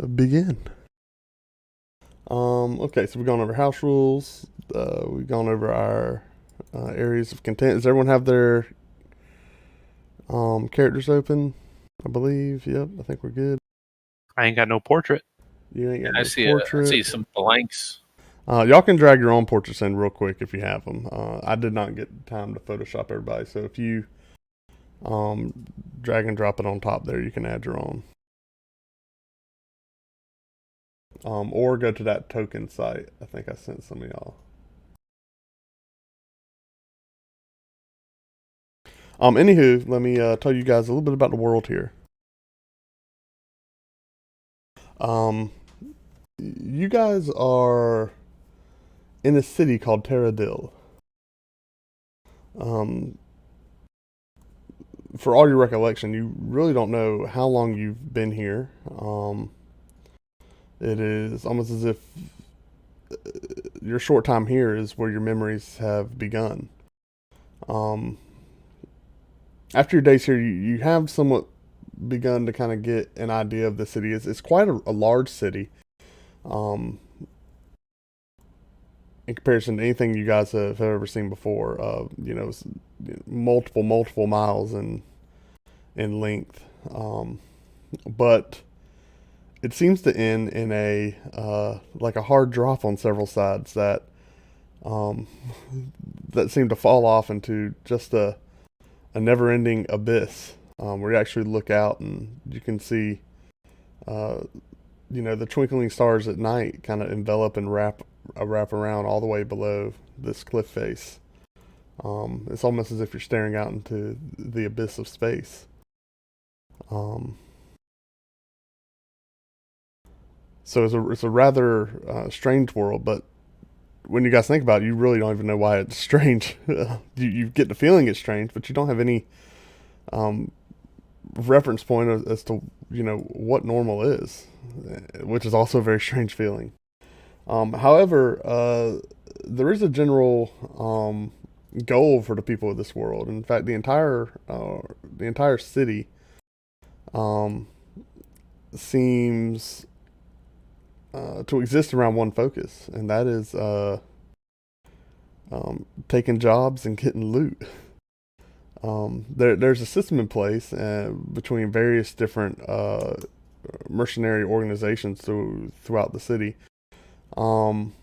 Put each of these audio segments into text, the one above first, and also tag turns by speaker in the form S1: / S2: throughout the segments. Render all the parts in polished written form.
S1: begin. Okay, so we've gone over house rules. We've gone over our areas of content. Does everyone have their characters open? I believe. Yep, I think we're good.
S2: I ain't got no portrait.
S1: You ain't got
S2: I
S1: no
S2: see I
S1: portrait.
S2: see some blanks.
S1: Y'all can drag your own portraits in real quick if you have them. I did not get time to Photoshop everybody, so if you um, drag and drop it on top there, you can add your own. Or go to that token site. I think I sent some of y'all. Anywho, let me tell you guys a little bit about the world here. Um, you guys are in a city called Terradil. Um, for all your recollection, you really don't know how long you've been here. It is almost as if your short time here is where your memories have begun. Um, after your days here, you have somewhat begun to kind of get an idea of the city. It's quite a large city. Um, in comparison to anything you guys have ever seen before. It's multiple miles in length, but it seems to end in a like a hard drop on several sides um, that seem to fall off into just a never-ending abyss, where you actually look out and you can see uh, the twinkling stars at night kind of envelop and wrap around all the way below this cliff face. It's almost as if you're staring out into the abyss of space. Um, so it's a rather strange world, but when you guys think about it, you really don't even know why it's strange. You get the feeling it's strange, but you don't have any um, reference point as to what normal is, which is also a very strange feeling. However, there is a general goal for the people of this world. In fact, the entire city um, seems to exist around one focus, and that is taking jobs and getting loot. There's a system in place between various different mercenary organizations throughout the city, um,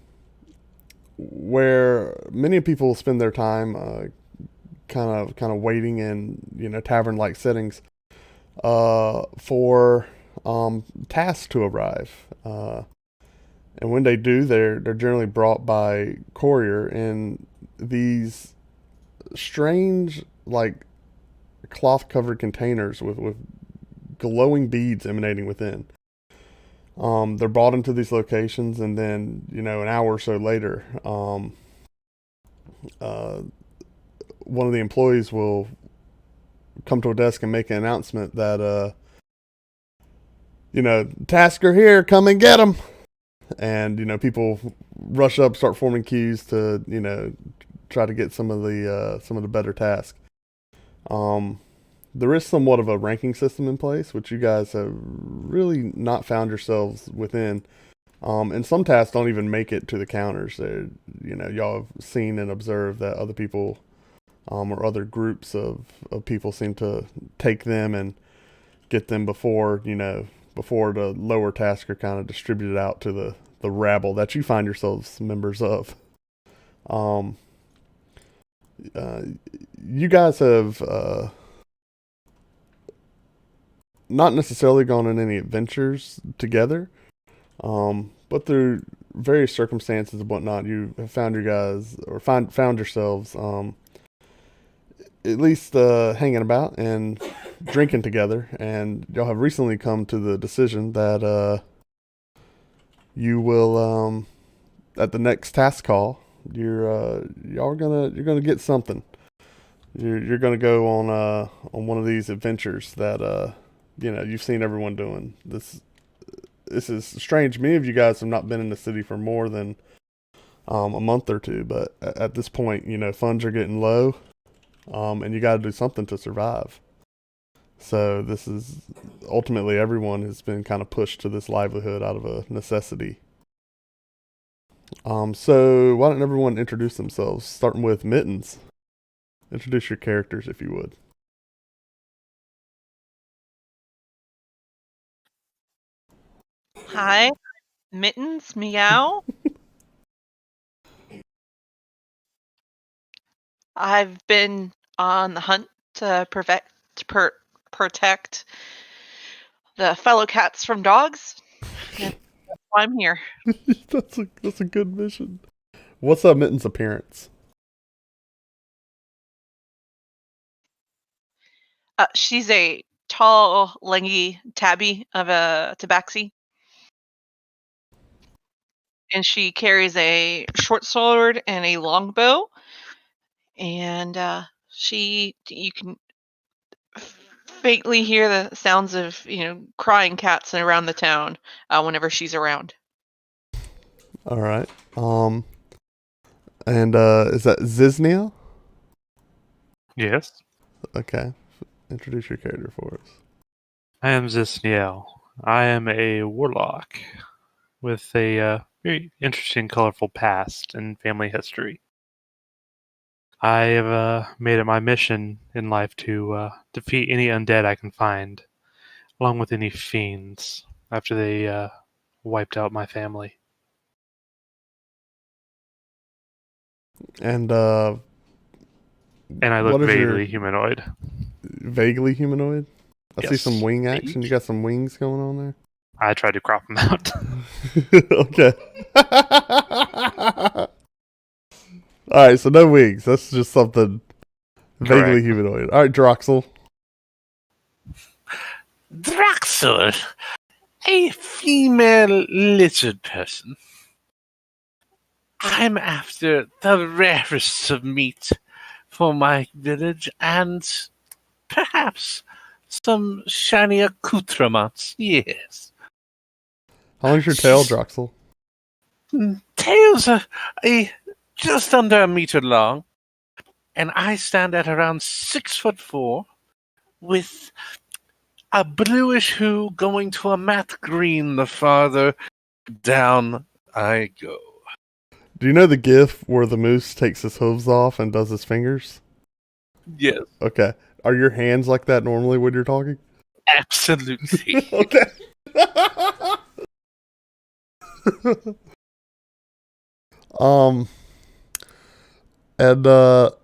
S1: where many people spend their time kind of waiting in tavern like settings for tasks to arrive. And when they do, they're generally brought by courier in these strange, like, cloth covered containers with glowing beads emanating within. They're brought into these locations, and then an hour or so later, uh, one of the employees will come to a desk and make an announcement that tasker here, come and get them. And people rush up, start forming queues to try to get some of the better tasks. Um, there is somewhat of a ranking system in place, which you guys have really not found yourselves within. And some tasks don't even make it to the counters. Y'all have seen and observed that other people, or other groups of people seem to take them and get them before the lower tasks are kind of distributed out to the rabble that you find yourselves members of. Um, uh, you guys have not necessarily gone on any adventures together, but through various circumstances and whatnot, you have found your guys or found yourselves at least hanging about and drinking together, and y'all have recently come to the decision that you will at the next task call, you're gonna get something. You're gonna go on one of these adventures that you've seen everyone doing. This is strange. Many of you guys have not been in the city for more than a month or two, but at this point, funds are getting low, and you got to do something to survive. So this is ultimately everyone has been kind of pushed to this livelihood out of a necessity. So why don't everyone introduce themselves, starting with Mittens? Introduce your characters if you would.
S3: Hi, Mittens, meow. I've been on the hunt to protect the fellow cats from dogs, and that's why I'm here.
S1: that's a good mission. What's up, Mittens' appearance?
S3: She's a tall, lanky tabby of a tabaxi, and she carries a short sword and a longbow, and you can faintly hear the sounds of crying cats around the town whenever she's around.
S1: All right. And is that Ziznia?
S2: Yes.
S1: Okay. Introduce your character for us.
S2: I am Zisniel. I am a warlock with a very interesting, colorful past and family history. I have made it my mission in life to defeat any undead I can find, along with any fiends, after they wiped out my family.
S1: And
S2: And I look
S1: what is your
S2: vaguely humanoid.
S1: vaguely humanoid? I see
S2: Yes.
S1: some wing action. You got some wings going on there.
S2: I tried to crop them out.
S1: Okay. All right, so no wings. That's just something vaguely
S2: Correct.
S1: humanoid. All right, Droxel.
S4: Draxel, a female lizard person. I'm after the rarest of meat for my village and perhaps some shiny accoutrements, yes.
S1: How long's your tail, Droxel?
S4: Tails are just under a meter long, and I stand at around 6'4", with a bluish hue going to a matte green the farther down I go.
S1: Do you know the gif where the moose takes his hooves off and does his fingers?
S4: Yes,
S1: Okay. Are your hands like that normally when you're talking?
S4: absolutely.
S1: Okay. um and how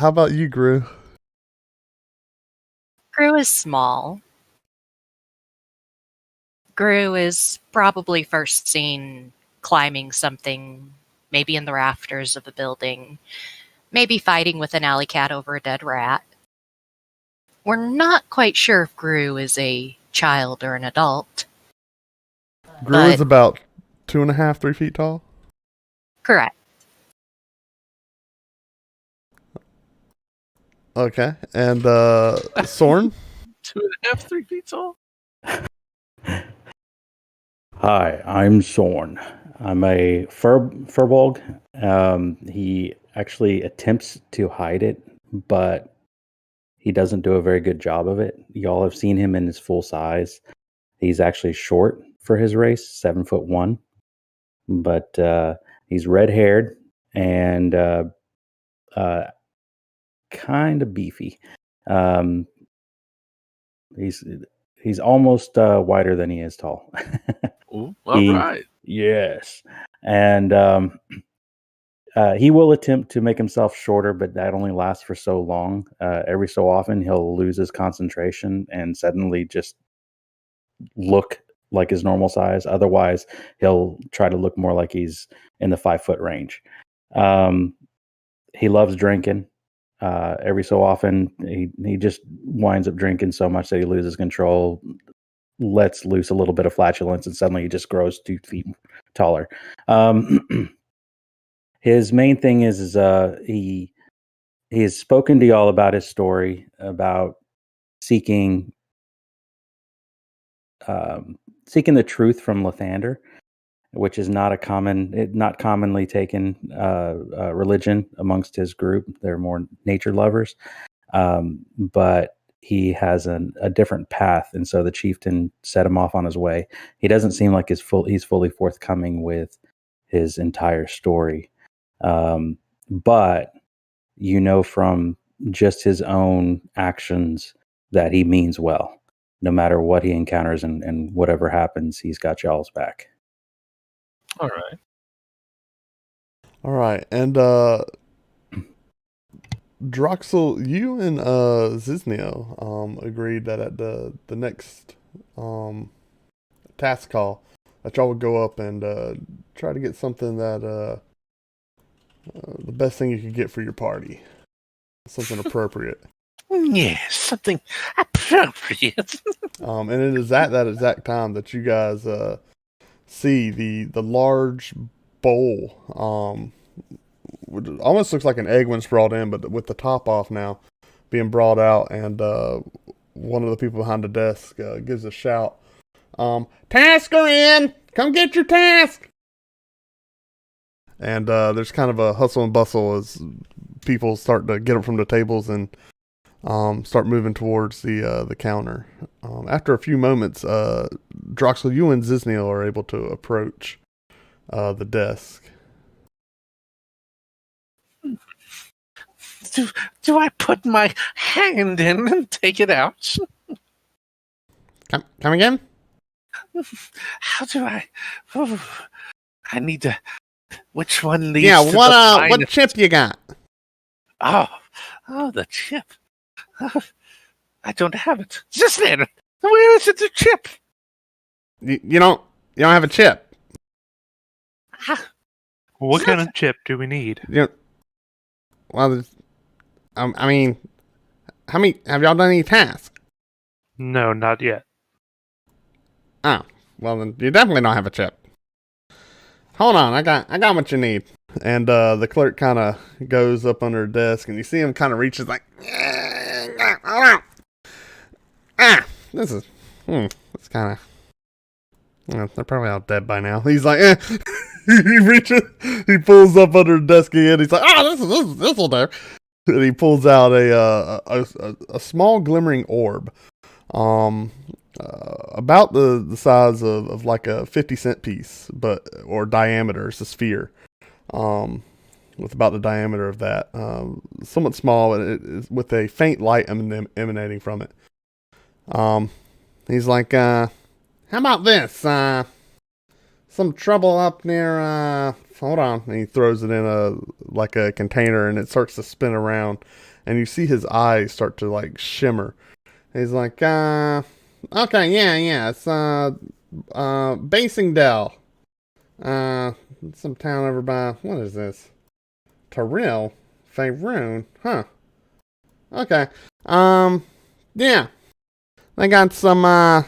S1: about you, Gru?
S5: Gru is small. Gru is probably first seen climbing something, maybe in the rafters of a building, maybe fighting with an alley cat over a dead rat. We're not quite sure if Gru is a child or an adult.
S1: Gru is about 2.5, 3 feet tall.
S5: Correct.
S1: Okay. And Sorn?
S4: 2.5, 3 feet tall?
S6: Hi, I'm Sorn. I'm a furbolg. He actually attempts to hide it, but he doesn't do a very good job of it. Y'all have seen him in his full size. He's actually short for his race, 7'1", but he's red-haired and kind of beefy. He's almost wider than he is tall.
S4: Ooh, all right.
S6: Yes. And he will attempt to make himself shorter, but that only lasts for so long. Every so often, he'll lose his concentration and suddenly just look like his normal size. Otherwise, he'll try to look more like he's in the 5-foot range. He loves drinking. Every so often, he just winds up drinking so much that he loses control, lets loose a little bit of flatulence, and suddenly he just grows 2 feet taller. His main thing is he has spoken to y'all about his story, about seeking the truth from Lathander, which is not commonly taken religion amongst his group. They're more nature lovers, but he has a different path, and so the chieftain set him off on his way. He doesn't seem like he's fully forthcoming with his entire story, but you know from just his own actions that he means well. No matter what he encounters and whatever happens, he's got y'all's back.
S4: All right.
S1: All right, and Droxel, you and Zizniel agreed that at the next task call that y'all would go up and try to get something that the best thing you could get for your party, something appropriate.
S4: Yes, something appropriate.
S1: And it is at that exact time that you guys see the large bowl, which almost looks like an egg when it's brought in, but with the top off now, being brought out, and one of the people behind the desk gives a shout, "Tasker in! Come get your task!" And there's kind of a hustle and bustle as people start to get up from the tables and start moving towards the counter. After a few moments, Droxel, you and Zizniel are able to approach the desk.
S4: Do I put my hand in and take it out?
S1: Come again?
S4: How do I? Oh, I need to. Which one leads?
S1: Yeah,
S4: to
S1: what chip you got?
S4: Oh, the chip. I don't have it. Just there. Where is it? The chip?
S1: You don't have a chip.
S2: What kind of chip do we need?
S1: Well, I mean, how many have y'all done any tasks?
S2: No, not yet.
S1: Oh, well then you definitely don't have a chip. Hold on, I got what you need. And the clerk kind of goes up under her desk, and you see him kind of reaches like, this is, it's kind of, they're probably all dead by now. He's like, he reaches, he pulls up under the desk again. He's like, this will do. And he pulls out a small glimmering orb, about the size of like a 50-cent piece, or diameter. It's a sphere, with about the diameter of that. Somewhat small, with a faint light emanating from it. He's like, how about this? Some trouble up near, hold on. And he throws it in a container, and it starts to spin around, and you see his eyes start to like shimmer. He's like, okay, yeah, it's Basingdale. Some town over by, what is this? Terrell? Faerun? Huh. Okay. Yeah. They got some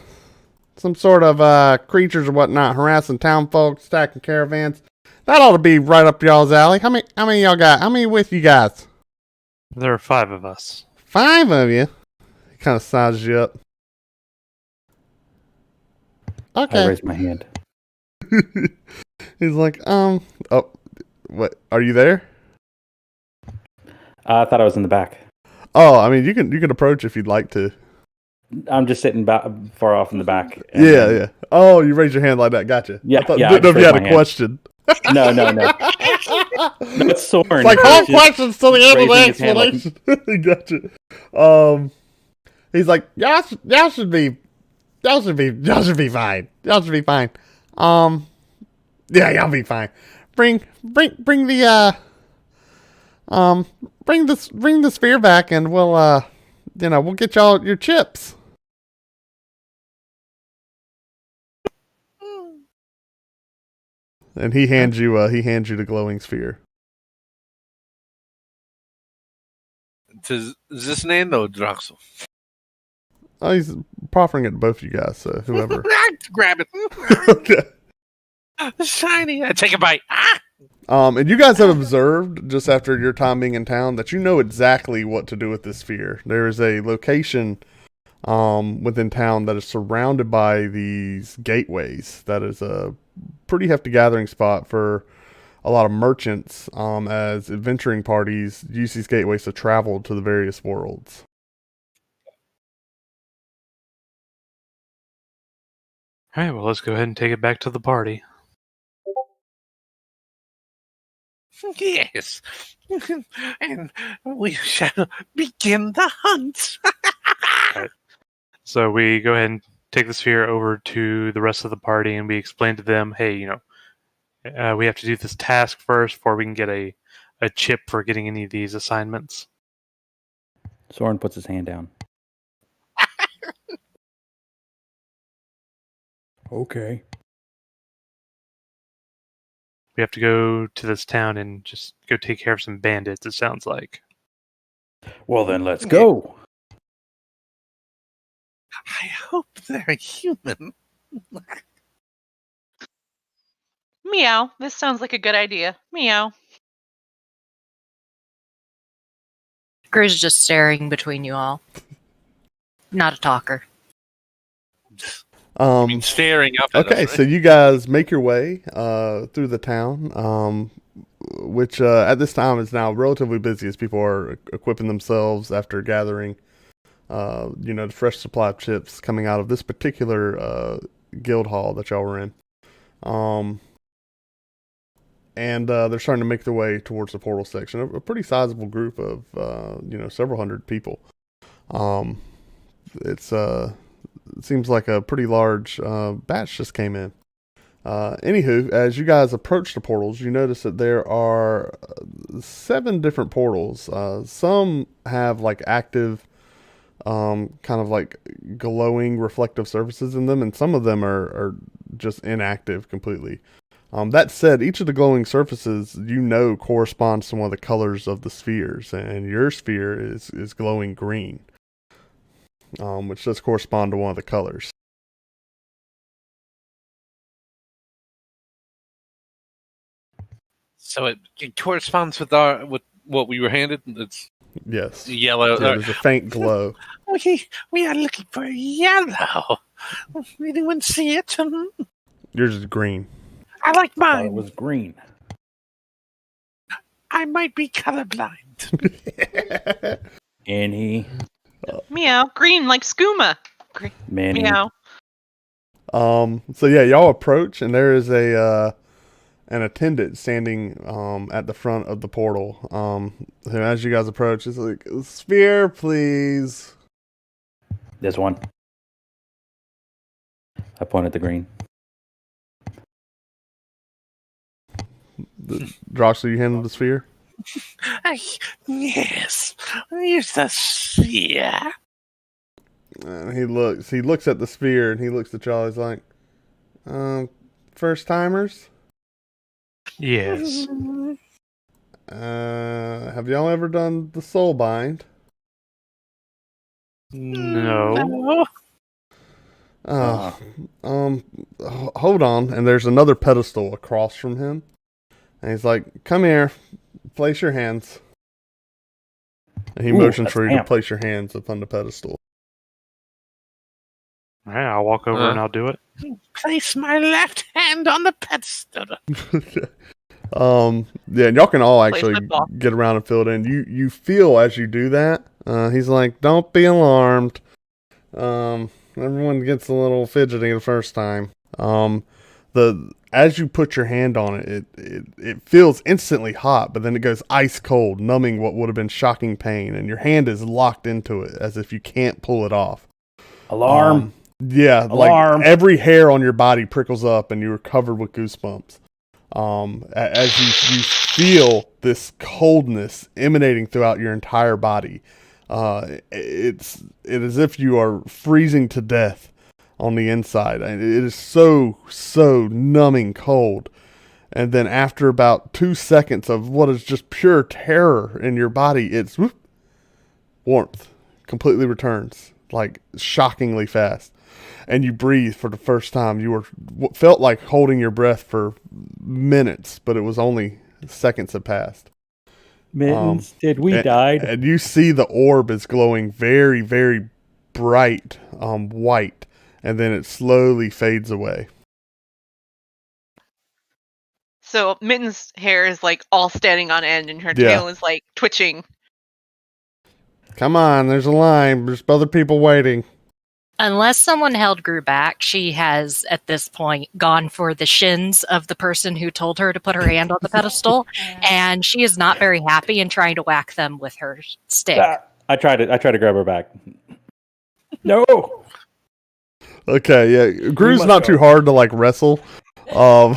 S1: sort of creatures or whatnot harassing town folks, stacking caravans. That ought to be right up y'all's alley. How many y'all got? How many with you guys?
S2: There are 5 of us.
S1: 5 of you? He kind of sizes you up. Okay.
S6: I raised my hand.
S1: He's like, oh, what? Are you there?
S6: I thought I was in the back.
S1: Oh, I mean, you can approach if you'd like to.
S6: I'm just sitting far off in the back.
S1: Yeah. Oh, you raised your hand like that. Gotcha.
S6: Yeah,
S1: I didn't know if you had a question.
S6: No. That's Soren.
S1: It's like whole questions to the end of the explanation. Gotcha. He's like, y'all should be fine. Y'all should be fine. Yeah, y'all be fine. Bring the bring the sphere back, and we'll get y'all your chips. And he hands you the glowing sphere.
S4: Is this name or Droxel?
S1: Oh, he's proffering it to both of you guys, so whoever.
S4: Grab it.
S1: Okay.
S4: Shiny. I take a bite.
S1: And you guys have observed, just after your time being in town, that you know exactly what to do with this sphere. There is a location within town that is surrounded by these gateways. That is a pretty hefty gathering spot for a lot of merchants, as adventuring parties use these gateways to travel to the various worlds.
S2: All right, well, let's go ahead and take it back to the party.
S4: Yes. And we shall begin the hunt.
S2: So we go ahead and take the sphere over to the rest of the party, and we explain to them, hey, we have to do this task first before we can get a chip for getting any of these assignments.
S6: Soren puts his hand down. Okay.
S2: We have to go to this town and just go take care of some bandits, it sounds like.
S6: Well, then let's go.
S4: I hope they're human.
S3: Meow. This sounds like a good idea. Meow.
S5: Gray's just staring between you all. Not a talker.
S4: Staring up at
S1: Okay,
S4: us, right?
S1: so you guys make your way through the town, which at this time is now relatively busy as people are equipping themselves after gathering, the fresh supply of chips coming out of this particular guild hall that y'all were in. And they're starting to make their way towards the portal section. A pretty sizable group of, several hundred people. It seems like a pretty large batch just came in. Anywho, as you guys approach the portals, you notice that there are 7 different portals. Some have like active, kind of like glowing reflective surfaces in them, and some of them are just inactive completely. That said, each of the glowing surfaces, corresponds to one of the colors of the spheres, and your sphere is glowing green, which does correspond to one of the colors.
S4: So it corresponds with what we were handed. It's
S1: Yes.
S4: yellow.
S1: Yeah, there's a faint glow.
S4: We are looking for yellow. Anyone see it?
S1: Yours is green.
S4: I like
S6: I thought
S4: mine.
S6: it was green.
S4: I might be colorblind.
S6: Annie.
S3: Meow. Green like skooma.
S6: Manny.
S3: Meow.
S1: So yeah, y'all approach, and there is an attendant standing at the front of the portal. Who, as you guys approach, is like, "Sphere, please."
S6: This one. I point at the green.
S1: Droxel, you handle the sphere.
S4: Yes. Here's the sphere.
S1: And he looks at the sphere, and he looks at y'all. He's like, "First timers?
S2: Yes.
S1: Have y'all ever done the soul bind?"
S2: No.
S1: Hold on. And there's another pedestal across from him. And he's like, "Come here. Place your hands." And he motions
S6: that's
S1: for you to
S6: amp.
S1: place your hands upon the pedestal.
S2: All right, I'll walk over and I'll do it.
S4: Place my left hand on the pedestal.
S1: Yeah, and y'all can all actually
S3: football.
S1: get around and fill it in. You feel as you do that. He's like, "Don't be alarmed. Everyone gets a little fidgety the first time. As you put your hand on it, it feels instantly hot, but then it goes ice cold, numbing what would have been shocking pain, and your hand is locked into it as if you can't pull it off.
S6: Alarm.
S1: Yeah,
S6: Alarm.
S1: like every hair on your body prickles up, and you are covered with goosebumps. As you feel this coldness emanating throughout your entire body. It is as if you are freezing to death on the inside. And it is so numbing cold. And then after about 2 seconds of what is just pure terror in your body, it's warmth completely returns, like shockingly fast. And you breathe for the first time. You felt like holding your breath for minutes, but it was only seconds had passed.
S6: Mittens, did we die?
S1: And you see the orb is glowing very, very bright white, and then it slowly fades away.
S3: So Mitten's hair is like all standing on end, and her
S1: Yeah.
S3: tail is like twitching.
S1: Come on, there's a line. There's other people waiting.
S5: Unless someone held Gru back, she has, at this point, gone for the shins of the person who told her to put her hand on the pedestal, and she is not very happy and trying to whack them with her stick.
S6: I try to grab her back. No.
S1: Okay, yeah. Gru's not too hard to like wrestle. So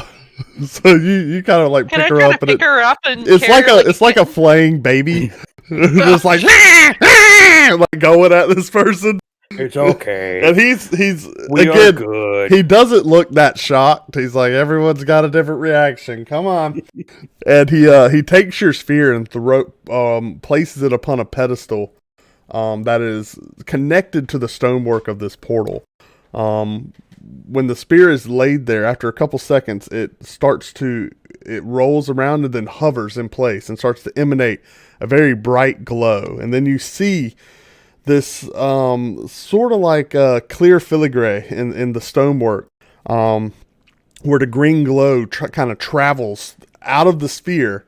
S1: you kind of like
S3: Can I
S1: pick her
S3: try
S1: up,
S3: to
S1: and
S3: pick her up and
S1: it's
S3: carry her
S1: it's like a flaying baby, just like going at this person.
S6: It's okay.
S1: And he's
S6: We are
S1: again,
S6: good.
S1: he doesn't look that shocked. He's like, everyone's got a different reaction. Come on. And he takes your sphere and places it upon a pedestal that is connected to the stonework of this portal. When the spear is laid there, after a couple seconds, it rolls around and then hovers in place and starts to emanate a very bright glow. And then you see this sort of like a clear filigree in the stonework, where the green glow kind of travels out of the sphere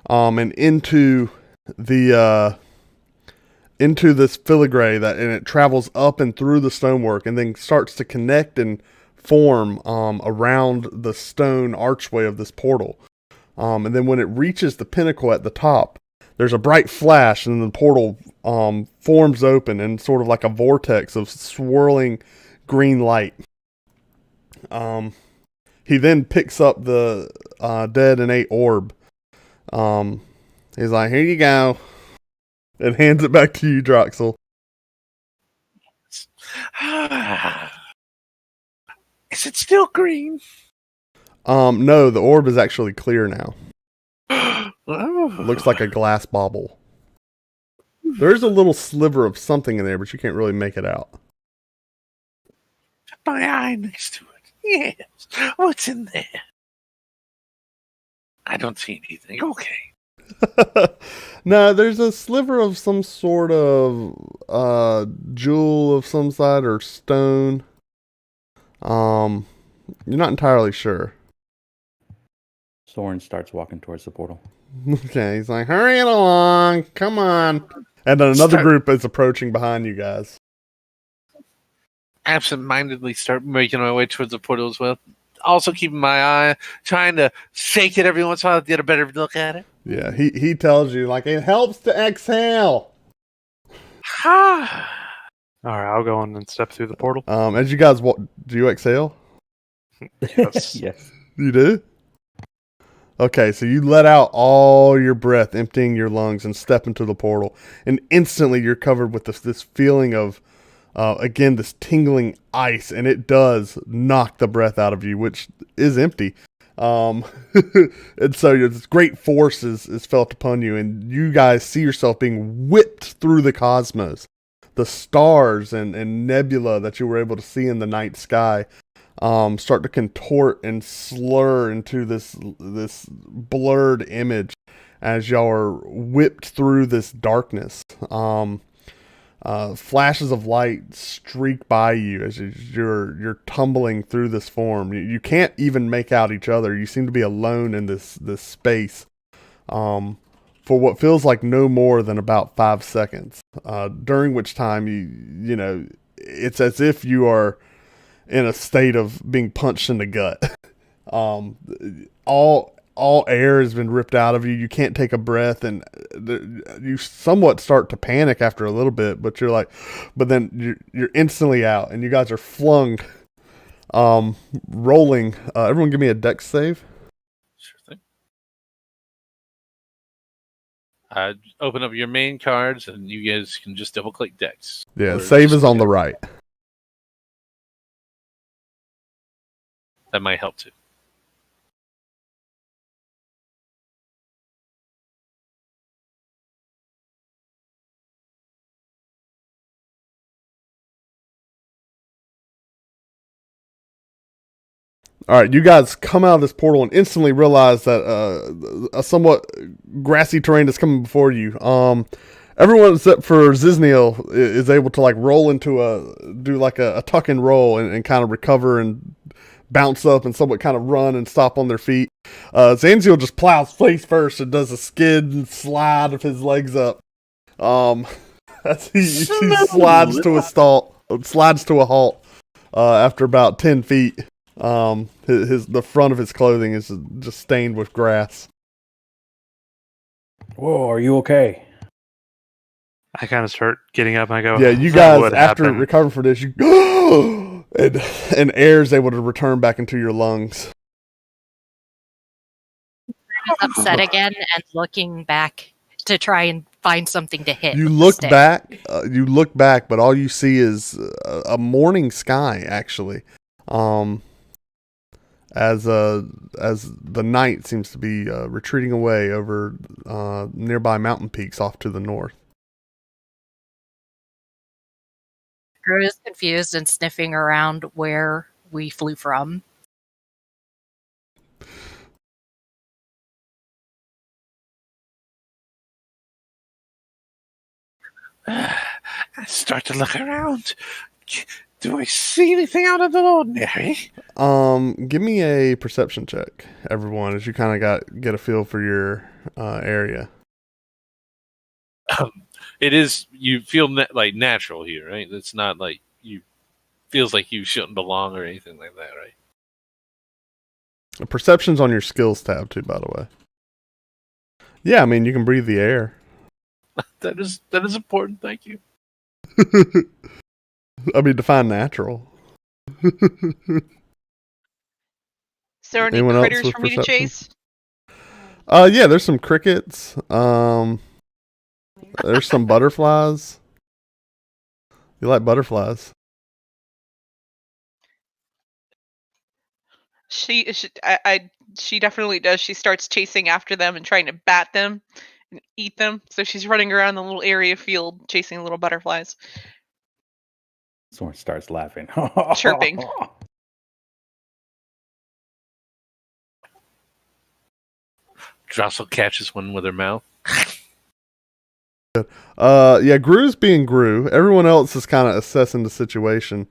S1: and into this filigree and it travels up and through the stonework and then starts to connect and form around the stone archway of this portal. And then when it reaches the pinnacle at the top, there's a bright flash and the portal forms open in sort of like a vortex of swirling green light. He then picks up the dead innate orb. He's like, here you go. And hands it back to you, Droxel.
S4: Is it still green?
S1: No, the orb is actually clear now.
S4: Oh.
S1: Looks like a glass bauble. There's a little sliver of something in there, but you can't really make it out.
S4: My eye next to it. Yes. What's in there? I don't see anything. Okay.
S1: No, there's a sliver of some sort of jewel of some sort or stone. You're not entirely sure.
S6: Soren starts walking towards the portal.
S1: Okay, he's like, hurry it along, come on. And then another group is approaching behind you guys.
S4: Absent-mindedly start making my way towards the portal as well. Also keeping my eye, trying to shake it every once in a while to get a better look at it.
S1: Yeah, he tells you, like, it helps to exhale.
S2: All right, I'll go on and step through the portal.
S1: As you guys walk, do you exhale?
S2: Yes.
S6: Yes.
S1: You do? Okay, so you let out all your breath, emptying your lungs, and step into the portal. And instantly you're covered with this feeling of, again, this tingling ice. And it does knock the breath out of you, which is empty. And so this great force is felt upon you. And you guys see yourself being whipped through the cosmos. The stars and nebula that you were able to see in the night sky start to contort and slur into this blurred image as y'all are whipped through this darkness. Flashes of light streak by you as you're tumbling through this form. You can't even make out each other. You seem to be alone in this space for what feels like no more than about 5 seconds. During which time you know it's as if you are in a state of being punched in the gut. All air has been ripped out of you. You can't take a breath, and you somewhat start to panic after a little bit. But then you're instantly out, and you guys are flung, rolling. Everyone, give me a dex save.
S4: Sure thing. Open up your main cards, and you guys can just double-click Dex.
S1: Yeah, save is on the right.
S4: That might help too.
S1: All right, you guys come out of this portal and instantly realize that a somewhat grassy terrain is coming before you. Everyone except for Zizniel is able to like roll into do a tuck and roll and kind of recover and bounce up and somewhat kind of run and stop on their feet. Zanziel just plows face first and does a skid and slide of his legs up. As he slides to a stall. slides to a halt after about 10 feet. The front of his clothing is just stained with grass.
S6: Whoa, are you okay?
S2: I kind of start getting up and I go,
S1: Yeah, you
S2: "That
S1: guys,
S2: would
S1: after
S2: happen."
S1: recovering from this, you and air is able to return back into your lungs.
S5: Upset again and looking back to try and find something to hit.
S1: You
S5: with the
S1: look
S5: stick.
S1: back. But all you see is a morning sky. Actually, as the night seems to be retreating away over nearby mountain peaks off to the north.
S5: Drew is confused and sniffing around where we flew from.
S4: I start to look around. Do I see anything out of the ordinary?
S1: Give me a perception check, everyone, as you kind of get a feel for your area.
S4: It is. You feel like natural here, right? It's not like you feels like you shouldn't belong or anything like that, right?
S1: Perception's on your skills tab too, by the way. Yeah, I mean you can breathe the air.
S4: That is important. Thank you.
S1: I mean, define natural.
S3: Is there any
S1: Anyone else
S3: critters
S1: with
S3: for me to
S1: perception?
S3: chase?
S1: Yeah, there's some crickets. There's some butterflies. You like butterflies?
S3: She definitely does. She starts chasing after them and trying to bat them and eat them. So she's running around the little area field chasing little butterflies.
S6: Someone starts laughing.
S3: Chirping.
S4: Drossel catches one with her mouth.
S1: Yeah, Gru's being Gru. Everyone else is kind of assessing the situation.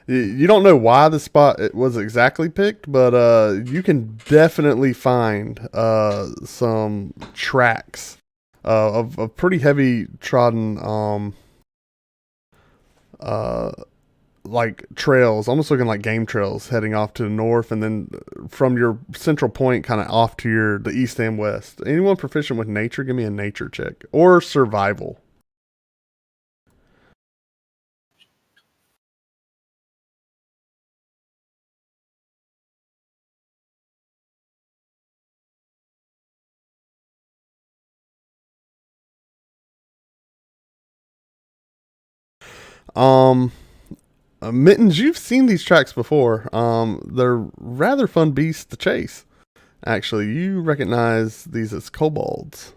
S1: You don't know why the spot it was exactly picked, but you can definitely find some tracks of pretty heavy trodden like trails, almost looking like game trails heading off to the north, and then from your central point kind of off to the east and west. Anyone proficient with nature, give me a nature check or survival. Mittens, you've seen these tracks before. They're rather fun beasts to chase. Actually, you recognize these as kobolds.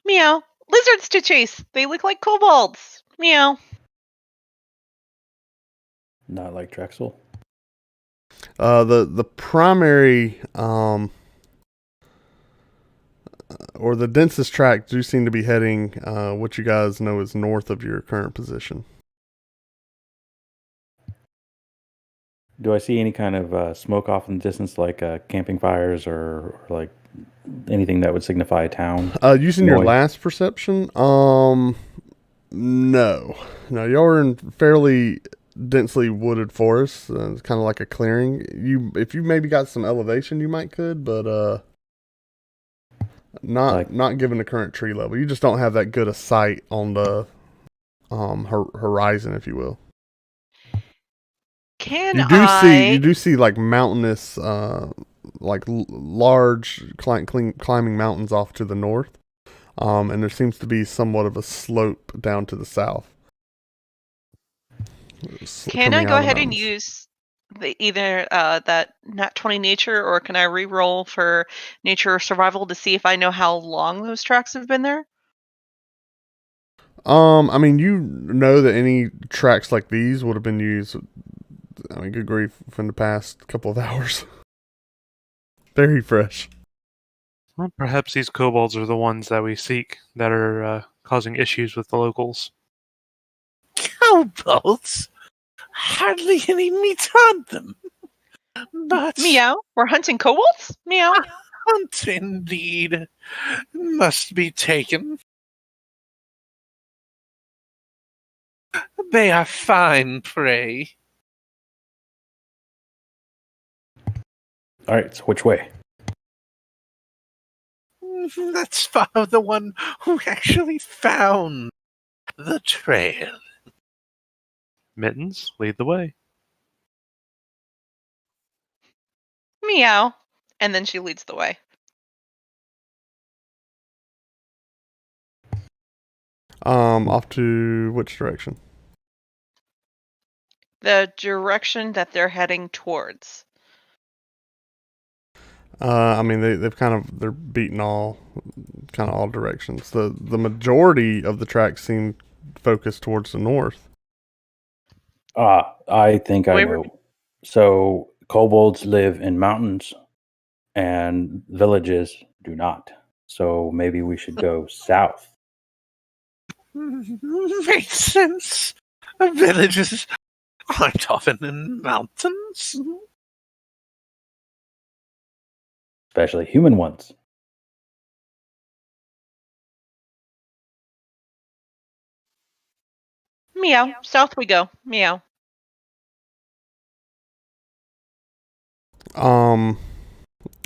S3: Meow. Lizards to chase. They look like kobolds. Meow.
S6: Not like Drexel.
S1: The primary or the densest tracks do seem to be heading what you guys know is north of your current position.
S6: Do I see any kind of smoke off in the distance, like camping fires or like anything that would signify a town?
S1: Using your
S6: Noise.
S1: last perception, no, y'all are in fairly densely wooded forest. It's kind of like a clearing. If you maybe got some elevation, you could, but not given the current tree level. You just don't have that good a sight on the horizon, if you will. You do see like mountainous, like large climbing mountains off to the north, and there seems to be somewhat of a slope down to the south.
S3: Can I go ahead and use either that nat 20 nature, or can I re-roll for nature or survival to see if I know how long those tracks have been there?
S1: I mean, you know that any tracks like these would have been used. I mean, good grief, from the past couple of hours. Very fresh.
S2: Well, perhaps these kobolds are the ones that we seek that are causing issues with the locals.
S4: Kobolds? Hardly any meat on them. But
S3: Meow. We're hunting kobolds? Meow.
S4: hunt indeed must be taken. They are fine prey.
S6: All right, so which way?
S4: Let's follow the one who actually found the trail.
S2: Mittens, lead the way.
S3: Meow. And then she leads the way.
S1: Off to which direction?
S3: The direction that they're heading towards.
S1: I mean, they're beating all directions. The majority of the tracks seem focused towards the north.
S6: I think I
S3: Wait,
S6: know. So kobolds live in mountains, and villages do not. So maybe we should go south.
S4: Makes sense. Villages aren't often in mountains.
S6: Especially human ones.
S3: Meow. South we go. Meow.
S1: Are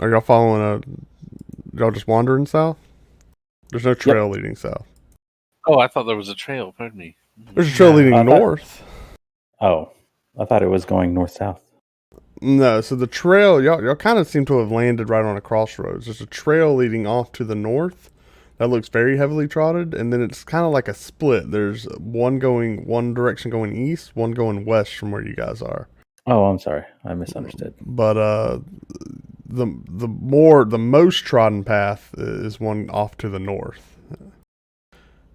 S1: y'all following y'all just wandering south? There's no trail leading south.
S4: Oh, I thought there was a trail. Pardon me.
S1: There's a trail leading north.
S6: Oh, I thought it was going north-south.
S1: No, so the trail, y'all kind of seem to have landed right on a crossroads. There's a trail leading off to the north that looks very heavily trotted, and then it's kind of like a split. There's one direction going east, one going west from where you guys are.
S6: Oh, I'm sorry. I misunderstood.
S1: But the most trodden path is one off to the north.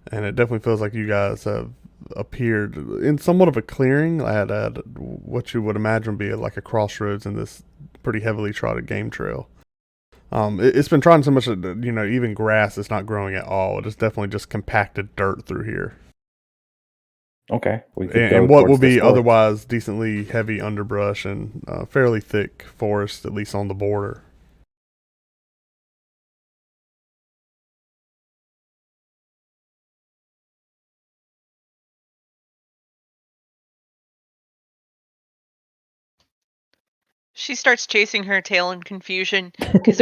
S1: And it definitely feels like you guys have appeared in somewhat of a clearing at what you would imagine would be like a crossroads in this pretty heavily trotted game trail. It's been trodden so much that, even grass is not growing at all. It is definitely just compacted dirt through here.
S6: Okay. We could
S1: And
S6: go
S1: what
S6: towards
S1: will
S6: this
S1: be
S6: north.
S1: otherwise decently heavy underbrush and fairly thick forest, at least on the border.
S3: She starts chasing her tail in confusion because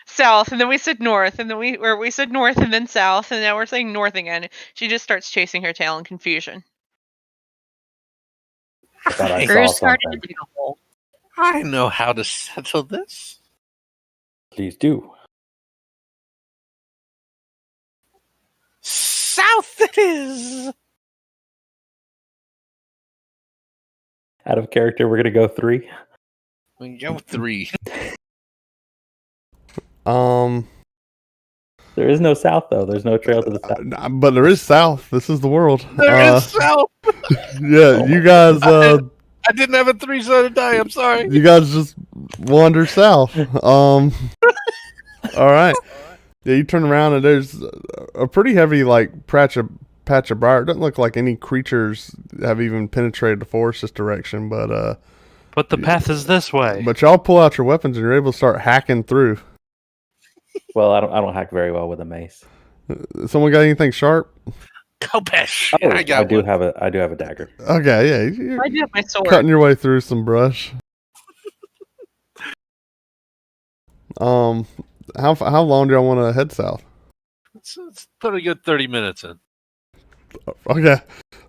S3: south, and then we said north, and then we said north and then south, and now we're saying north again. She just starts chasing her tail in confusion.
S6: I thought I saw
S5: Bruce started to
S6: something.
S5: dig a hole.
S4: I know how to settle this.
S6: Please do.
S4: South it is.
S6: Out of character, we're going to go 3.
S4: We go 3.
S6: There is no south, though. There's no trail to the south.
S1: But there is south. This is the world.
S4: There is south.
S1: Yeah, you guys.
S4: I didn't have a 3-sided die. I'm sorry.
S1: You guys just wander south. All right. Yeah, you turn around and there's a pretty heavy patch of briar. It doesn't look like any creatures have even penetrated the forest this direction, but
S2: the path is this way.
S1: But y'all pull out your weapons and you're able to start hacking through.
S6: Well, I don't hack very well with a mace.
S1: Someone got anything sharp?
S4: Kopesh.
S6: Oh,
S4: I got
S6: do
S4: one.
S6: have a dagger.
S1: Okay, yeah. You're
S3: I do have my sword.
S1: cutting your way through some brush. How long do y'all want to head south?
S4: It's put a good 30 minutes in.
S1: Okay.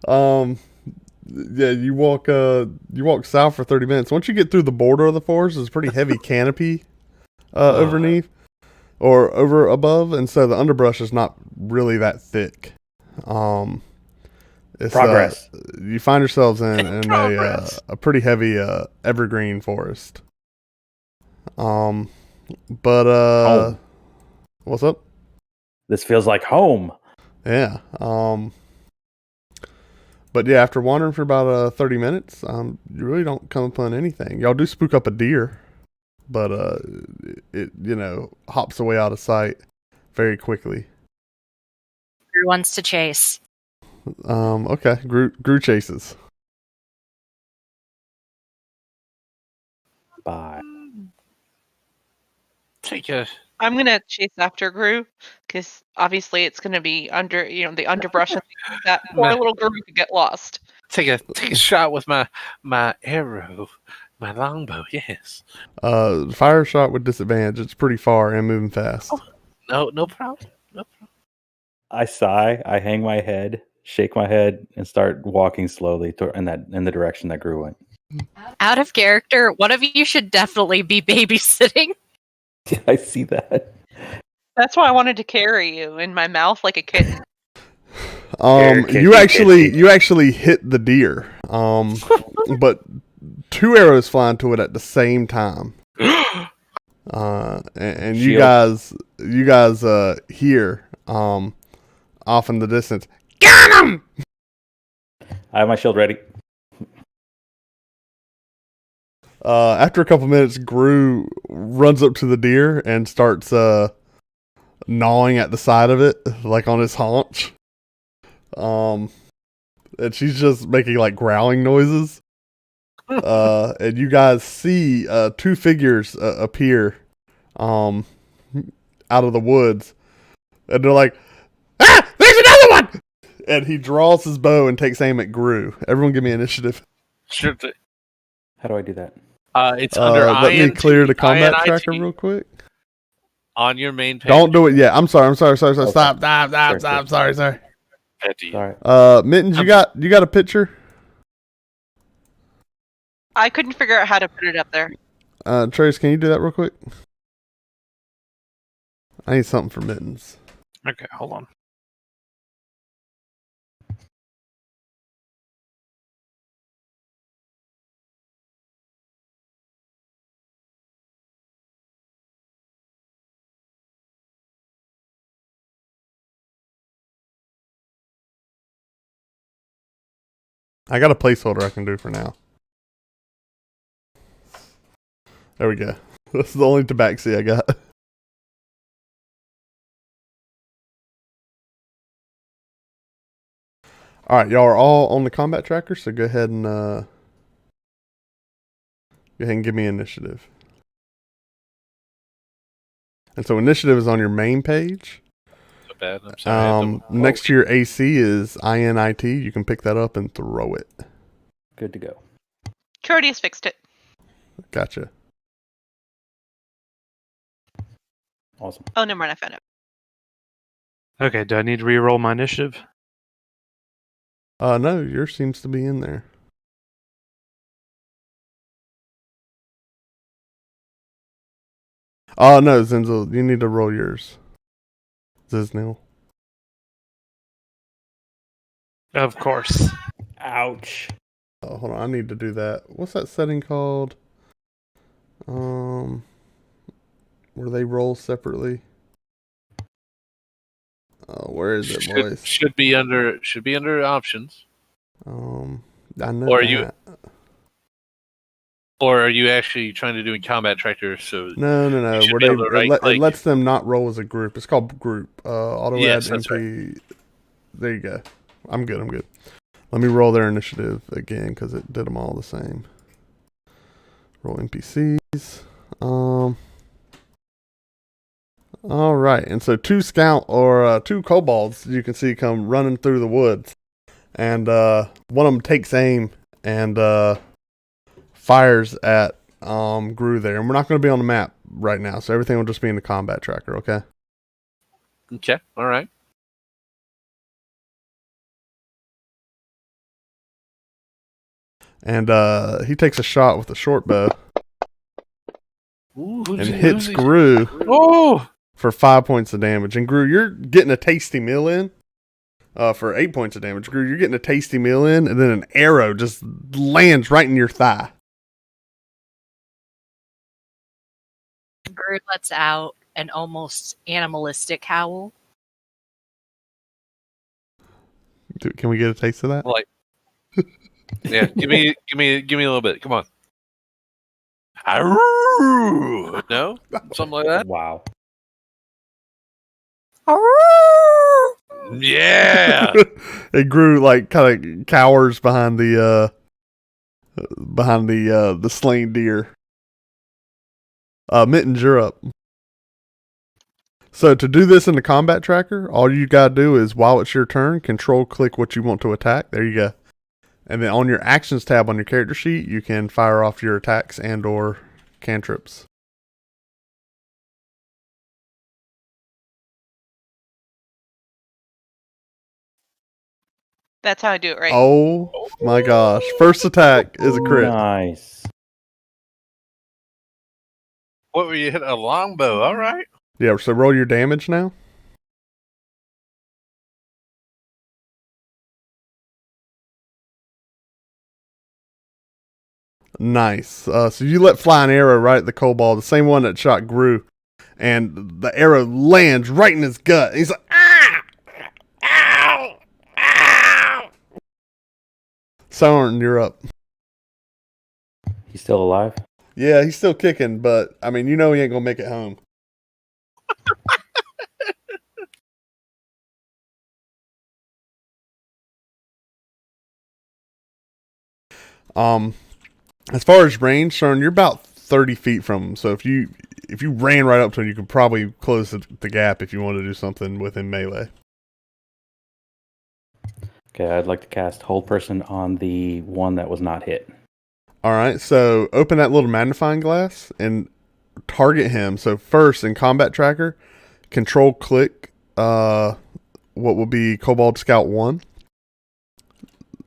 S1: Yeah, you walk south for 30 minutes. Once you get through the border of the forest, there's a pretty heavy canopy underneath or over above, and so the underbrush is not really that thick. It's,
S6: Progress.
S1: You find yourselves in a pretty heavy evergreen forest. But
S6: Home.
S1: what's up?
S6: This feels like home.
S1: Yeah. But yeah, after wandering for about 30 minutes, you really don't come upon anything. Y'all do spook up a deer, but it hops away out of sight very quickly.
S5: Who wants to chase?
S1: Okay, Gru chases.
S6: Bye.
S4: Take a
S3: I'm gonna chase after Gru because obviously it's gonna be under, the underbrush and things like that. Poor little Gru could get lost.
S4: Take a shot with my arrow, my longbow. Yes.
S1: Fire shot with disadvantage. It's pretty far and moving fast.
S4: No problem. No problem.
S6: I sigh. I hang my head, shake my head, and start walking slowly in the direction that Gru went.
S5: Out of character, one of you should definitely be babysitting.
S6: I see that.
S3: That's why I wanted to carry you in my mouth like a kitten.
S1: You actually hit the deer. But 2 arrows fly into it at the same time. And you guys hear off in the distance, "Got him!"
S6: I have my shield ready.
S1: After a couple minutes, Gru runs up to the deer and starts gnawing at the side of it, like on his haunch. And she's just making like growling noises. And you guys see 2 figures appear out of the woods, and they're like, "Ah, there's another one!" And he draws his bow and takes aim at Gru. Everyone, give me initiative.
S4: Sure thing.
S6: How do I do that?
S4: It's under
S1: Let me clear the combat
S4: INIT
S1: tracker real quick.
S4: on your main page.
S1: Don't do it yet. I'm sorry.
S6: Okay.
S1: Stop. Sorry.
S4: Petty.
S6: Sorry.
S1: Mittens, you got a picture?
S3: I couldn't figure out how to put it up there.
S1: Trace, can you do that real quick? I need something for Mittens.
S2: Okay, hold on.
S1: I got a placeholder I can do for now. There we go. That's the only tabaxi I got. All right, y'all are all on the combat tracker, so go ahead and give me initiative. And so initiative is on your main page.
S4: So bad. I'm sorry.
S1: Next to your AC is INIT. You can pick that up and throw it.
S6: Good to go.
S3: Cordius fixed it.
S1: Gotcha.
S6: Awesome.
S3: Oh, never mind. I found it.
S2: Okay, do I need to re-roll my initiative?
S1: No, yours seems to be in there. Oh, no, Zenzel, you need to roll yours. Ziznil.
S2: Of course.
S6: Ouch.
S1: Oh, hold on, I need to do that. What's that setting called? Where they roll separately? Oh, where is it, boys?
S4: Should be under options.
S1: I know
S4: Or
S1: that.
S4: Or are you actually trying to do in combat tracker? So
S1: No.
S4: should
S1: Where
S4: be able to right-click.
S1: it lets them not roll as a group. It's called group. Auto
S4: Yes,
S1: add
S4: that's
S1: MP. There you go. I'm good. Let me roll their initiative again because it did them all the same. Roll NPCs. All right, and so 2 scout or 2 kobolds you can see come running through the woods, and one of them takes aim and fires at Gru there. And we're not going to be on the map right now, so everything will just be in the combat tracker. Okay.
S4: Okay. All right.
S1: And he takes a shot with a short bow
S4: Ooh,
S1: and hits Gru
S4: Oh!
S1: for 5 points of damage. And Gru, you're getting a tasty meal in for 8 points of damage. Gru, you're getting a tasty meal in, and then an arrow just lands right in your thigh.
S5: Bird lets out an almost animalistic howl.
S1: Can we get a taste of that?
S4: Like, yeah, give me a little bit. Come on. Arroo! No, something like that.
S6: Wow.
S4: Yeah.
S1: It Gru like kind of cowers behind the slain deer. Mittens, you're up. So to do this in the combat tracker, all you gotta do is while it's your turn, control click what you want to attack. There you go. And then on your actions tab on your character sheet, you can fire off your attacks and or cantrips.
S3: That's how I do it, right?
S1: Oh my gosh. First attack is a crit.
S6: Nice.
S4: What were you hitting? A longbow? All right.
S1: Yeah, so roll your damage now. Nice. So you let fly an arrow right at the kobold, the same one that shot Gru, and the arrow lands right in his gut. He's like, ah! Ow! Ow! Soren, you're up.
S6: He's still alive?
S1: Yeah, he's still kicking, but I mean, you know he ain't gonna make it home. As far as range, Soren, you're about 30 feet from him. So if you ran right up to him, you could probably close the gap if you want to do something with him melee.
S6: Okay, I'd like to cast Hold Person on the one that was not hit.
S1: All right, so open that little magnifying glass and target him. So first, in Combat Tracker, control click what will be Kobold Scout 1.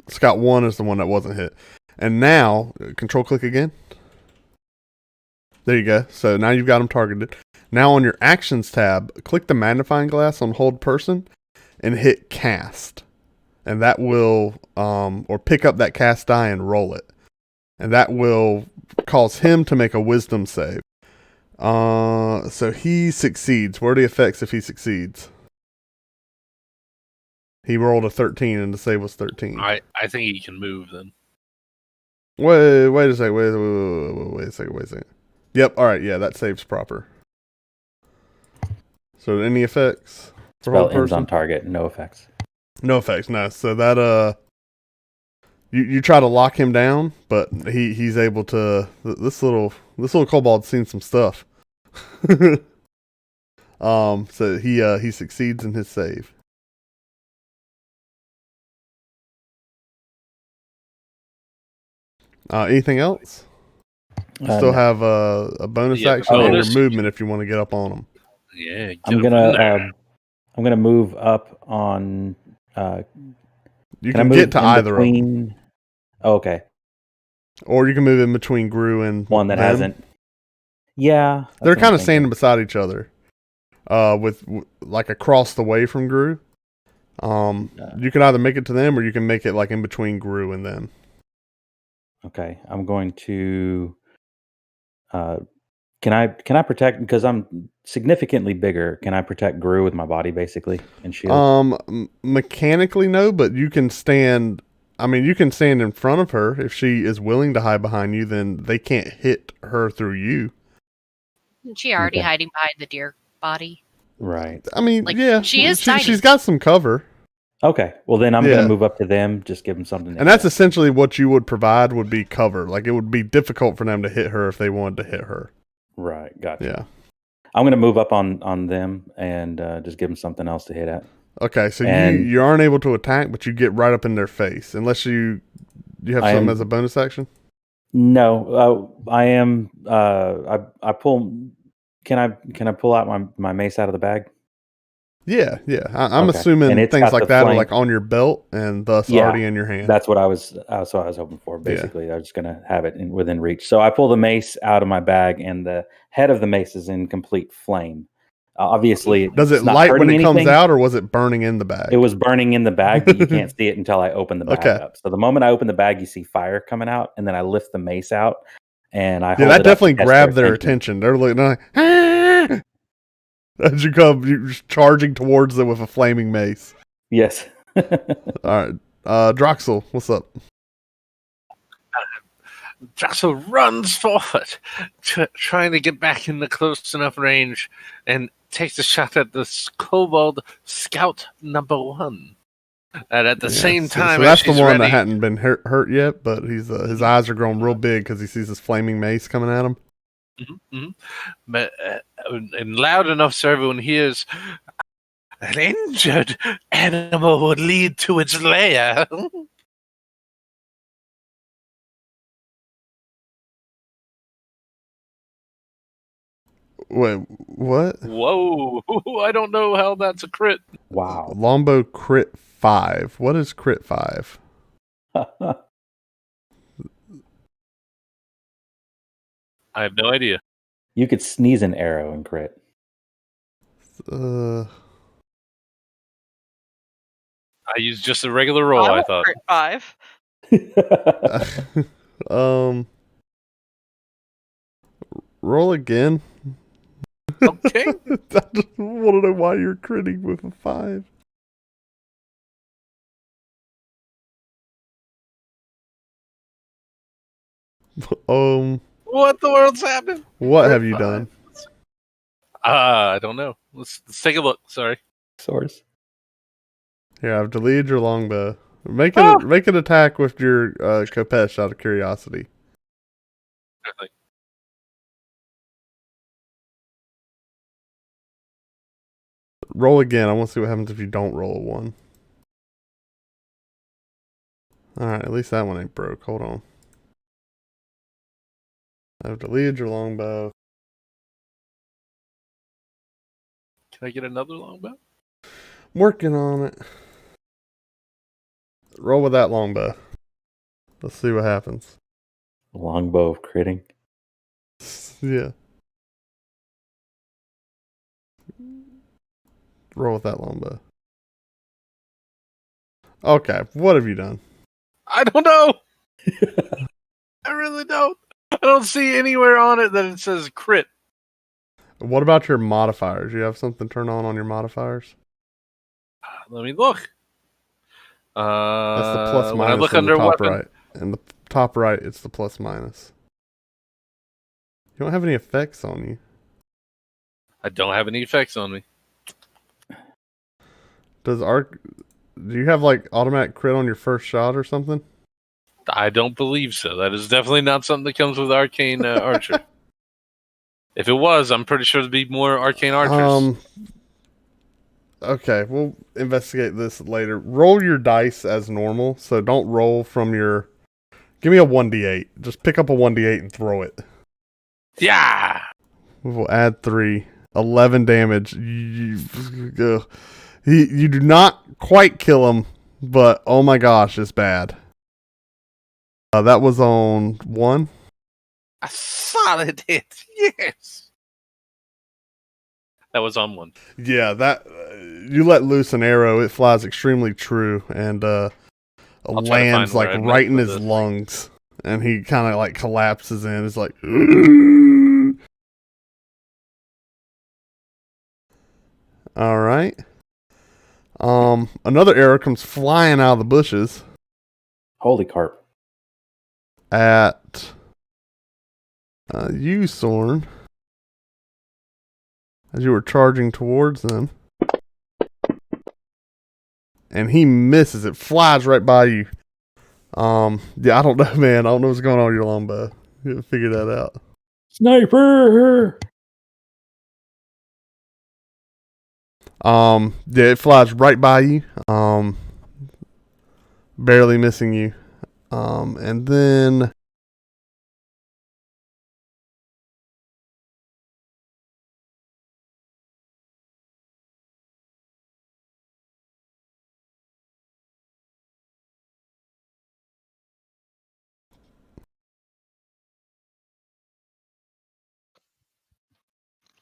S1: Scout 1 is the one that wasn't hit. And now, control click again. There you go. So now you've got him targeted. Now on your Actions tab, click the magnifying glass on Hold Person and hit Cast. And that will, or pick up that cast die and roll it. And that will cause him to make a wisdom save. So he succeeds. What are the effects if he succeeds? He rolled a 13 and the save was 13.
S4: I think he can move then.
S1: Wait a second. Wait a second. Yep, alright, yeah, that saves proper. So any effects?
S6: Spell ends on target, no effects.
S1: No effects, no. So that you try to lock him down, but he's able to. This little kobold's seen some stuff. So he succeeds in his save. Anything else? You still have a bonus action and your movement if you want to get up on him.
S4: Yeah,
S6: I'm gonna move up on.
S1: You can get to either of them.
S6: Oh, okay.
S1: Or you can move in between Gru and
S6: one that
S1: them.
S6: hasn't. Yeah,
S1: they're kind of standing beside each other, with like across the way from Gru. You can either make it to them or you can make it like in between Gru and them.
S6: Okay, I'm going to. Can I protect, because I'm significantly bigger? Can I protect Gru with my body basically and shield?
S1: Mechanically no, but you can stand. I mean, you can stand in front of her if she is willing to hide behind you. Then they can't hit her through you.
S5: Isn't she already hiding behind the deer body?
S6: Right.
S1: I mean, yeah,
S5: she is tiny.
S1: She's got some cover.
S6: Okay, well then I'm going to move up to them, just give them something.
S1: And that's essentially what you would provide would be cover. Like it would be difficult for them to hit her if they wanted to hit her.
S6: Right, gotcha.
S1: Yeah.
S6: I'm going to move up on them and just give them something else to hit at.
S1: Okay, so you aren't able to attack, but you get right up in their face. Unless you have something as a bonus action?
S6: No, I am. I pull. Can I pull out my mace out of the bag?
S1: Yeah. I'm assuming things like that are like on your belt and thus already in your hand.
S6: That's what I was hoping for. Basically, I was just gonna have it within reach. So I pull the mace out of my bag, and the head of the mace is in complete flame. Obviously,
S1: does it light when it comes out, or was it burning in the bag?
S6: It was burning in the bag, but you can't see it until I open the bag up. So the moment I open the bag, you see fire coming out, and then I lift the mace out, and I hold
S1: that
S6: it
S1: definitely grabbed their attention. They're looking like, ah! As you come, you're charging towards them with a flaming mace.
S6: Yes.
S1: All right, Droxel, what's up?
S4: Droxel runs forward, trying to get back in the close enough range, and takes a shot at the kobold scout number 1. And at the same time,
S1: so that's the one that hadn't been hurt yet, but his eyes are growing real big because he sees this flaming mace coming at him.
S4: But, and loud enough so everyone hears. An injured animal would lead to its lair.
S1: Wait, what?
S4: Whoa! I don't know how that's a crit.
S6: Wow.
S1: Longbow crit 5. What is crit 5?
S4: I have no idea.
S6: You could sneeze an arrow and crit.
S4: I used just a regular roll, I
S3: will
S4: thought.
S3: crit 5.
S1: Roll again.
S4: Okay.
S1: I just want to know why you're critting with a 5.
S4: What the world's happened?
S1: What have you done?
S4: I don't know. Let's take a look. Sorry.
S6: Source.
S1: Here, I've deleted your longbow. Make an attack with your Kopesh out of curiosity. Roll again. I want to see what happens if you don't roll a 1. Alright, at least that one ain't broke. Hold on. I've deleted your longbow.
S4: Can I get another longbow?
S1: Working on it. Roll with that longbow. Let's see what happens.
S6: Longbow of critting.
S1: Yeah. Roll with that longbow. Okay, what have you done?
S4: I don't know. I really don't. I don't see anywhere on it that it says crit.
S1: What about your modifiers? You have something turned on your modifiers?
S4: Let me look.
S1: That's the plus
S4: when
S1: minus
S4: I look
S1: in
S4: under
S1: the top
S4: weapon.
S1: right. In the top right, it's the plus minus. You don't have any effects on you.
S4: I don't have any effects on me.
S1: Do you have like automatic crit on your first shot or something?
S4: I don't believe so. That is definitely not something that comes with arcane archer. If it was, I'm pretty sure there'd be more arcane archers.
S1: Okay, we'll investigate this later. Roll your dice as normal, so don't roll from your... Give me a 1d8. Just pick up a 1d8 and throw it.
S4: Yeah!
S1: We'll add 3. 11 damage. You do not quite kill him, but oh my gosh, it's bad. That was on 1.
S4: A solid hit, yes! That was on 1.
S1: Yeah, that you let loose an arrow, it flies extremely true, and lands like right in his lungs, and he kind of like collapses in. It's like, all right. Another arrow comes flying out of the bushes
S6: Holy carp.
S1: at you, Sorn, as you were charging towards them. And he misses. It flies right by you. Yeah, I don't know, man. I don't know what's going on with your longbow. You gotta figure that out.
S6: Sniper!
S1: Yeah, it flies right by you. Barely missing you. And then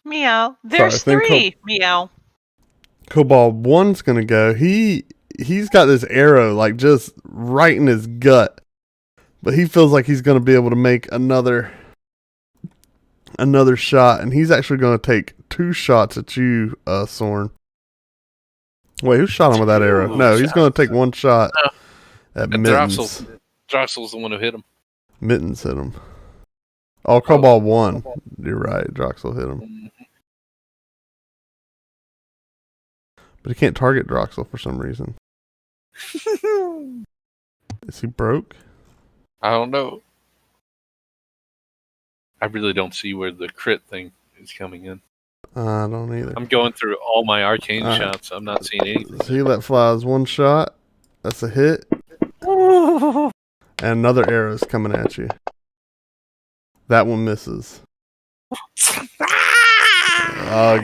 S3: Meow. There's
S1: Sorry,
S3: 3. Meow.
S1: Cobalt 1's gonna go. He's got this arrow like just right in his gut, but he feels like he's gonna be able to make another shot, and he's actually gonna take 2 shots at you, Sorn. Wait, who shot him with that arrow? No, he's gonna take 1 shot at Mittens.
S4: Droxel's the one who hit him.
S1: Mittens hit him. Oh, Cobalt 1. You're right. Droxel hit him. But he can't target Droxel for some reason. Is he broke?
S4: I don't know. I really don't see where the crit thing is coming in.
S1: I don't either.
S4: I'm going through all my arcane
S1: Alright.
S4: shots. I'm not seeing anything.
S1: So he let flies one shot. That's a hit. And another arrow is coming at you. That one misses.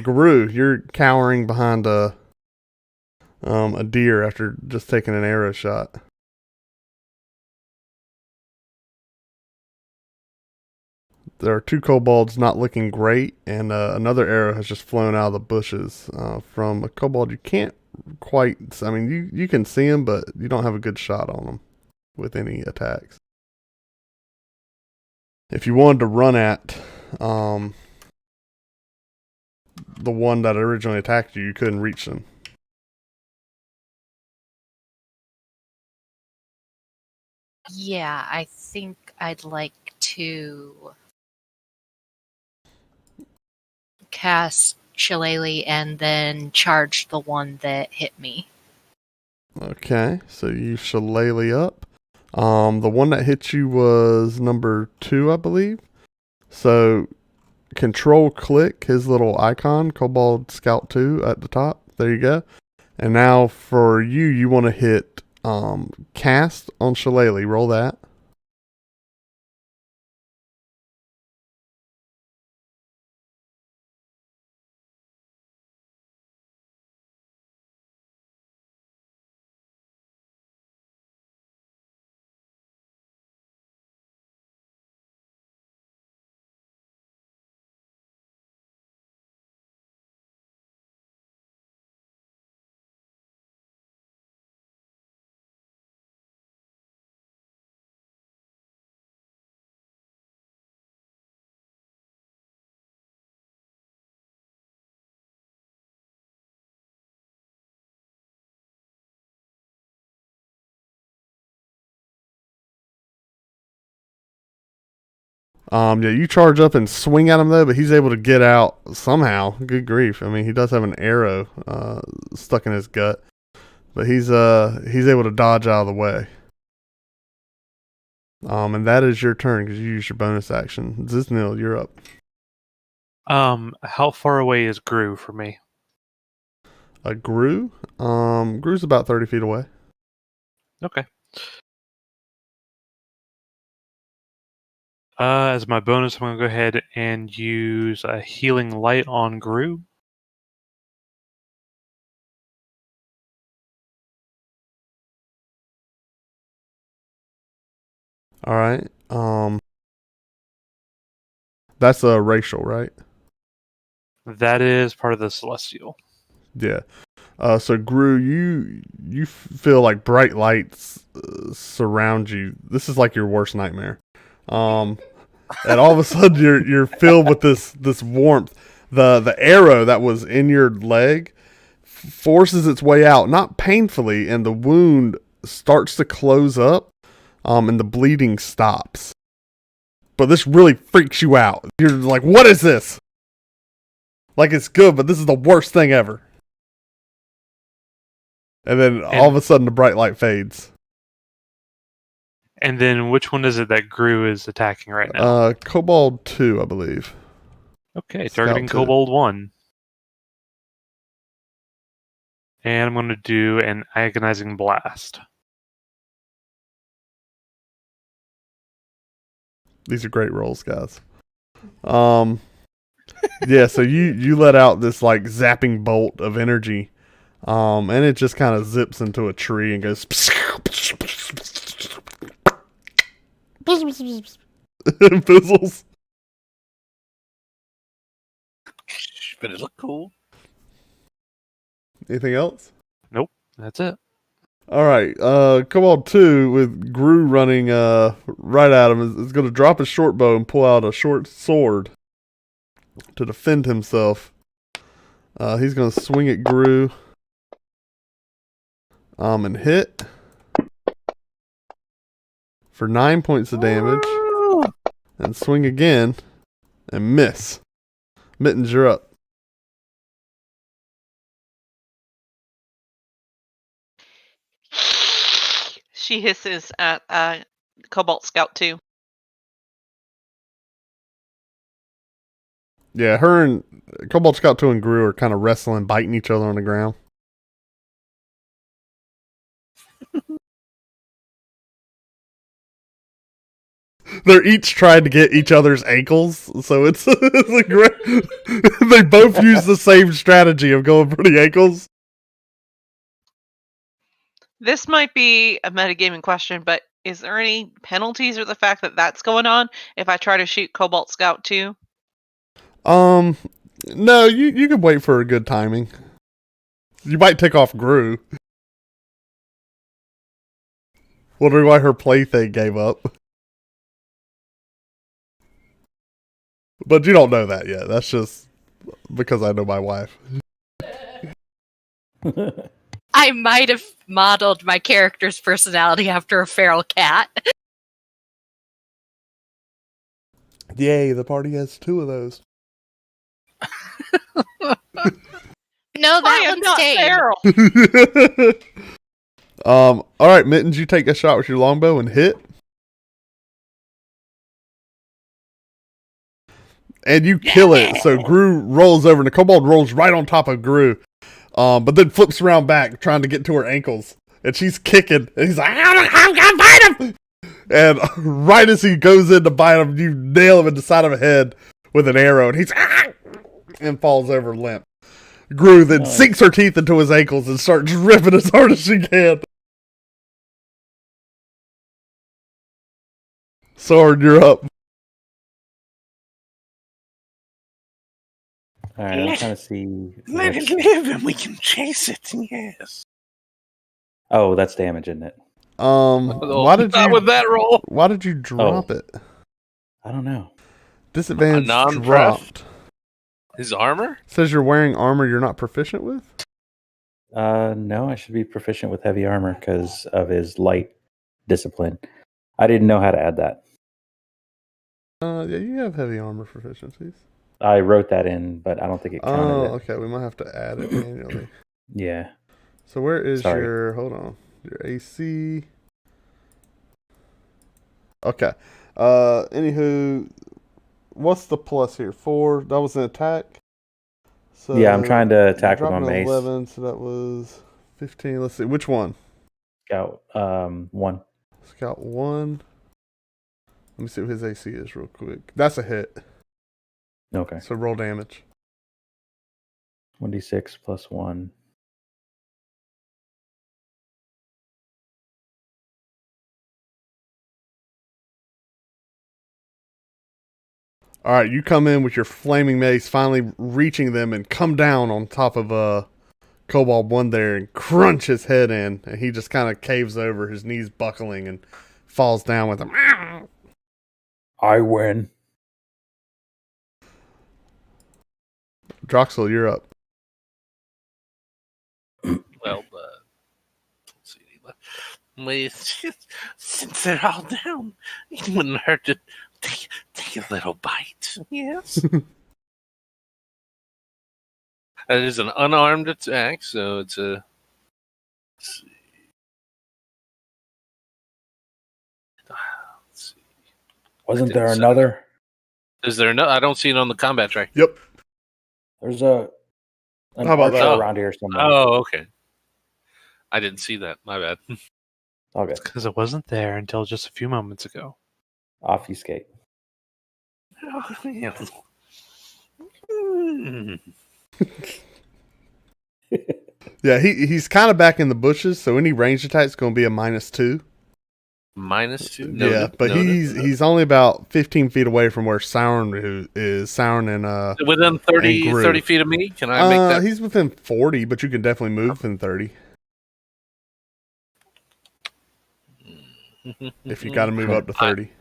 S1: Gru, you're cowering behind a deer after just taking an arrow shot. There are two kobolds not looking great, and another arrow has just flown out of the bushes from a kobold you can't quite. I mean, you can see him, but you don't have a good shot on him with any attacks. If you wanted to run at the one that originally attacked you, you couldn't reach them.
S5: Yeah, I think I'd like to cast Shillelagh and then charge the one that hit me.
S1: Okay, so you shillelagh up. The one that hit you was number 2, I believe. So control click his little icon, Kobold Scout 2 at the top. There you go. And now for you, you want to hit cast on Shillelagh. Roll that. Yeah, you charge up and swing at him though, but he's able to get out somehow. Good grief! I mean, he does have an arrow stuck in his gut, but he's able to dodge out of the way. And that is your turn because you used your bonus action. Ziznil, you're up.
S2: How far away is Gru from me?
S1: Gru? Gru's about 30 feet away.
S2: Okay. As my bonus, I'm going to go ahead and use a healing light on Gru.
S1: All right. That's a racial, right?
S2: That is part of the celestial.
S1: Yeah. So Gru, you feel like bright lights surround you. This is like your worst nightmare. And all of a sudden you're filled with this warmth. The arrow that was in your leg forces its way out, not painfully, and the wound starts to close up, and the bleeding stops. But this really freaks you out. You're like, what is this? Like, it's good, but this is the worst thing ever. And then all of a sudden the bright light fades.
S2: And then which one is it that Gru is attacking right now?
S1: Kobold 2, I believe.
S2: Okay,
S1: Scout
S2: targeting
S1: 2.
S2: Kobold 1. And I'm going to do an agonizing blast.
S1: These are great rolls, guys. Yeah, so you let out this like zapping bolt of energy, and it just kind of zips into a tree and goes. It fizzles.
S4: But it look cool.
S1: Anything else?
S2: Nope, that's it.
S1: All right, Kobold 2 with Gru running right at him is going to drop his short bow and pull out a short sword to defend himself. He's going to swing at Gru and hit for 9 points of damage, and swing again and miss. Mittens, you're up.
S3: She hisses at Cobalt Scout 2.
S1: Yeah, her and Cobalt Scout 2 and Gru are kind of wrestling, biting each other on the ground. They're each trying to get each other's ankles, so it's a great. They both use the same strategy of going for the ankles.
S3: This might be a metagaming question, but is there any penalties for the fact that that's going on if I try to shoot Cobalt Scout 2?
S1: No, you can wait for a good timing. You might take off Gru. Wondering why her plaything gave up. But you don't know that yet. That's just because I know my wife.
S5: I might have modeled my character's personality after a feral cat.
S1: Yay, the party has 2 of those.
S5: No,
S3: I
S5: that
S3: am
S5: one's
S3: not
S5: tame.
S3: feral.
S1: Alright, Mittens, you take a shot with your longbow and hit. And you kill it. So Gru rolls over, and the kobold rolls right on top of Gru. But then flips around back, trying to get to her ankles. And she's kicking. And he's like, I'm gonna bite him! And right as he goes in to bite him, you nail him in the side of the head with an arrow. And he's and falls over limp. Gru then sinks her teeth into his ankles and starts ripping as hard as she can. Sword, you're up.
S6: Alright, I'm trying to see.
S4: Let it live and we can chase it, yes.
S6: Oh, that's damage, isn't it?
S1: Why did
S4: Not
S1: you
S4: with that roll?
S1: Why did you drop it?
S6: I don't know.
S1: Disadvantage
S4: non-pref?
S1: dropped.
S4: His armor?
S1: Says you're wearing armor you're not proficient with?
S6: No, I should be proficient with heavy armor because of his light discipline. I didn't know how to add that.
S1: Yeah, you have heavy armor proficiencies.
S6: I wrote that in, but I don't think it counted.
S1: Oh,
S6: it.
S1: okay. We might have to add it manually.
S6: Yeah.
S1: So where is
S6: Sorry.
S1: your... Hold on. Your AC... Okay. Anywho, what's the plus here? 4. That was an attack. So
S6: Yeah, I'm trying to attack with my
S1: dropped an
S6: mace.
S1: 11, so that was 15. Let's see. Which one?
S6: Scout 1.
S1: Scout 1. Let me see what his AC is real quick. That's a hit.
S6: Okay.
S1: So roll damage.
S6: 1d6 plus 1.
S1: All right, you come in with your flaming mace, finally reaching them and come down on top of Kobold 1 there and crunch his head in, and he just kind of caves over, his knees buckling, and falls down with him.
S6: I win.
S1: Droxel, you're up.
S4: Well, let's see. Well, since they're all down, it wouldn't hurt to take a little bite. Yes. That is an unarmed attack, so it's a. Let's see. Let's see.
S6: Wasn't there another?
S4: Is there no? I don't see it on the combat track.
S1: Yep.
S6: There's an
S1: How about
S6: archer
S1: that?
S6: around here somewhere.
S4: Oh, okay. I didn't see that. My bad.
S6: All good.
S2: Because it wasn't there until just a few moments ago.
S6: Obfuscate.
S4: Oh, yeah.
S1: Yeah, he's kind of back in the bushes, so any ranged attack is going to be a -2.
S4: -2?
S1: Yeah, but he's only about 15 feet away from where Sauron is. Sauron and
S4: within 30,
S1: and Gru.
S4: 30 feet of me? Can I make that?
S1: He's within 40, but you can definitely move within 30 if you got to move up to 30.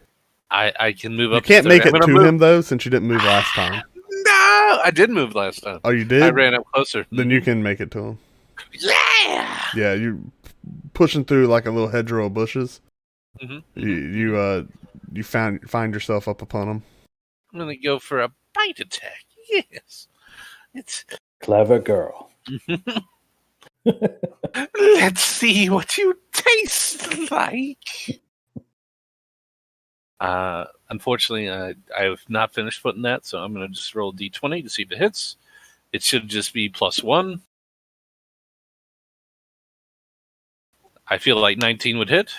S4: I can move
S1: You
S4: up.
S1: can't
S4: to 30.
S1: make it
S4: I'm
S1: to
S4: gonna move.
S1: him though, since you didn't move last time.
S4: No, I did move last time.
S1: Oh, you did?
S4: I ran up closer.
S1: Then you can make it to him.
S4: Yeah.
S1: Yeah, you pushing through like a little hedgerow of bushes.
S4: Mm-hmm.
S1: You find yourself up upon him.
S4: I'm gonna go for a bite attack. Yes, it's.
S6: Clever girl.
S4: Let's see what you taste like. Unfortunately, I have not finished putting that, so I'm going to just roll d20 to see if it hits. It should just be +1. I feel like 19 would hit.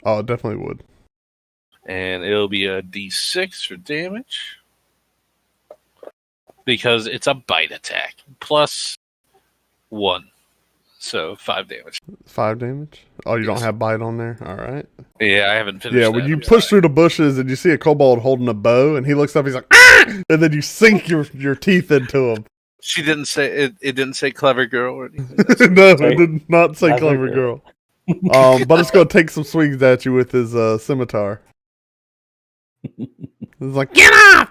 S1: Oh, it definitely would.
S4: And it'll be a d6 for damage. Because it's a bite attack. +1. So 5 damage.
S1: 5 damage? Oh, you don't
S4: Yes.
S1: have bite on there? All right.
S4: Yeah, I haven't finished
S1: Yeah,
S4: that.
S1: when you
S4: I'm
S1: push
S4: sorry.
S1: through the bushes and you see a kobold holding a bow, and he looks up, he's like, ah! And then you sink your teeth into him.
S4: She didn't say it. It didn't say clever girl or anything.
S1: No,
S6: Sorry.
S1: it did not say
S6: Clever
S1: clever girl. But it's going to take some swings at you with his scimitar. It's like, get off!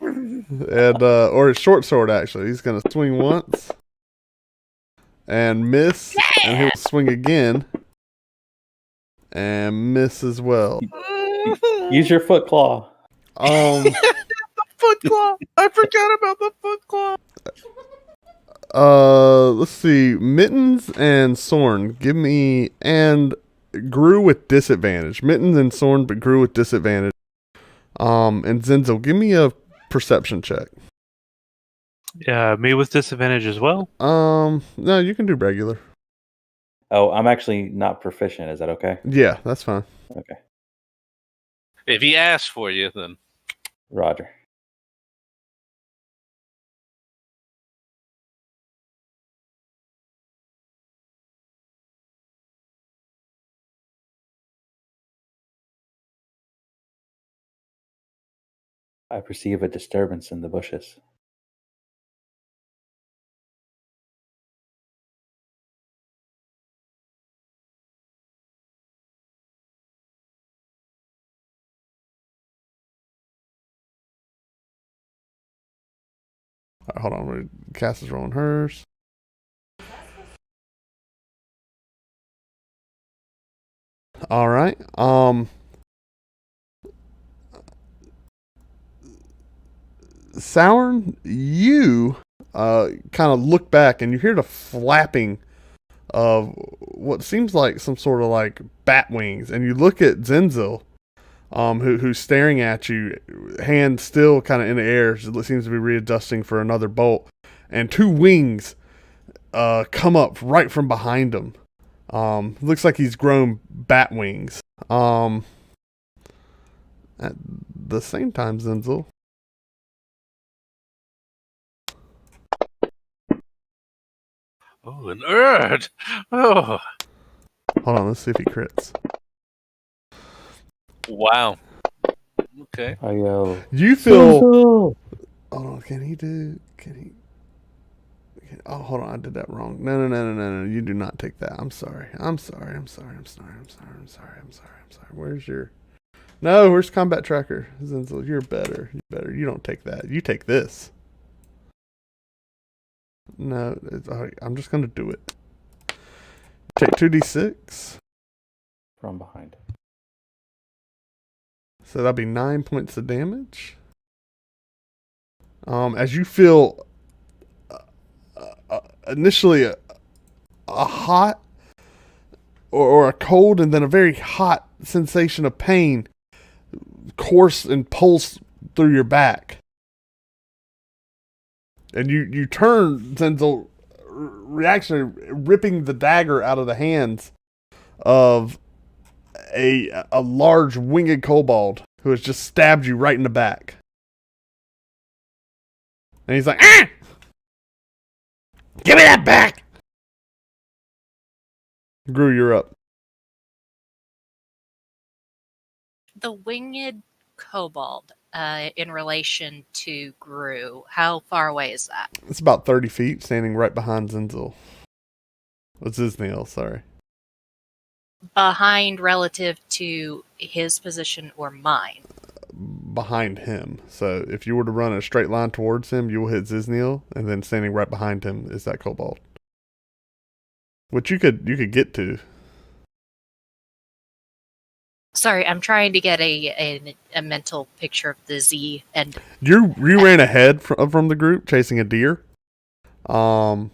S1: And or his short sword, actually. He's going to swing once and miss, and he'll swing again and miss as well.
S6: Use your foot claw.
S4: Foot claw. I forgot about the foot claw.
S1: Let's see. Mittens and Sorn, give me, and Grew with disadvantage. Mittens and Sorn, but Grew with disadvantage. And Zenzel, give me a perception check.
S2: Yeah, me with disadvantage as well.
S1: No, you can do regular.
S6: Oh, I'm actually not proficient. Is that okay?
S1: Yeah, that's fine.
S6: Okay.
S4: If he asks for you, then
S6: Roger. I perceive a disturbance in the bushes.
S1: All right, hold on. Cass is rolling hers. All right. Sauron, you kind of look back and you hear the flapping of what seems like some sort of like bat wings, and you look at Zenzel, who's staring at you, hand still kind of in the air. She seems to be readjusting for another bolt, and two wings come up right from behind him. Looks like he's grown bat wings. At the same time, Zenzel.
S4: oh, an Erd. Oh,
S1: Hold on, let's see if he crits.
S4: wow. Okay.
S6: I yell.
S1: You feel.
S6: "Zenzel!"
S1: Oh, can he? Oh, hold on, I did that wrong. No. You do not take that. I'm sorry. Where's your? No, where's combat tracker? Zenzel, you're better. You don't take that. You take this. No, all right, I'm just gonna do it. Take 2d6.
S6: From behind.
S1: So that'll be 9 points of damage. As you feel initially a hot or a cold and then a very hot sensation of pain course and pulse through your back. And you turn, Zenzel, reactionary, ripping the dagger out of the hands of a large winged kobold who has just stabbed you right in the back. And he's like, ah! Give me that back! Gru, you're up.
S5: The winged kobold, in relation to Gru, how far away is that?
S1: It's about 30 feet, standing right behind Zenzel. What's his nail? Sorry.
S5: Behind relative to his position or mine?
S1: Behind him. So if you were to run a straight line towards him, you will hit Zizniel, and then standing right behind him is that kobold. Which you could get to.
S5: Sorry, I'm trying to get a mental picture of the Z and
S1: You ran ahead from the group chasing a deer. And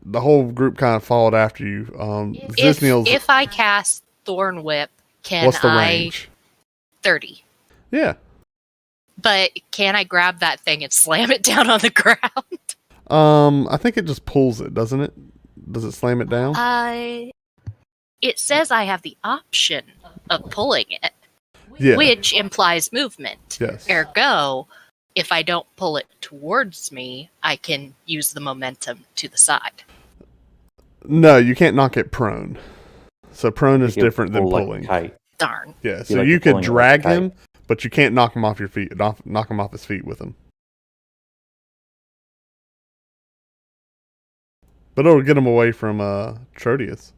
S1: the whole group kind of followed after you. Zizniel's
S5: if I cast Thorn Whip, can
S1: What's the
S5: I
S1: range?
S5: 30?
S1: Yeah.
S5: But can I grab that thing and slam it down on the ground?
S1: I think it just pulls it, doesn't it? Does it slam it down?
S5: It says I have the option of pulling it,
S1: Yeah.
S5: which implies movement.
S1: Yes.
S5: Ergo, if I don't pull it towards me, I can use the momentum to the side.
S1: No, you can't knock it prone. So prone is
S6: You can
S1: different than
S6: pull like a
S1: pulling.
S6: kite.
S5: Darn.
S1: Yeah,
S6: Be
S1: so
S6: like
S1: you
S6: you're
S1: could
S6: pulling it like a
S1: drag
S6: kite.
S1: him, but you can't knock him off your feet. Knock him off his feet with him. But it'll get him away from Trodius.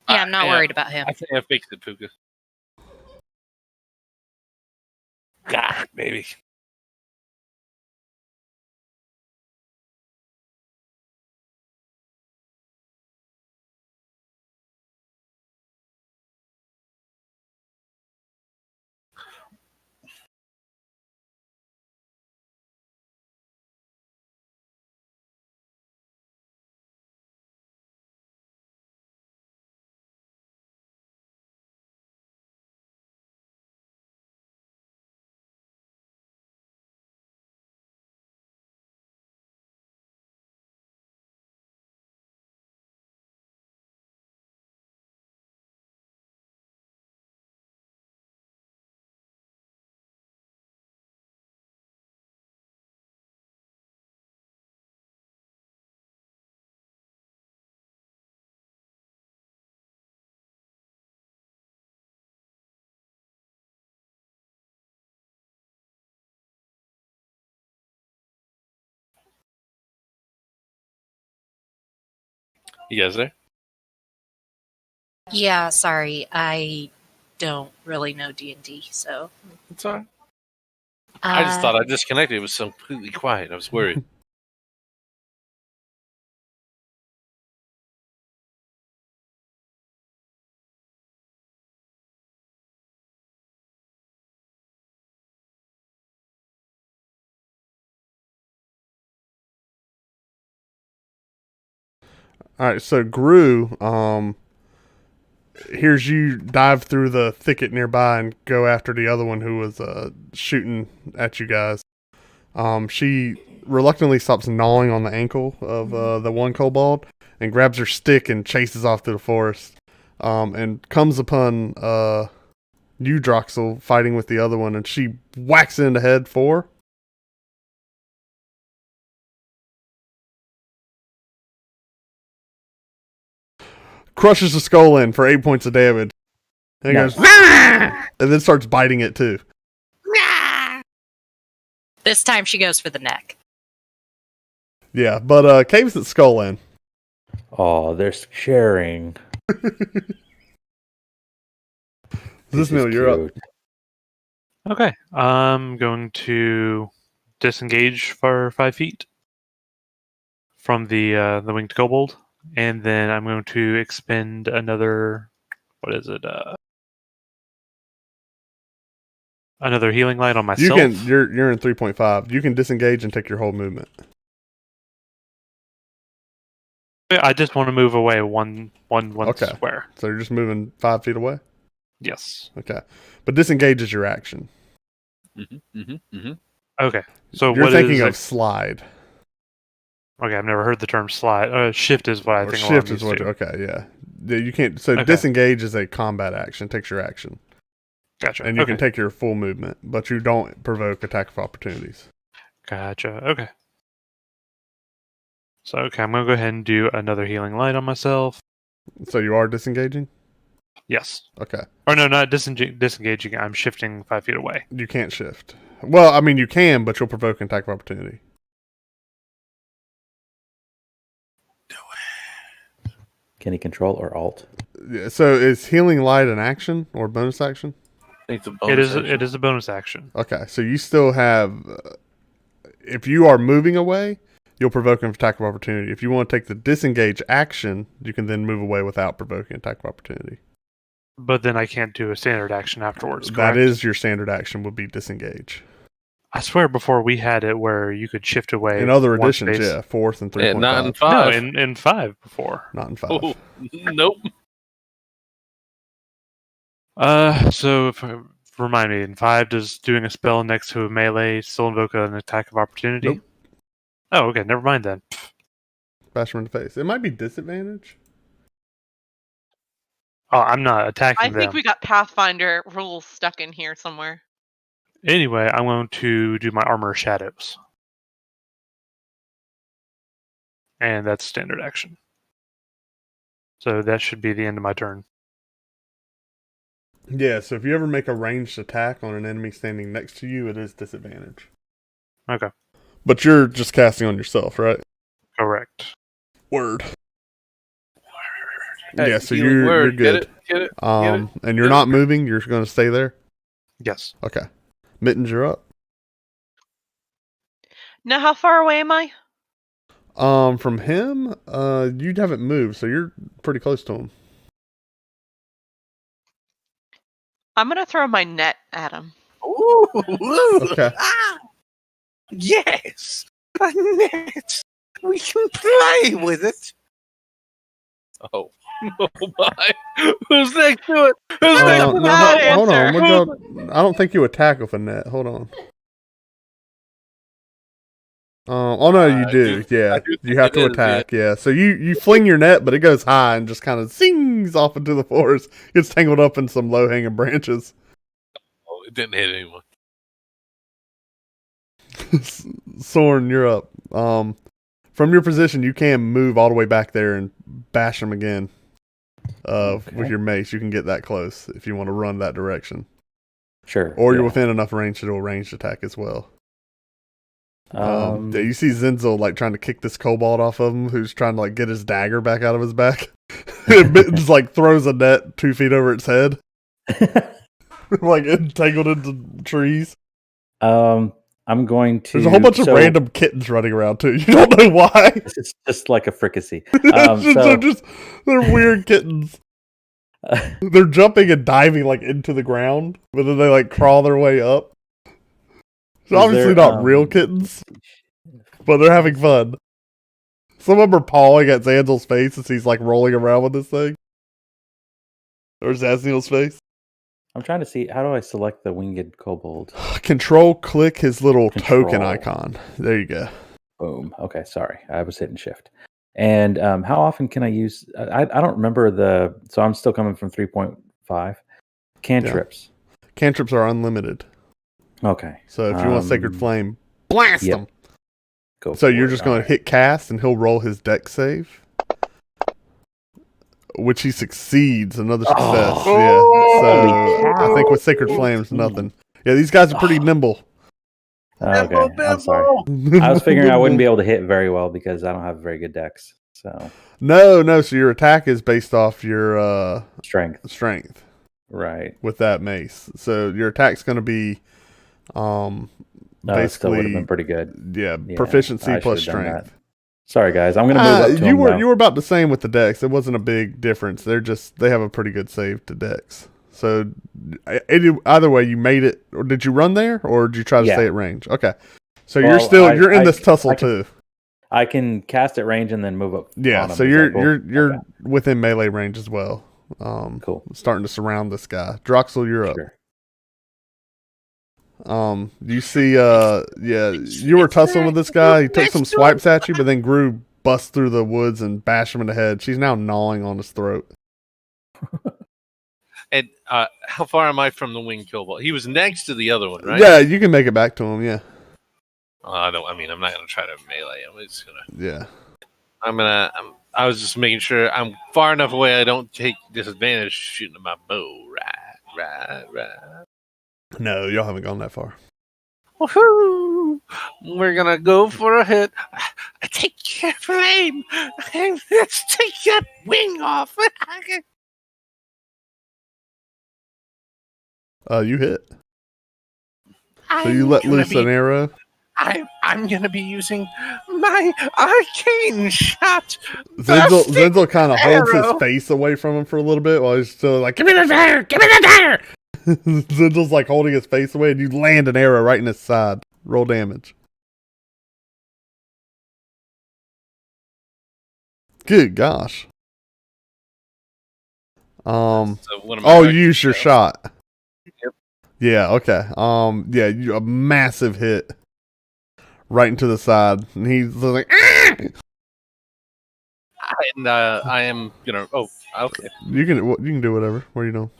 S5: Yeah, I'm not worried about him.
S4: I think I fixed it, Pookha. God, maybe. You guys there?
S5: Yeah, sorry, I don't really know D&D, so...
S4: It's all right. I just thought I disconnected. It was so completely quiet. I was worried.
S1: All right, so Gru hears you dive through the thicket nearby and go after the other one who was shooting at you guys. She reluctantly stops gnawing on the ankle of the one kobold and grabs her stick and chases off through the forest, and comes upon you, Droxel, fighting with the other one, and she whacks it in the head for. Crushes the skull in for 8 points of damage. And
S6: Nice.
S1: goes, and then starts biting it too.
S5: This time she goes for the neck.
S1: Yeah, but Cave's at skull in.
S6: Oh, they're sharing.
S1: This Neil,
S6: is
S1: you're up.
S6: cute.
S2: Okay. I'm going to disengage for 5 feet from the winged kobold, and then I'm going to expend another. What is it? Another healing light on myself.
S1: You can. You're in 3.5. You can disengage and take your whole movement.
S2: I just want to move away one
S1: Okay.
S2: square.
S1: So you're just moving 5 feet away.
S2: Yes.
S1: Okay, but disengage is your action.
S2: Okay. So
S1: You're
S2: what
S1: thinking
S2: is
S1: of
S2: it?
S1: slide.
S2: Okay, I've never heard the term slide. Shift is what I
S1: Or
S2: think.
S1: shift
S2: I'm
S1: is
S2: used
S1: what.
S2: to.
S1: Okay, yeah. You can't. So
S2: Okay.
S1: disengage is a combat action. Takes your action,
S2: Gotcha.
S1: and you
S2: okay.
S1: can take your full movement, but you don't provoke attack of opportunities.
S2: Gotcha. Okay. So I'm gonna go ahead and do another healing light on myself.
S1: So you are disengaging.
S2: Yes.
S1: Okay.
S2: Or no, not disengaging. I'm shifting 5 feet away.
S1: You can't shift. Well, I mean, you can, but you'll provoke an attack of opportunity.
S6: Can he control or alt?
S1: Yeah, so is healing light an action or bonus action?
S4: It's a
S2: It is.
S4: bonus
S2: It is a bonus action.
S1: Okay, so you still have. If you are moving away, you'll provoke an attack of opportunity. If you want to take the disengage action, you can then move away without provoking an attack of opportunity.
S2: But then I can't do a standard action afterwards.
S1: That
S2: Correct?
S1: is your standard action. Would be disengage.
S2: I swear, before we had it where you could shift away.
S1: In other
S2: one
S1: editions,
S2: space.
S1: yeah, 4th and
S4: Yeah, not in
S1: 3.5.
S4: 5.
S2: No, in 5 before.
S1: Not in 5.
S4: Oh, nope.
S2: So remind me, in 5, does doing a spell next to a melee still invoke an attack of opportunity?
S1: Nope.
S2: Oh, okay, never mind then.
S1: Bash him in the face. It might be disadvantage.
S2: Oh, I'm not attacking
S3: I think
S2: them.
S3: we got Pathfinder rules stuck in here somewhere.
S2: Anyway, I'm going to do my Armor of Shadows. And that's standard action. So that should be the end of my turn.
S1: Yeah, so if you ever make a ranged attack on an enemy standing next to you, it is disadvantage.
S2: Okay.
S1: But you're just casting on yourself, right?
S2: Correct.
S1: Word.
S4: Hey,
S1: Yeah, so
S4: healing
S1: you're
S4: word.
S1: good.
S4: Get it?
S1: And you're not moving. You're going to stay there.
S2: Yes.
S1: Okay. Mittens, you're up.
S3: Now, how far away am I?
S1: From him, you haven't moved, so you're pretty close to him.
S3: I'm gonna throw my net at him.
S4: Ooh,
S1: Okay.
S4: Yes, a net. We can play with it. Oh, oh my! Who's next to it? Who's next to
S1: No,
S3: bad
S1: hold on.
S3: answer.
S1: What y'all, I don't think you attack with a net. Hold on. Oh no, you
S4: I
S1: do. Yeah,
S4: I do
S1: you
S4: think
S1: have
S4: it
S1: to
S4: is,
S1: attack. Yeah, so you fling your net, but it goes high and just kind of sings off into the forest. Gets tangled up in some low hanging branches.
S4: Oh, it didn't hit anyone.
S1: Soren, you're up. From your position, you can move all the way back there and bash him again. With your mace, you can get that close if you want to run that direction.
S6: Sure.
S1: Or you're
S6: yeah.
S1: within enough range to do a ranged attack as well. Yeah,
S6: Um,
S1: you see Zenzel like trying to kick this kobold off of him, who's trying to like get his dagger back out of his back. Mittens like throws a net 2 feet over its head, like entangled into trees.
S6: I'm going to.
S1: There's a whole bunch of random kittens running around too. You don't know why.
S6: It's just like a fricassee.
S1: They're weird kittens. They're jumping and diving like into the ground, but then they like crawl their way up. It's obviously not real kittens, but they're having fun. Some of them are pawing at Zanzel's face as he's like rolling around with this thing. Or Zaziel's face.
S6: I'm trying to see, how do I select the winged kobold?
S1: Control click his little token
S6: Control.
S1: icon. There you go.
S6: Boom. Okay, sorry. I was hitting shift. And how often can I use... I don't remember so I'm still coming from 3.5. Cantrips.
S1: Yeah. Cantrips are unlimited.
S6: Okay.
S1: So if you want Sacred Flame, blast them.
S6: Go
S1: So
S6: for
S1: you're
S6: it.
S1: just going to hit cast and he'll roll his dex save. Which he succeeds. Another success. Yeah. So I think with Sacred Flames, nothing. Yeah, these guys are pretty nimble.
S6: Okay, I'm sorry. I was figuring I wouldn't be able to hit very well because I don't have very good dex. So
S1: No. So your attack is based off your
S6: strength. Right.
S1: With that mace. So your attack's going to be
S6: It still would have been pretty good.
S1: Yeah, proficiency plus strength.
S6: Sorry guys, I'm going to move up to
S1: you were about the same with the dex. It wasn't a big difference. They have a pretty good save to dex. So either way, you made it. Or did you run there, or did you try to stay at range? Okay, so you're in this tussle too.
S6: I can cast at range and then move up.
S1: Yeah, so you're within melee range as well.
S6: Cool.
S1: Starting to surround this guy. Droxel, you're up.
S6: Sure.
S1: You see, you were tussling with this guy. He took some swipes at you, but then Gru busts through the woods and bashed him in the head. She's now gnawing on his throat.
S4: And how far am I from the winged kobold? He was next to the other one, right?
S1: Yeah, you can make it back to him. Yeah.
S4: I'm not gonna try to melee. I'm just gonna.
S1: Yeah.
S4: I was just making sure I'm far enough away. I don't take disadvantage shooting at my bow. Right.
S1: No, y'all haven't gone that far.
S4: Woohoo! We're gonna go for a hit. Take your flame. Let's take that wing off.
S1: You hit. So you let loose an arrow.
S4: I'm gonna be using my arcane shot.
S1: Zenzel kind of holds his face away from him for a little bit while he's still like, "Give me the dagger! Give me the dagger!" Zenzel's like holding his face away, and you land an arrow right in his side. Roll damage. Good gosh. So
S4: one of my
S1: you used your shot.
S4: Yep.
S1: Yeah, okay. You a massive hit right into the side, and he's like, ah!
S4: And I am gonna. Oh, okay.
S1: You can do whatever. What are you doing?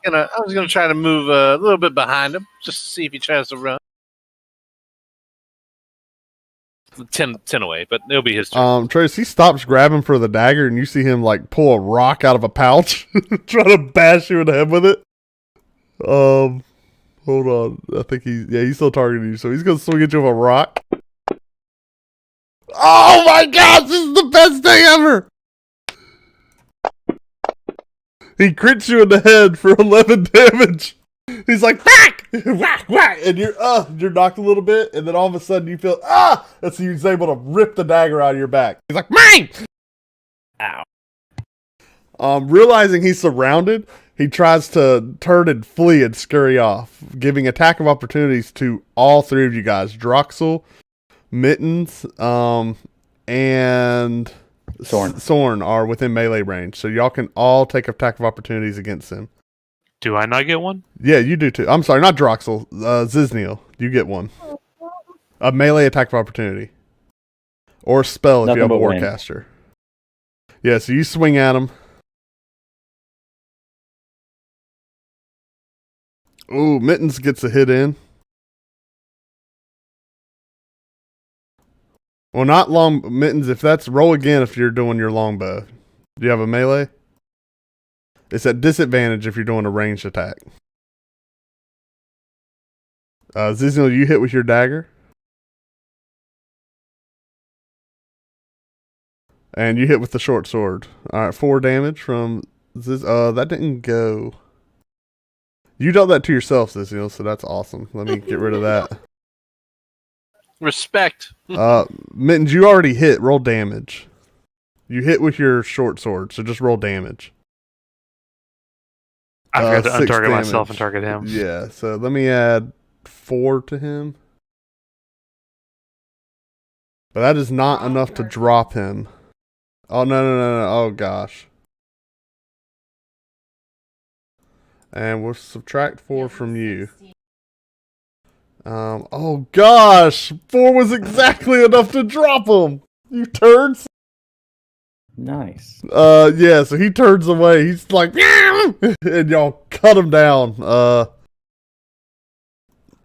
S4: I was gonna try to move a little bit behind him just to see if he tries to run. 10 away, but it'll be his turn.
S1: Trace, he stops grabbing for the dagger, and you see him like pull a rock out of a pouch, trying to bash you in the head with it. Hold on. I think he's still targeting you, so he's gonna swing at you with a rock. Oh my gosh, this is the best day ever! He crits you in the head for 11 damage. He's like, fuck! Whack, whack! And you're knocked a little bit, and then all of a sudden you feel, and so he's able to rip the dagger out of your back. He's like, mine! Ow. Realizing he's surrounded, he tries to turn and flee and scurry off, giving attack of opportunities to all three of you guys. Droxel, Mittens, and Sorn are within melee range, so y'all can all take attack of opportunities against him.
S2: Do I not get one?
S1: Yeah, you do too. I'm sorry, not Droxel. Zizniel, you get one. A melee attack of opportunity. Or spell if you have a Warcaster. Yeah, so you swing at him. Ooh, Mittens gets a hit in. Well, not long Mittens. If that's roll again if you're doing your longbow. Do you have a melee? It's at disadvantage if you're doing a ranged attack. Ziznil, you hit with your dagger. And you hit with the short sword. Alright, 4 damage from Ziz. That didn't go. You dealt that to yourself, Ziznil, so that's awesome. Let me get rid of that.
S4: Respect.
S1: Mittens, you already hit. Roll damage. You hit with your short sword, so just roll damage.
S2: I forgot to
S1: 6
S2: untarget
S1: damage.
S2: myself and target him.
S1: Yeah, so let me add 4 to him. But that is not enough to drop him. Oh, no. Oh, gosh. And we'll subtract 4 from you. Oh, gosh. 4 was exactly enough to drop him. You turds.
S6: Nice.
S1: Yeah, so he turns away. He's like, and y'all cut him down.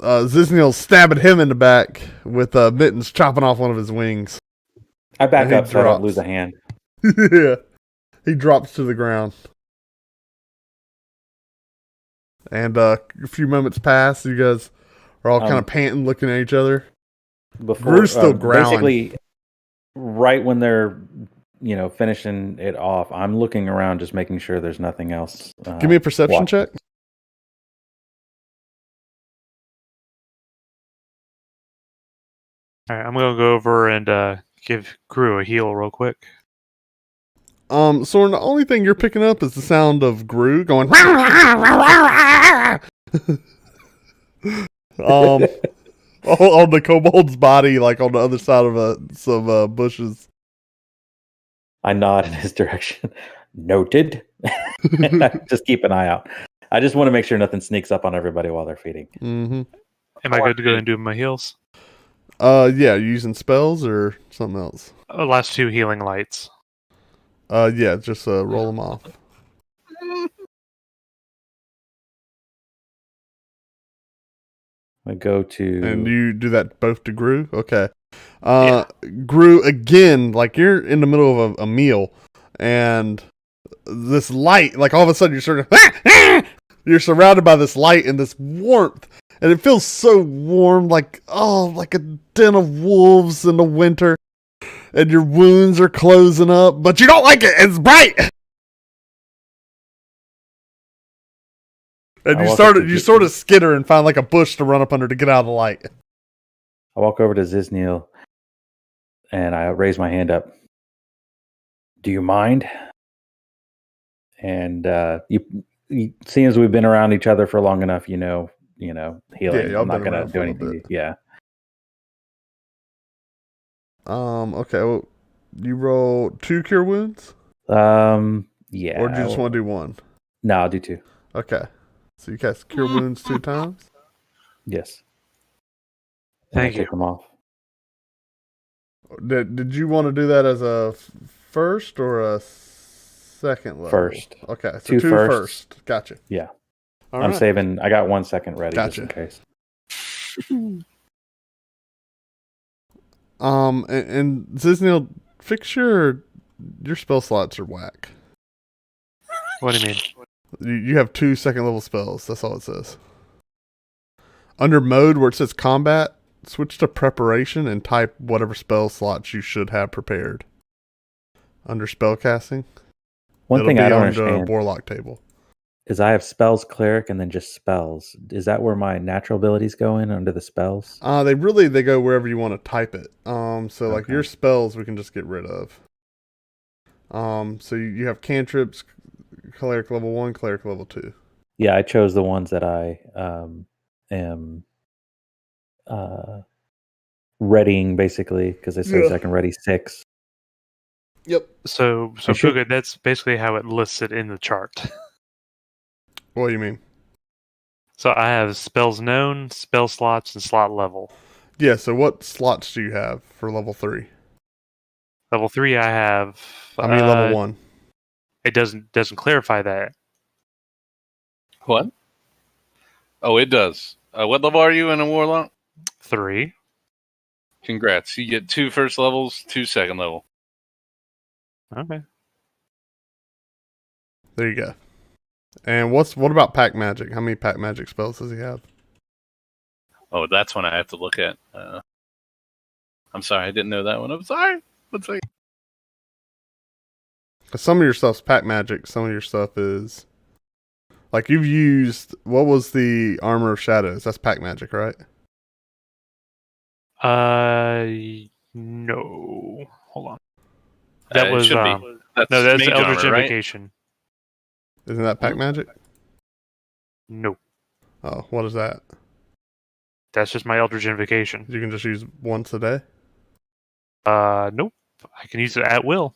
S1: Zizniel's stabbing him in the back with Mittens chopping off one of his wings.
S6: I back up so I don't lose a hand.
S1: Yeah. He drops to the ground. And a few moments pass. You guys are all kind of panting, looking at each other. Gru's still growling.
S6: Basically, right when they're finishing it off, I'm looking around just making sure there's nothing else.
S1: Give me a perception check.
S2: All right, I'm going to go over and give Gru a heal real quick.
S1: Soren, the only thing you're picking up is the sound of Gru going on the kobold's body, like on the other side of some bushes.
S6: I nod in his direction. Noted. Just keep an eye out. I just want to make sure nothing sneaks up on everybody while they're feeding.
S1: Mm-hmm.
S2: Am I good to go and do my heals?
S1: Yeah, you using spells or something else?
S2: Last 2 healing lights.
S1: Yeah, just roll them off.
S6: I go to...
S1: And you do that both to Gru? Okay. Gru, again, like you're in the middle of a meal, and this light, like all of a sudden you're surrounded by this light and this warmth, and it feels so warm, like a den of wolves in the winter, and your wounds are closing up, but you don't like it. It's bright. And you sort of skitter and find like a bush to run up under to get out of the light.
S6: I walk over to Zizniel and I raise my hand up. Do you mind? And you seeing as we've been around each other for long enough, healing.
S1: Yeah,
S6: I'm not gonna do anything. Yeah.
S1: Okay. Well, you roll 2 cure wounds.
S6: Yeah.
S1: Or do you just want to do 1?
S6: No, I'll do 2.
S1: Okay. So you cast Cure Wounds 2 times?
S6: Yes. And
S2: Thank
S6: I take
S2: you.
S6: them off.
S1: Did you want to do that as a first or a second level?
S6: First.
S1: Okay, so
S6: 2
S1: 2
S6: firsts.
S1: first. Gotcha.
S6: Yeah.
S1: All
S6: I'm
S1: right.
S6: saving. I got 1 second ready just in
S1: Gotcha.
S6: case.
S1: And Zizniel, fix your spell slots are whack.
S2: What do you mean?
S1: You have 2 second level spells. That's all it says. Under mode where it says combat, switch to preparation and type whatever spell slots you should have prepared. Under spell casting,
S6: One
S1: it'll
S6: thing
S1: be
S6: I don't
S1: on the
S6: understand
S1: warlock table.
S6: is I have spells cleric and then just spells. Is that where my natural abilities go in under the spells?
S1: They go wherever you want to type it. So like
S6: Okay.
S1: your spells we can just get rid of. So you have cantrips, cleric level 1, cleric level 2.
S6: Yeah, I chose the ones that I am readying basically because it says
S1: Yeah.
S6: I can ready 6.
S1: Yep.
S2: So
S6: I should-
S2: Pookha, that's basically how it lists it in the chart.
S1: What do you mean?
S2: So I have spells known, spell slots, and slot level.
S1: Yeah, so what slots do you have for level 3?
S2: Level 3, I have.
S1: I mean level 1.
S2: It doesn't clarify that.
S4: What? Oh, it does. What level are you in a warlock?
S2: 3.
S4: Congrats. You get 2 first levels, 2 second level.
S2: Okay.
S1: There you go. And what about pack magic? How many pack magic spells does he have?
S4: Oh, that's one I have to look at. I'm sorry, I didn't know that one. I'm sorry. Let's see.
S1: 'Cause some of your stuff's pack magic, some of your stuff is like you've used. What was the armor of shadows? That's pack magic, right?
S2: No. Hold on. That
S4: It
S2: was
S4: should be. That's
S2: that's
S4: mage
S2: Eldritch
S4: armor, right?
S2: Invocation.
S1: Isn't that pack magic?
S2: Nope.
S1: Oh, what is that?
S2: That's just my Eldritch Invocation.
S1: You can just use once a day.
S2: Nope. I can use it at will.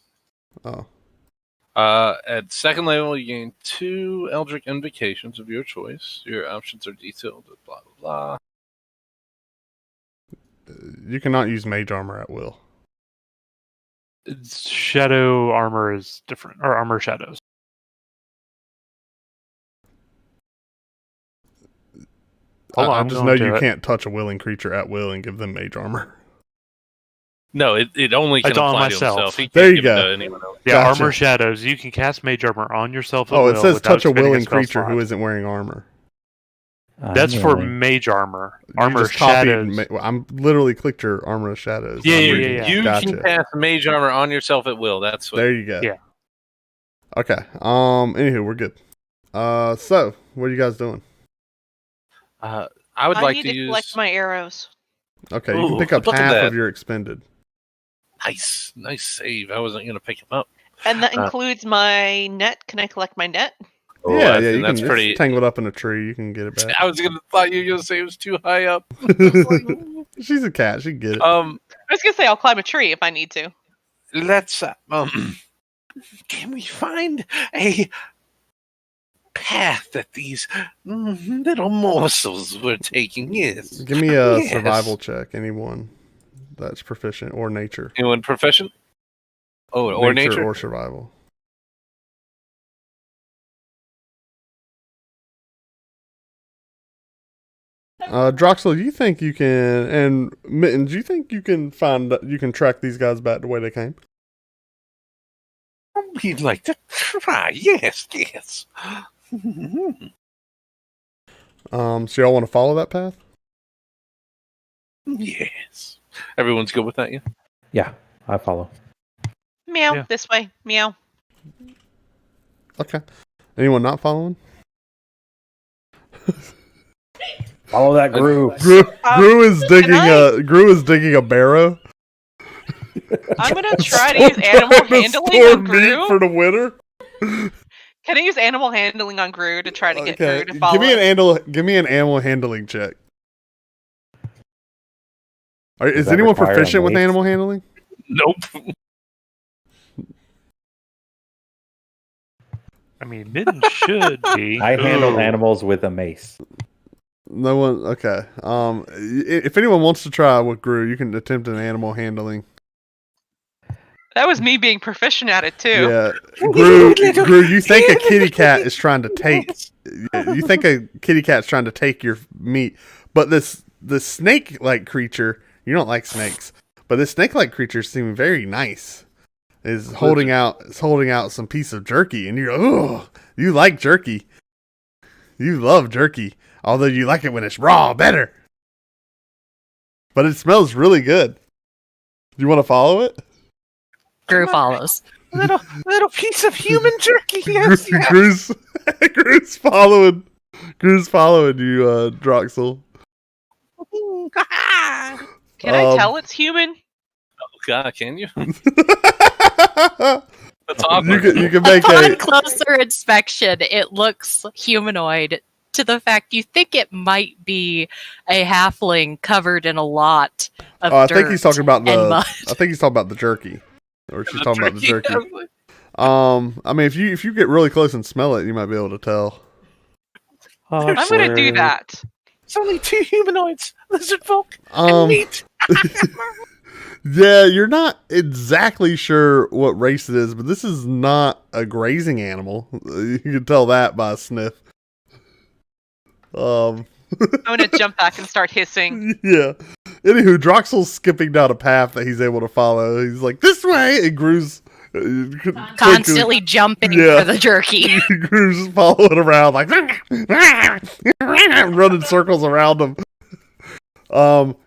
S1: Oh,
S4: At second level, you gain 2 Eldritch Invocations of your choice. Your options are detailed, blah, blah, blah.
S1: you cannot use mage armor at will.
S2: Shadow armor is different, or armor shadows. Hold on,
S1: I
S2: I'm
S1: just
S2: going
S1: know
S2: to
S1: you
S2: it.
S1: can't touch a willing creature at will and give them mage armor.
S4: No, it only can
S2: It's on
S4: apply to
S2: myself.
S4: himself. He can't
S1: There you
S4: give it
S1: go.
S4: to anyone else.
S2: Yeah,
S1: Gotcha.
S2: armor shadows. You can cast mage armor on yourself at
S1: Oh,
S2: will.
S1: it says
S2: without
S1: touch a
S2: spending
S1: willing
S2: spell
S1: creature
S2: slot.
S1: who isn't wearing armor.
S2: That's for
S6: Really-
S2: mage armor.
S1: You
S2: Armor
S1: just copied
S2: shadows.
S1: I'm literally clicked your armor of shadows.
S2: Yeah,
S1: I'm
S2: yeah,
S1: reading
S2: yeah,
S1: it.
S2: yeah.
S4: You
S1: Gotcha.
S4: can cast mage armor on yourself at will. That's what.
S1: There you go.
S2: Yeah.
S1: Okay. Anywho, we're good. So what are you guys doing?
S4: I would
S3: I
S4: like
S3: need
S4: to
S3: to
S4: use.
S3: collect my arrows.
S1: Okay, you can
S4: Ooh,
S1: pick up
S4: look at
S1: half
S4: that.
S1: of your expended.
S4: Nice save. I wasn't gonna pick him up.
S3: And that includes my net. Can I collect my net?
S4: Oh,
S1: yeah,
S4: I
S1: yeah,
S4: think
S1: you
S4: that's
S1: can.
S4: pretty.
S1: It's tangled up in a tree. You can get it back.
S4: I was gonna thought you were gonna say it was too high up.
S1: She's a cat. She can get it.
S3: I was gonna say I'll climb a tree if I need to.
S4: Let's. Can we find a path that these little morsels were taking? Yes.
S1: Give me a
S4: Yes.
S1: survival check. Anyone that's proficient or nature.
S4: Anyone proficient? Oh, or nature.
S1: or survival. Droxel, you think you can, and Mittens, you think you can track these guys back the way they came?
S4: We'd like to try. Yes.
S1: So y'all want to follow that path?
S4: Yes. Everyone's good with that, yeah?
S6: Yeah, I follow.
S3: Meow.
S2: Yeah.
S3: This way. Meow.
S1: Okay. Anyone not following?
S6: Follow that groove.
S1: Gru is digging
S3: I-
S1: Gru is digging a barrow.
S3: I'm gonna try to use animal handling on Gru.
S1: for the winter.
S3: Can I use animal handling on Gru to try to get
S1: Okay.
S3: Gru to follow?
S1: Give me an animal handling check. Is
S6: that
S1: anyone
S6: require
S1: proficient with
S6: weights?
S1: animal handling?
S4: Nope.
S2: I mean, mittens should be.
S6: I handle
S2: Ooh.
S6: animals with a mace.
S1: No one. Okay. If anyone wants to try with Gru, you can attempt an animal handling.
S3: That was me being proficient at it too.
S1: Yeah, Gru. You think a kitty cat is trying to take? You think a kitty cat's trying to take your meat, but this snake-like creature. You don't like snakes, but this snake-like creature seeming very nice. Is holding out some piece of jerky, and you're like, oh, you like jerky. You love jerky, although you like it when it's raw better. But it smells really good. You want to follow it?
S5: Gru follows.
S4: Little piece of human jerky. Yes, yes.
S1: Gru's following you, Droxel.
S3: Can I tell it's human?
S4: Oh God, can you? That's
S1: You can make
S5: Upon closer inspection, it looks humanoid to the fact you think it might be a halfling covered in a lot of
S1: I
S5: dirt
S1: think he's talking about
S5: and mud.
S1: I think he's talking about the jerky, or she's talking about the jerky. I mean, if you get really close and smell it, you might be able to tell.
S3: I'm gonna do that.
S4: It's only 2 humanoids, lizard folk, and meat.
S1: Yeah, you're not exactly sure what race it is, but this is not a grazing animal. You can tell that by a sniff.
S3: I'm gonna jump back and start hissing.
S1: Yeah. Anywho, Droxel's skipping down a path that he's able to follow. He's like, this way! And Gru's
S5: Constantly jumping for the jerky.
S1: Gru's following around, like, running circles around him.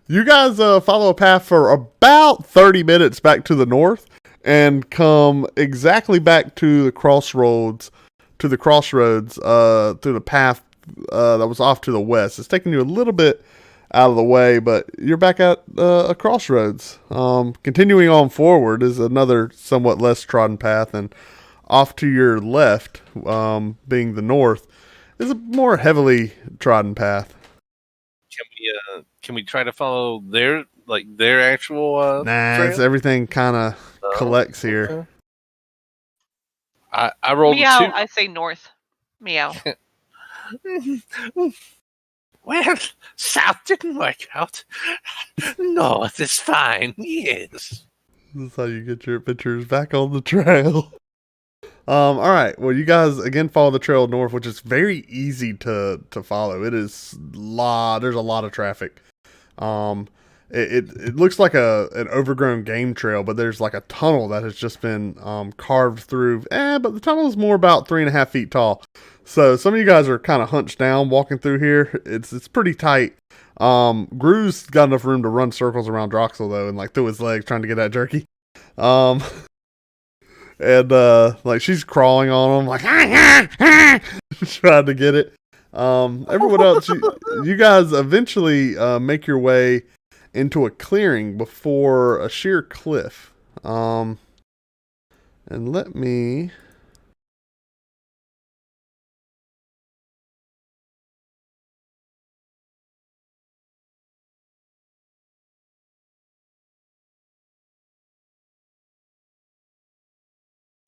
S1: You guys follow a path for about 30 minutes back to the north and come exactly back to the crossroads through the path that was off to the west. It's taking you a little bit out of the way, but you're back at a crossroads. Continuing on forward is another somewhat less trodden path, and off to your left, being the north, is a more heavily trodden path.
S4: Can we try to follow their actual?
S1: It's everything kind of collects here.
S4: Okay. I rolled
S3: Meow.
S4: a 2.
S3: I say north. Meow.
S4: Well, south didn't work out. North is fine. Yes.
S1: This is how you get your adventures back on the trail. All right. Well, you guys again follow the trail north, which is very easy to follow. It is there's a lot of traffic. It looks like an overgrown game trail, but there's like a tunnel that has just been carved through. But the tunnel is more about 3.5 feet tall. So some of you guys are kind of hunched down walking through here. It's pretty tight. Gru's got enough room to run circles around Droxel though, and like through his legs trying to get that jerky. And like she's crawling on him, like trying to get it. Everyone else, you guys eventually make your way into a clearing before a sheer cliff. And let me.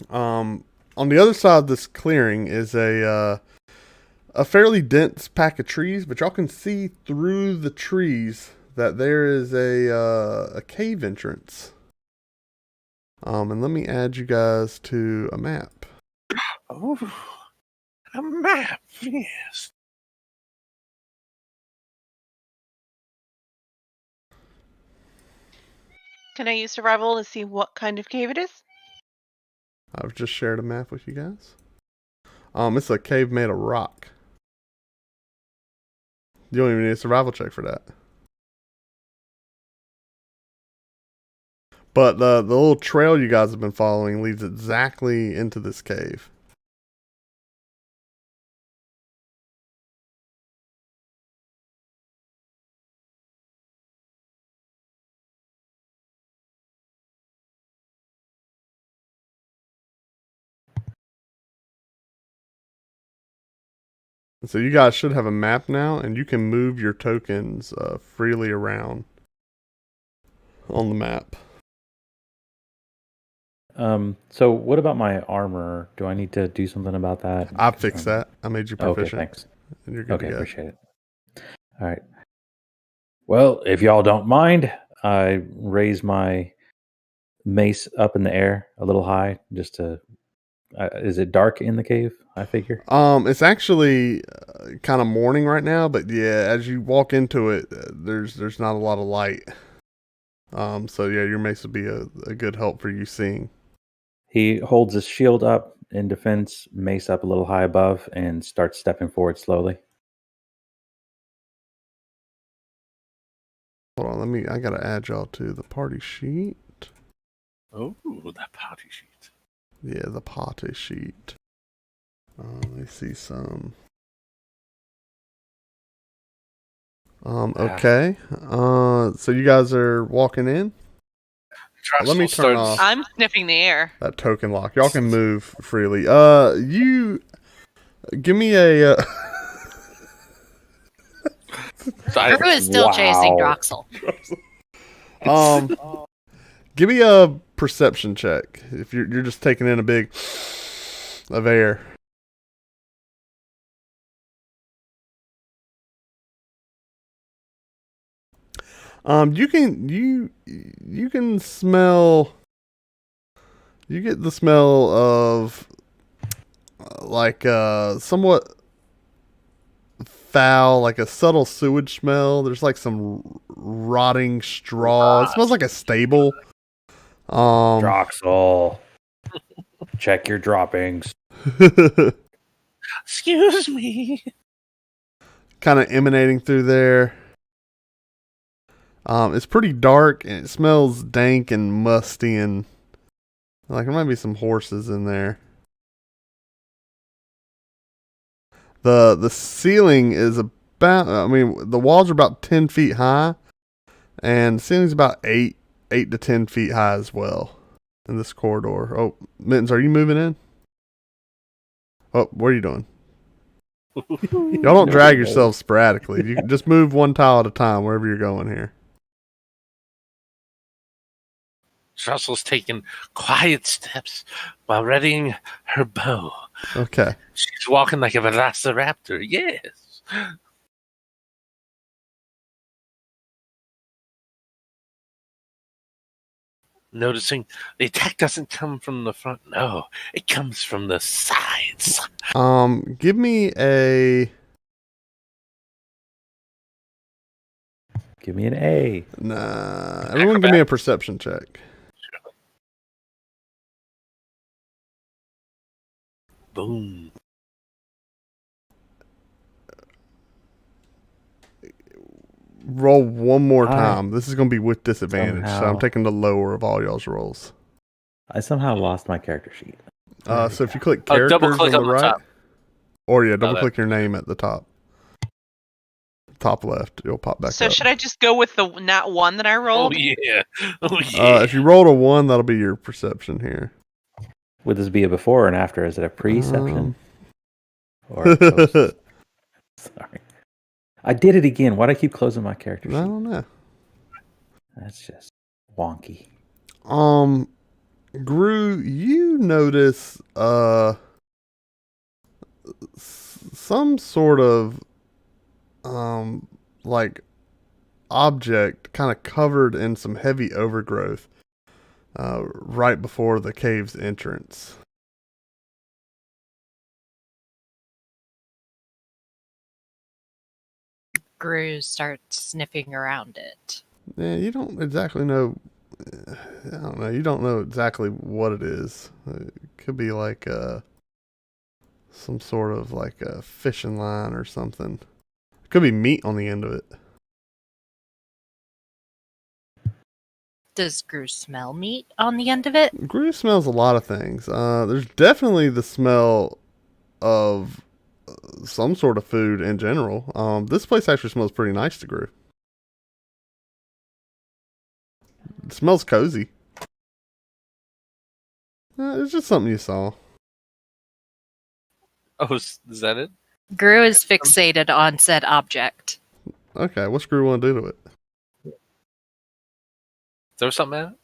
S1: On the other side of this clearing is a fairly dense pack of trees, but y'all can see through the trees that there is a cave entrance. And let me add you guys to a map.
S4: Oh, a map, yes.
S3: Can I use survival to see what kind of cave it is?
S1: I've just shared a map with you guys. It's a cave made of rock. You don't even need a survival check for that. But the little trail you guys have been following leads exactly into this cave. So you guys should have a map now, and you can move your tokens freely around on the map.
S6: So what about my armor? Do I need to do something about that?
S1: I fixed that. I made you proficient.
S6: Okay, thanks.
S1: And you're good
S6: Okay,
S1: to go.
S6: appreciate it. All right. Well, if y'all don't mind, I raise my mace up in the air a little high, just to. Is it dark in the cave? I figure.
S1: It's actually kind of morning right now, but yeah, as you walk into it, there's not a lot of light. So yeah, your mace would be a good help for you seeing.
S6: He holds his shield up in defense, mace up a little high above, and starts stepping forward slowly.
S1: Hold on, I gotta add y'all to the party sheet.
S4: Oh, that party sheet.
S1: Yeah, the party sheet. Let me see some. Okay. So you guys are walking in. Let me turn off
S3: I'm sniffing the air.
S1: that token lock. Y'all can move freely. You give me a.
S5: Gru is still chasing Droxel.
S1: Give me a perception check if you're just taking in a big of air. You can smell. You get the smell of somewhat foul, like a subtle sewage smell. There's like some rotting straw. It smells like a stable.
S6: Droxel, check your droppings.
S4: Excuse me.
S1: Kind of emanating through there. It's pretty dark and it smells dank and musty and like there might be some horses in there. The ceiling is about, the walls are about 10 feet high and the ceiling's about 8 to 10 feet high as well in this corridor. Oh, Mittens, are you moving in? Oh, what are you doing? Y'all don't drag yourselves sporadically. You can just move one tile at a time wherever you're going here.
S4: Drossel's taking quiet steps while readying her bow.
S1: Okay.
S4: She's walking like a velociraptor, yes. Noticing the attack doesn't come from the front, no. It comes from the sides.
S1: Give me a...
S6: Give me an A.
S1: Nah. Everyone give me a perception check.
S4: Boom.
S1: Roll one more time. This is going to be with disadvantage, so
S6: Somehow.
S1: I'm taking the lower of all y'all's rolls.
S6: I somehow lost my character sheet.
S1: So if you click characters
S4: double-click
S1: on
S4: on
S1: the
S4: the
S1: right,
S4: top.
S1: or double click your name at the top. Top left, it'll pop back
S3: So
S1: up.
S3: should I just go with the nat 1 that I
S4: Oh,
S3: rolled?
S4: yeah. Oh, yeah.
S1: If you rolled a 1, that'll be your perception here.
S6: Would this be a before and after? Is it a pre-ception? Or a
S1: I
S6: post? Sorry. I did it again. Why do I keep closing my character sheet?
S1: don't know.
S6: That's just wonky.
S1: Gru, you notice some sort of like object kind of covered in some heavy overgrowth right before the cave's entrance.
S5: Gru starts sniffing around it.
S1: Yeah, you don't exactly know. I don't know. You don't know exactly what it is. It could be like some sort of like a fishing line or something. It could be meat on the end of it.
S5: Does Gru smell meat on the end of it?
S1: Gru smells a lot of things. There's definitely the smell of some sort of food in general. This place actually smells pretty nice to Gru. It smells cozy. It's just something you saw.
S4: Oh, is that it?
S5: Gru is fixated on said object.
S1: Okay, what's Gru want to do to it?
S4: Throw something at it?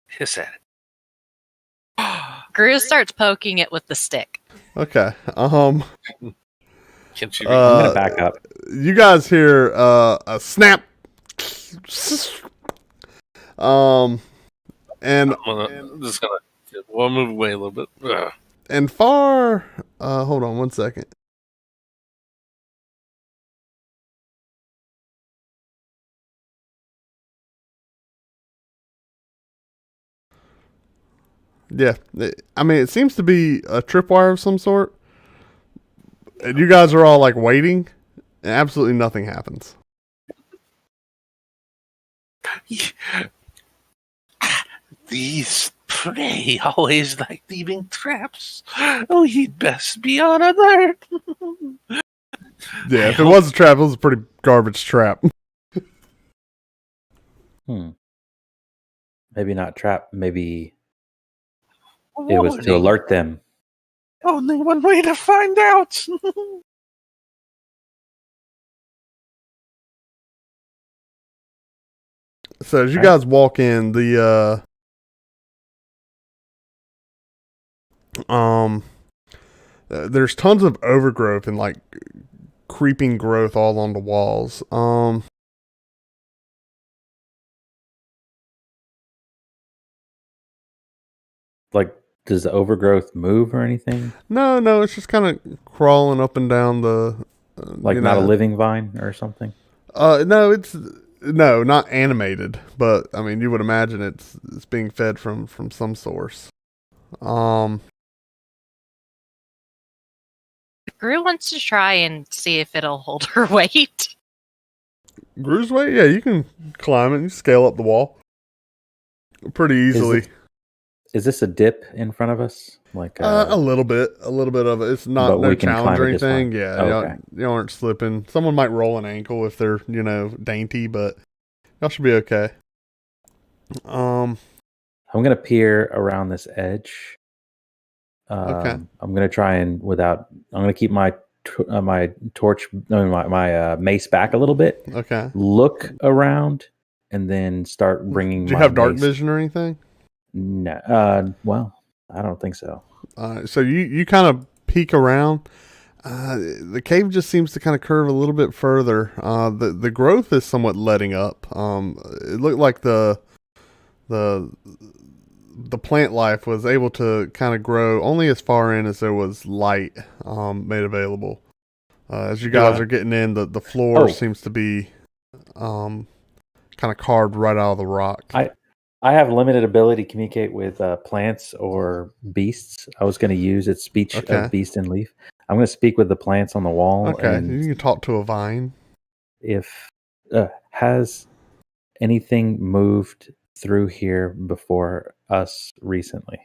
S4: Hiss at it.
S5: Gru starts poking it with the stick.
S1: Okay.
S4: Can she
S6: I'm gonna back up.
S1: You guys hear a snap. And
S4: we'll move away a little bit. Ugh.
S1: and far. Hold on 1 second. Yeah, I mean, it seems to be a tripwire of some sort. And you guys are all like waiting, and absolutely nothing happens.
S4: These prey always like leaving traps. Oh, he'd best be on alert.
S1: Yeah, if it was a trap, it was a pretty garbage trap.
S6: Maybe not trap. Maybe it was to alert them.
S4: Only one way to find out.
S1: So as you guys walk in, there's tons of overgrowth and like creeping growth all on the walls.
S6: Like, does the overgrowth move or anything?
S1: No, it's just kind of crawling up and down the.
S6: Like not a living vine or something?
S1: No, not animated, but I mean, you would imagine it's being fed from some source.
S5: Gru wants to try and see if it'll hold her weight.
S1: Gru's way, yeah, you can climb it and scale up the wall pretty easily.
S6: Is this a dip in front of us? Like
S1: a little bit of it. It's not no challenge or anything. Yeah,
S6: okay.
S1: y'all aren't slipping. Someone might roll an ankle if they're dainty, but y'all should be okay.
S6: I'm gonna peer around this edge.
S1: Okay.
S6: I'm gonna try and I'm gonna keep my mace back a little bit.
S1: Okay.
S6: Look around and then start bringing.
S1: Do you have dark vision or anything?
S6: No. Well, I don't think so.
S1: So you kind of peek around. The cave just seems to kind of curve a little bit further. The growth is somewhat letting up. It looked like the plant life was able to kind of grow only as far in as there was light made available. As you guys are getting in, the floor seems to be kind of carved right out of the rock.
S6: I have limited ability to communicate with plants or beasts. I was going to use its speech of beast and leaf. I'm going to speak with the plants on the wall.
S1: Okay,
S6: and
S1: you can talk to a vine.
S6: If has anything moved through here before us recently?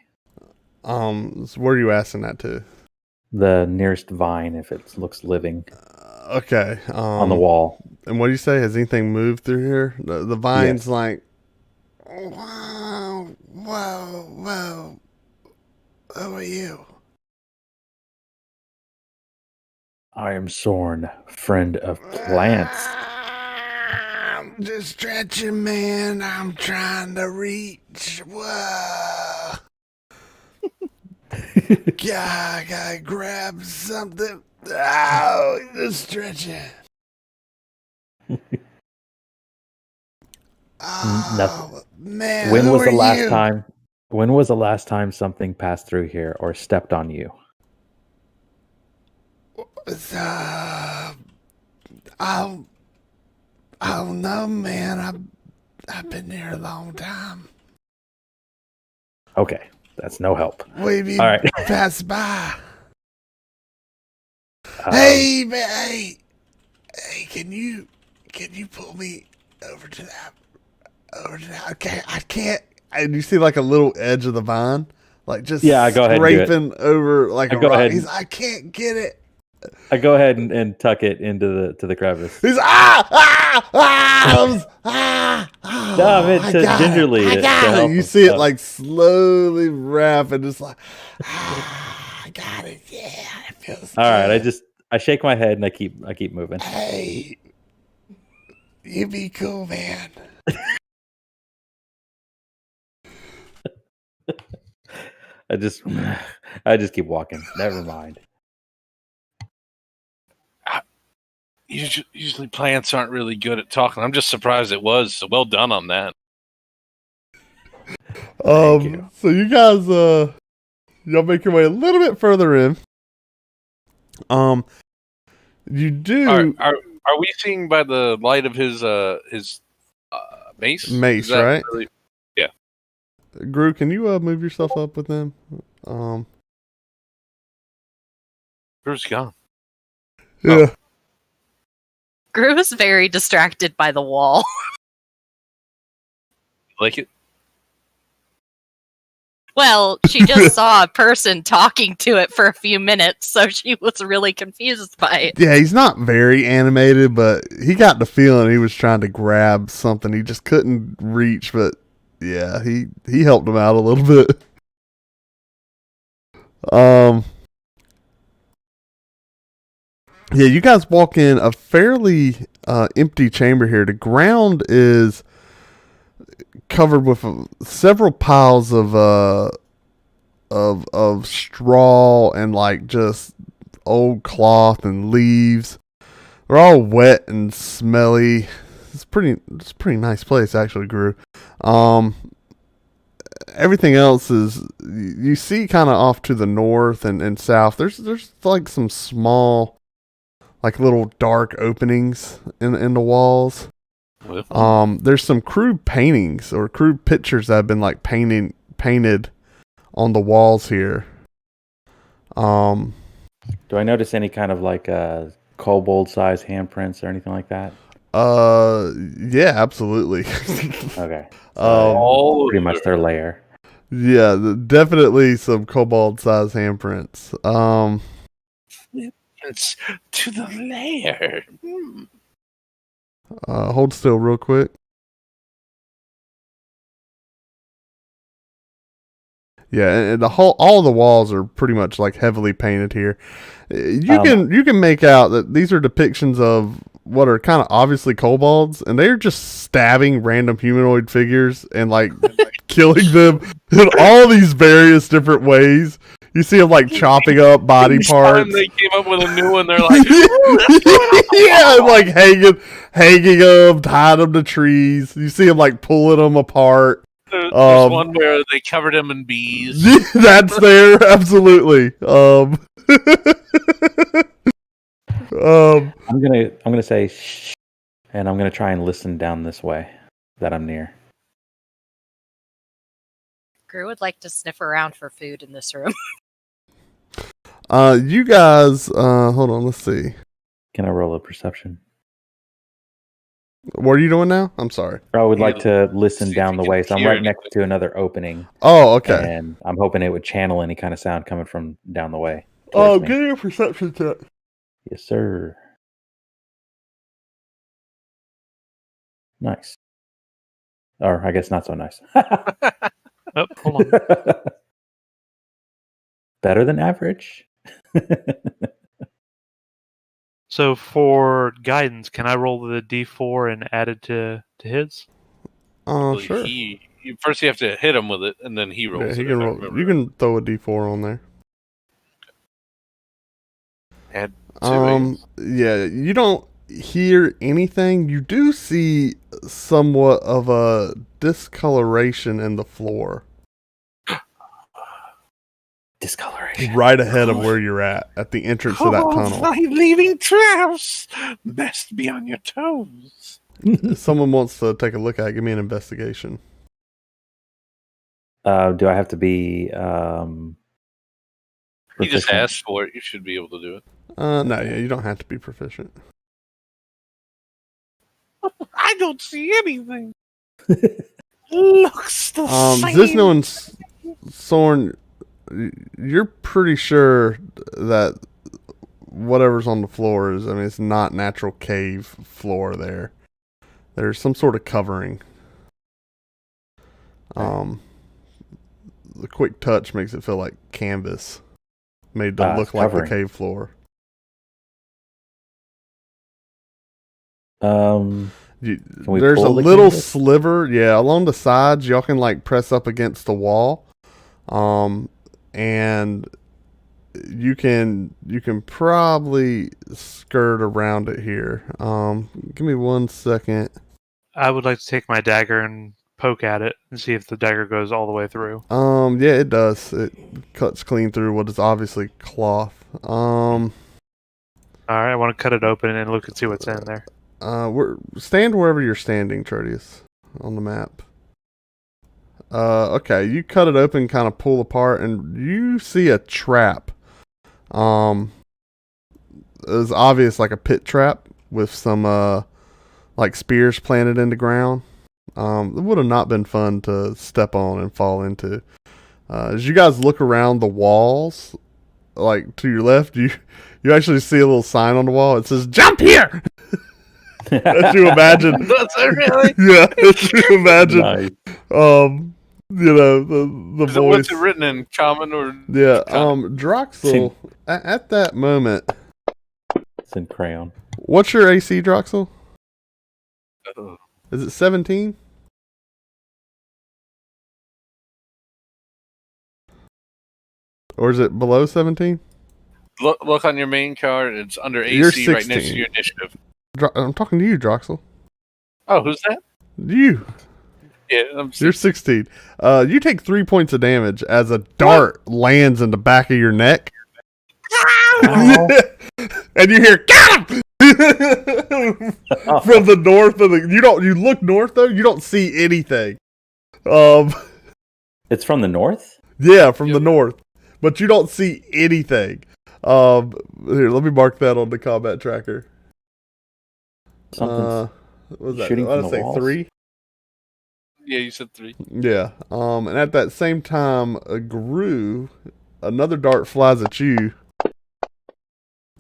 S1: So where are you asking that to?
S6: The nearest vine, if it looks living.
S1: Okay.
S6: On the wall.
S1: And what do you say? Has anything moved through here? The vine's like, whoa. Who are you?
S6: I am Sorn, friend of plants.
S1: I'm just stretching, man. I'm trying to reach. Whoa. I gotta grab something. Oh, just stretching.
S6: Nothing.
S1: Man,
S6: When was the last time something passed through here or stepped on you?
S1: I don't know, man. I've been here a long time.
S6: Okay, that's no help.
S1: Maybe
S6: all right.
S1: Pass by. Hey, man, hey, can you pull me over to that? Okay, I can't. And you see like a little edge of the vine, like just
S6: go ahead
S1: scraping over like a rock.
S6: He's
S1: I can't get it.
S6: I go ahead and tuck it into the crevice.
S1: He's
S6: gingerly.
S1: I got it. You see it like slowly wrap and just like I got it. Yeah, it feels
S6: all
S1: good.
S6: right. I shake my head and I keep moving.
S1: Hey, you be cool, man.
S6: I just keep walking. Never mind.
S4: Usually plants aren't really good at talking. I'm just surprised it was. So well done on that.
S6: Thank you.
S1: So you guys, y'all make your way a little bit further in. You do
S4: Are we seeing by the light of his mace?
S1: mace,
S4: Is that
S1: right?
S4: really- yeah.
S1: Gru, can you move yourself up with them?
S4: Gru's gone.
S1: Yeah.
S5: Gru is very distracted by the wall.
S4: Like it?
S5: Well, she just saw a person talking to it for a few minutes, so she was really confused by it.
S1: Yeah, he's not very animated, but he got the feeling he was trying to grab something he just couldn't reach. But yeah, he helped him out a little bit. Yeah, you guys walk in a fairly empty chamber here. The ground is covered with several piles of straw and like just old cloth and leaves. They're all wet and smelly. It's a pretty nice place actually, Gru. Everything else is, you see kind of off to the north and south. There's like some small, like little dark openings in the walls. There's some crude paintings or crude pictures that have been like painted on the walls here.
S6: Do I notice any kind of like kobold size handprints or anything like that?
S1: Yeah, absolutely.
S6: Okay. So pretty much their lair.
S1: Yeah, definitely some kobold size handprints.
S4: It's to the lair.
S1: Hold still real quick. Yeah, and all the walls are pretty much like heavily painted here. You can make out that these are depictions of what are kind of obviously kobolds, and they're just stabbing random humanoid figures and like killing them in all these various different ways. You see them like chopping up body
S4: Each
S1: parts.
S4: time they came up with a new one, they're like,
S1: Yeah, like hanging them, tying them to trees. You see them like pulling them apart.
S4: there's one where they covered him in bees.
S1: That's there, absolutely.
S6: I'm gonna say shh, and I'm gonna try and listen down this way that I'm near.
S5: Gru would like to sniff around for food in this room.
S1: You guys, hold on, let's see.
S6: Can I roll a perception?
S1: What are you doing now? I'm sorry.
S6: I would like to listen
S4: See if
S6: down
S4: you
S6: the
S4: can
S6: way, so I'm
S4: hear
S6: right
S4: anything.
S6: next to another opening,
S1: Oh, okay.
S6: and I'm hoping it would channel any kind of sound coming from down the way.
S1: Oh,
S6: towards me.
S1: give me a perception check.
S6: Yes, sir. Nice. Or I guess not so nice.
S2: Oh, hold on.
S6: Better than average.
S2: So for guidance, can I roll the D4 and add it to his?
S1: Oh, sure.
S4: First you have to hit him with it, and then he
S1: Yeah,
S4: rolls
S1: he
S4: it.
S1: can
S4: if I
S1: roll.
S4: remember
S1: You can throw a D4 on there.
S4: right. Add 2
S1: Yeah, you don't hear anything. You do see somewhat of a discoloration in the floor
S6: Discoloration.
S1: right ahead of where you're at the entrance to that tunnel.
S4: leaving traps. Best be on your toes.
S1: If someone wants to take a look at it, give me an investigation.
S6: Do I have to be
S4: He just
S6: proficient?
S4: asked for it. You should be able to do it.
S1: No, yeah, you don't have to be proficient.
S4: I don't see anything. Looks the same.
S1: Zizno and Sorn, you're pretty sure that whatever's on the floor is, I mean, it's not natural cave floor there. There's some sort of covering. The quick touch makes it feel like canvas made to look
S6: it's
S1: like
S6: covering.
S1: the cave floor.
S6: Can we
S1: There's a
S6: pull the
S1: little
S6: canvas?
S1: sliver, yeah, along the sides. Y'all can like press up against the wall. and you can probably skirt around it here. Give me 1 second.
S2: I would like to take my dagger and poke at it and see if the dagger goes all the way through.
S1: Yeah, it does. It cuts clean through what is obviously cloth.
S2: All right, I want to cut it open and look and see what's in there.
S1: Stand wherever you're standing, Tertius, on the map. Okay, you cut it open, kind of pull apart, and you see a trap. It's obvious like a pit trap with some like spears planted in the ground. It would have not been fun to step on and fall into. As you guys look around the walls, like to your left, you actually see a little sign on the wall. It says "Jump here." As you imagine,
S4: Does it really?
S1: yeah. As you imagine,
S6: Nice.
S1: the voice.
S4: What's it written in common or?
S1: Yeah, Droxel, at that moment,
S6: It's in crayon.
S1: what's your AC, Droxel?
S4: Oh.
S1: Is it 17? Or is it below 17?
S4: Look on your main card. It's under
S1: You're
S4: AC right next
S1: 16.
S4: to your initiative.
S1: I'm talking to you, Droxel.
S4: Oh, who's that?
S1: You.
S4: Yeah, I'm
S1: You're 16. You take 3 points of damage as a dart lands in the back of your neck.
S6: Ow.
S1: And you hear, "Got him!" From the north of the. You look north though, you don't see anything.
S6: It's from the north?
S1: Yeah, from the north. But you don't see anything. Here, let me mark that on the combat tracker.
S6: Something's
S1: What was that?
S6: shooting
S1: What
S6: from
S1: did I
S6: the
S1: say,
S6: walls?
S1: 3?
S4: Yeah, you said 3.
S1: Yeah. And at that same time, another dart flies at you.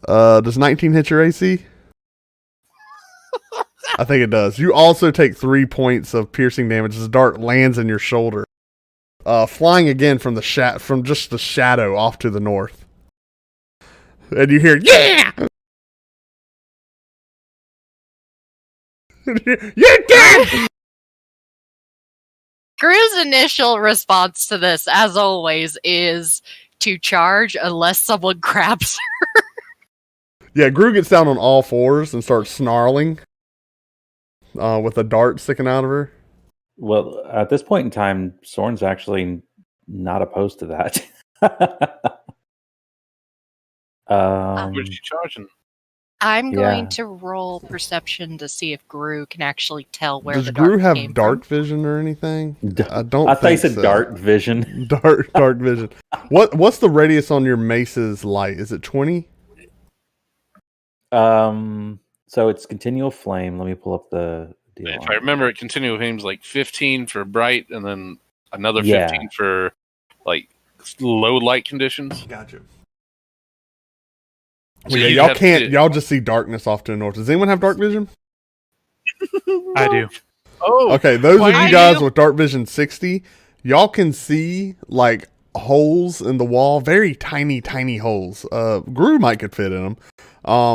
S1: Does 19 hit your AC? I think it does. You also take 3 points of piercing damage as the dart lands in your shoulder. Flying again from from just the shadow off to the north. And you hear, "Yeah!" "You're dead!"
S5: Gru's initial response to this, as always, is to charge unless someone grabs her.
S1: Yeah, Gru gets down on all fours and starts snarling. With a dart sticking out of her.
S6: Well, at this point in time, Soren's actually not opposed to that.
S4: What is she charging?
S5: I'm
S6: Yeah.
S5: going to roll perception to see if Gru can actually tell where
S1: Does
S5: the dart
S1: Gru have
S5: came
S1: dark
S5: from.
S1: vision or anything?
S6: D-
S1: I don't.
S6: I thought you
S1: think
S6: said
S1: so.
S6: dark vision.
S1: Dark vision. What's the radius on your mace's light? Is it 20?
S6: So it's continual flame. Let me pull up the deal.
S4: If
S6: on
S4: I
S6: it.
S4: remember, it continual flame's like 15 for bright, and then another
S6: Yeah.
S4: 15 for like low light conditions.
S1: Gotcha.
S4: So
S1: Yeah,
S4: you'd
S1: y'all
S4: have
S1: can't.
S4: to-
S1: Y'all just see darkness off to the north. Does anyone have dark vision?
S2: I do.
S4: Oh,
S1: Okay, those of
S3: I
S1: you guys
S3: do.
S1: with dark vision 60, y'all can see like holes in the wall, very tiny holes. Gru might could fit in them,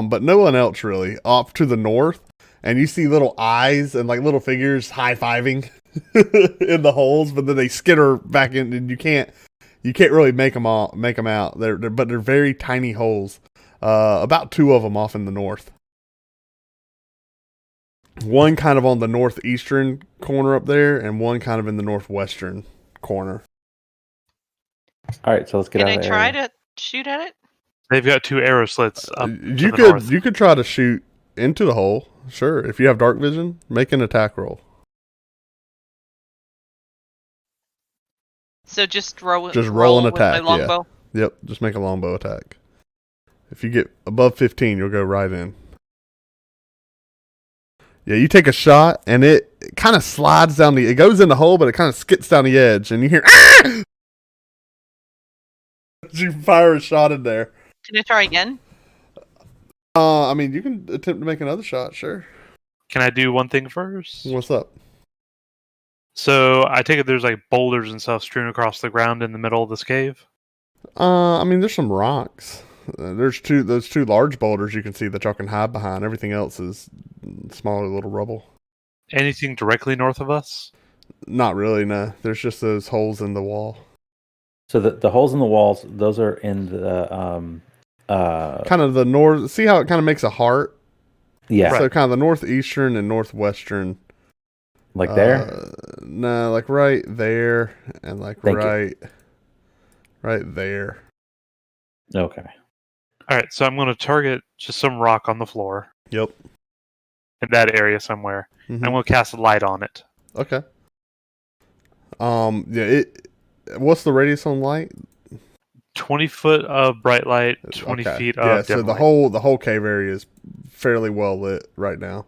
S1: but no one else really. Off to the north, and you see little eyes and like little figures high-fiving in the holes, but then they skitter back in, and you can't really make them out. But they're very tiny holes. About 2 of them off in the north. One kind of on the northeastern corner up there, and one kind of in the northwestern corner.
S6: All right, so let's get
S3: Can
S6: out
S3: I
S6: of the
S3: try
S6: area.
S3: to shoot at it?
S2: They've got 2 arrow slits up to
S1: You
S2: the
S1: could
S2: north.
S1: you could try to shoot into the hole. Sure, if you have dark vision, make an attack roll.
S3: So just roll.
S1: Just roll an
S3: with
S1: attack,
S3: my
S1: yeah.
S3: longbow.
S1: Yep, just make a longbow attack. If you get above 15, you'll go right in. Yeah, you take a shot, and it kind of slides down it goes in the hole, but it kind of skips down the edge, and you hear, "Ah!" As you fire a shot in there.
S3: Can I try again?
S1: I mean, you can attempt to make another shot, sure.
S2: Can I do one thing first?
S1: What's up?
S2: So I take it there's like boulders and stuff strewn across the ground in the middle of this cave.
S1: I mean, there's some rocks. There's those 2 large boulders you can see that y'all can hide behind. Everything else is smaller little rubble.
S2: Anything directly north of us?
S1: Not really, no. There's just those holes in the wall.
S6: So the holes in the walls, those are in the
S1: kind of the north. See how it kind of makes a heart?
S6: yeah,
S1: So kind of the northeastern and northwestern.
S6: like there.
S1: No, like right there, and like
S6: Thank you.
S1: right there.
S6: Okay.
S2: All right, so I'm going to target just some rock on the floor
S1: Yep.
S2: in that area somewhere.
S1: Mhm.
S2: I'm going to cast a light on it.
S1: Okay. Yeah. What's the radius on light?
S2: 20 foot of bright light, 20
S1: Okay.
S2: feet
S1: Yeah.
S2: of
S1: So
S2: dim
S1: the
S2: light.
S1: whole cave area is fairly well lit right now.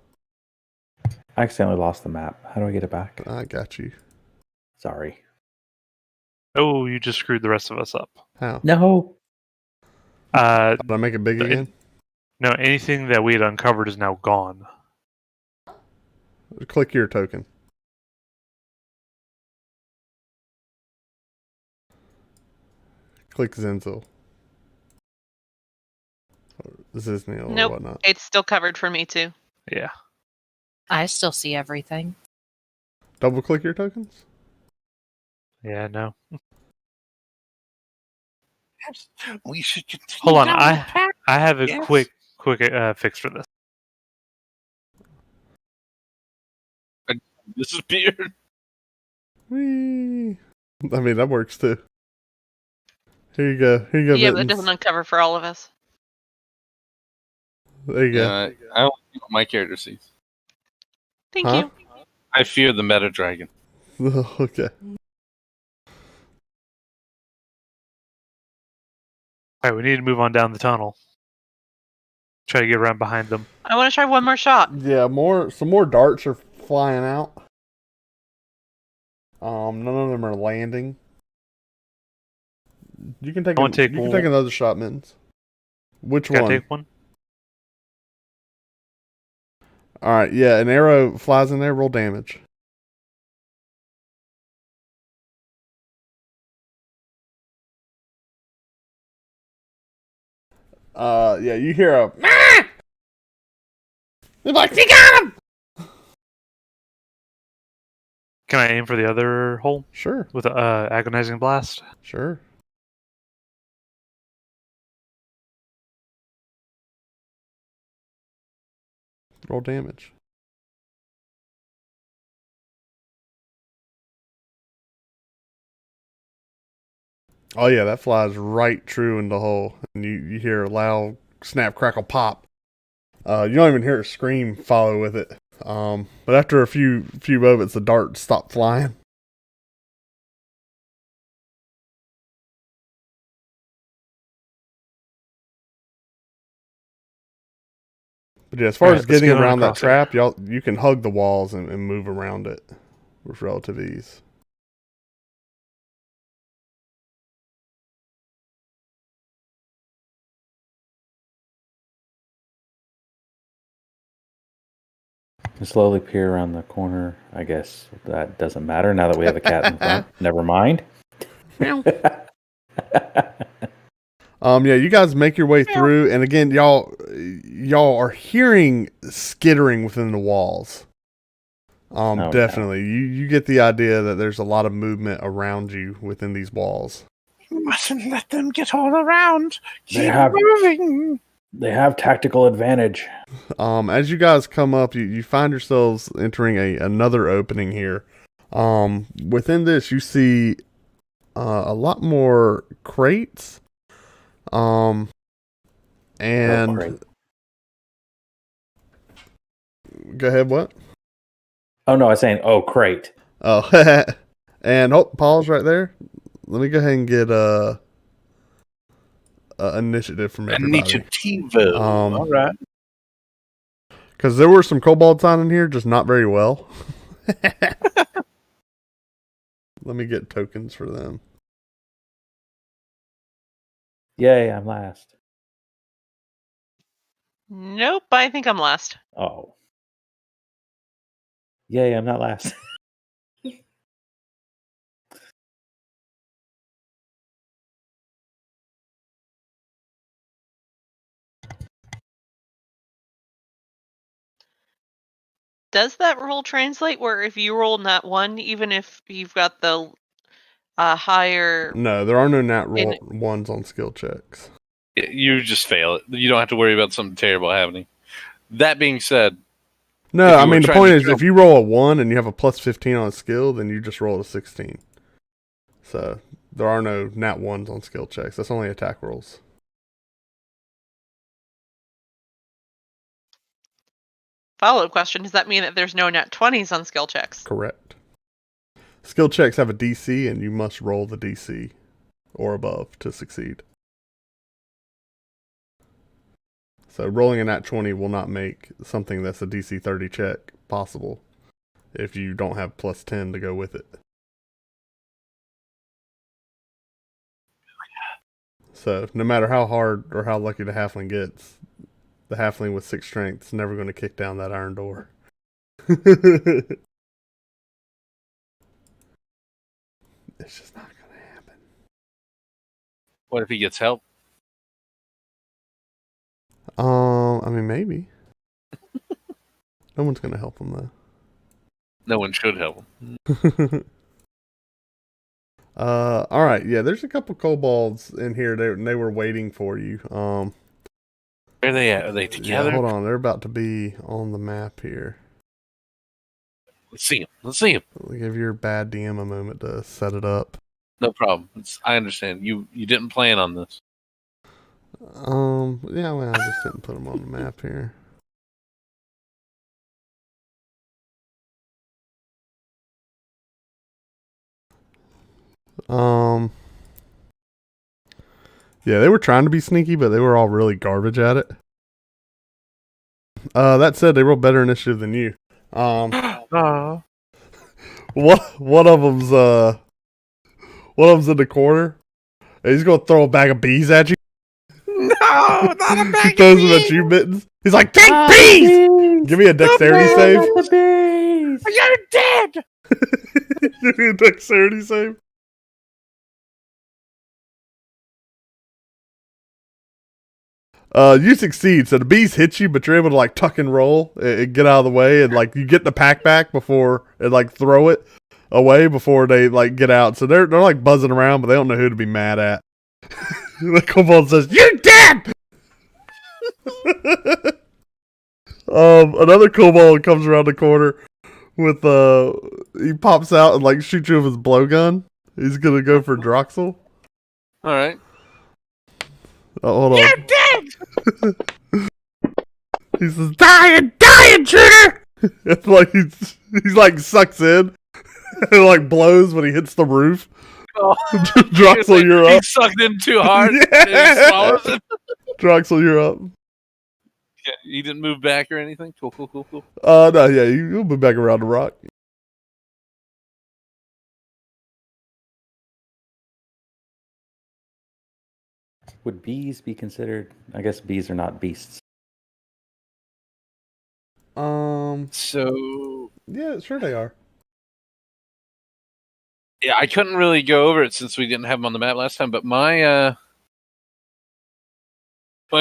S6: I accidentally lost the map. How do I get it back?
S1: I got you.
S6: Sorry.
S2: Oh, you just screwed the rest of us up.
S1: How?
S6: No.
S1: Did I make it big again?
S2: No, anything that we had uncovered is now gone.
S1: Click your token. Click Zenzel. Zisnil or
S3: Nope.
S1: whatnot.
S3: It's still covered for me too.
S2: Yeah.
S5: I still see everything.
S1: Double click your tokens?
S2: Yeah, no.
S4: We should continue.
S2: Hold on,
S4: down the path.
S2: I have a
S4: Yes.
S2: quick fix for this.
S4: Disappeared.
S1: Whee. I mean, that works too. Here you go. Here you go,
S3: Yeah, but it
S1: Mittens.
S3: doesn't uncover for all of us.
S1: There you go.
S7: Yeah, I don't see what my character sees.
S3: Thank
S1: Huh?
S3: you.
S4: I fear the meta dragon.
S1: Okay.
S2: All right, we need to move on down the tunnel. Try to get around behind them.
S3: I want to try one more shot.
S1: Yeah, some more darts are flying out. None of them are landing. You can take
S2: I wanna take
S1: you can
S2: one.
S1: take another shot, Mittens. Which
S2: Can I
S1: one?
S2: take one?
S1: All right, yeah, an arrow flies in there, roll damage. Yeah, you hear a "Ah!" You're like, you got him!
S2: Can I aim for the other hole
S1: Sure,
S2: with a agonizing blast?
S1: sure. Roll damage. Oh yeah, that flies right true in the hole, and you hear a loud snap, crackle, pop. You don't even hear a scream follow with it. But after a few moments, the dart stopped flying. But yeah, as far
S2: Alright,
S1: as
S2: let's
S1: getting
S2: get on
S1: around that
S2: across it.
S1: trap, you can hug the walls and move around it with relative ease.
S6: I slowly peer around the corner. I guess that doesn't matter now that we have a cat in front. Never mind.
S1: Yeah, you guys make your way through, and again, y'all are hearing skittering within the walls.
S6: no.
S1: Definitely, you get the idea that there's a lot of movement around you within these walls.
S4: You mustn't let them get all around.
S6: They
S4: Keep
S6: have-
S4: moving.
S6: They have tactical advantage.
S1: As you guys come up, you find yourselves entering another opening here. Within this, you see a lot more crates. And
S6: crate.
S1: go ahead. What?
S6: Oh no, I was saying, oh crate.
S1: Oh, and pause right there. Let me go ahead and get initiative from everybody.
S4: Initiativo. All right.
S1: Because there were some kobolds on in here, just not very well. Let me get tokens for them.
S6: Yay, I'm last.
S3: Nope, I think I'm last.
S6: Oh. Yay, I'm not last.
S3: Does that roll translate where if you roll not one, even if you've got the a higher.
S1: No, there are no nat ones on skill checks.
S7: You just fail it. You don't have to worry about something terrible happening. That being said,
S1: No, I mean the point is, if you roll a 1 and you have a plus 15 on a skill, then you just roll a 16. So there are no nat ones on skill checks. That's only attack rolls.
S3: Follow-up question: does that mean that there's no nat 20s on skill checks?
S1: Correct. Skill checks have a DC, and you must roll the DC or above to succeed. So rolling a nat 20 will not make something that's a DC 30 check possible if you don't have plus 10 to go with it. So no matter how hard or how lucky the halfling gets, the halfling with 6 strength is never going to kick down that iron door. It's just not going to happen.
S7: what if he gets help?
S1: I mean, maybe. No one's going to help him, though.
S7: No one should help him.
S1: All right. Yeah, there's a couple kobolds in here. They were waiting for you.
S7: Where are they at? Are they together?
S1: Yeah, hold on. They're about to be on the map here.
S7: Let's see him. Let's see him.
S1: I'll give your bad DM a moment to set it up.
S7: No problem. I understand. You didn't plan on this.
S1: Yeah, well, I just didn't put them on the map here. Yeah, they were trying to be sneaky, but they were all really garbage at it. That said, they rolled better initiative than you. One of them's in the corner. And he's gonna throw a bag of bees at you.
S4: No, not a bag
S1: He
S4: of
S1: throws them
S4: bees.
S1: at you, Mittens. He's like, take bees! Give me a dexterity save.
S4: You're dead.
S1: Give me a dexterity save. You succeed. So the bees hit you, but you're able to like tuck and roll and get out of the way, and like you get the pack back before and like throw it away before they like get out. So they're like buzzing around, but they don't know who to be mad at. The kobold says, "You're dead." Another kobold comes around the corner with he pops out and like shoots you with his blowgun. He's gonna go for Droxel.
S7: All right.
S1: Oh, hold on.
S4: You're dead.
S1: He says, "Die, intruder!" It's like he's like sucks in and like blows when he hits the roof.
S7: Oh.
S1: Droxel, you're
S7: He
S1: up.
S7: sucked in too hard.
S1: Yeah.
S7: And he swallows it.
S1: Droxel, you're up.
S7: Yeah, he didn't move back or anything. Cool.
S1: No, yeah, you'll be back around the rock.
S6: Would bees be considered? I guess bees are not beasts.
S7: So
S1: Yeah, sure they are.
S7: yeah, I couldn't really go over it since we didn't have them on the map last time. But my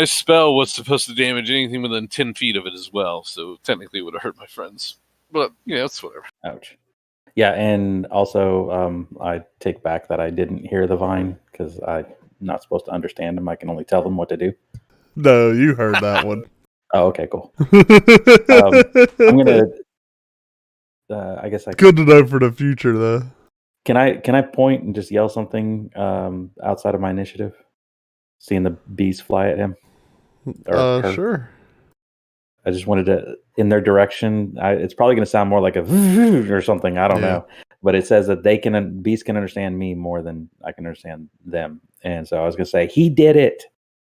S7: spell was supposed to damage anything within 10 feet of it as well. So technically, it would have hurt my friends. But yeah, it's whatever.
S6: Ouch. Yeah, and also I take back that I didn't hear the vine because I'm not supposed to understand them. I can only tell them what to do.
S1: No, you heard that one.
S6: Oh, okay, cool. I'm gonna. I guess I
S1: Good to know for the future, though.
S6: can I point and just yell something outside of my initiative, seeing the bees fly at him. Or her.
S1: Sure.
S6: I just wanted to in their direction. It's probably going to sound more like a or something. I don't know, but it says that bees can understand me more than I can understand them. And so I was going to say he did it,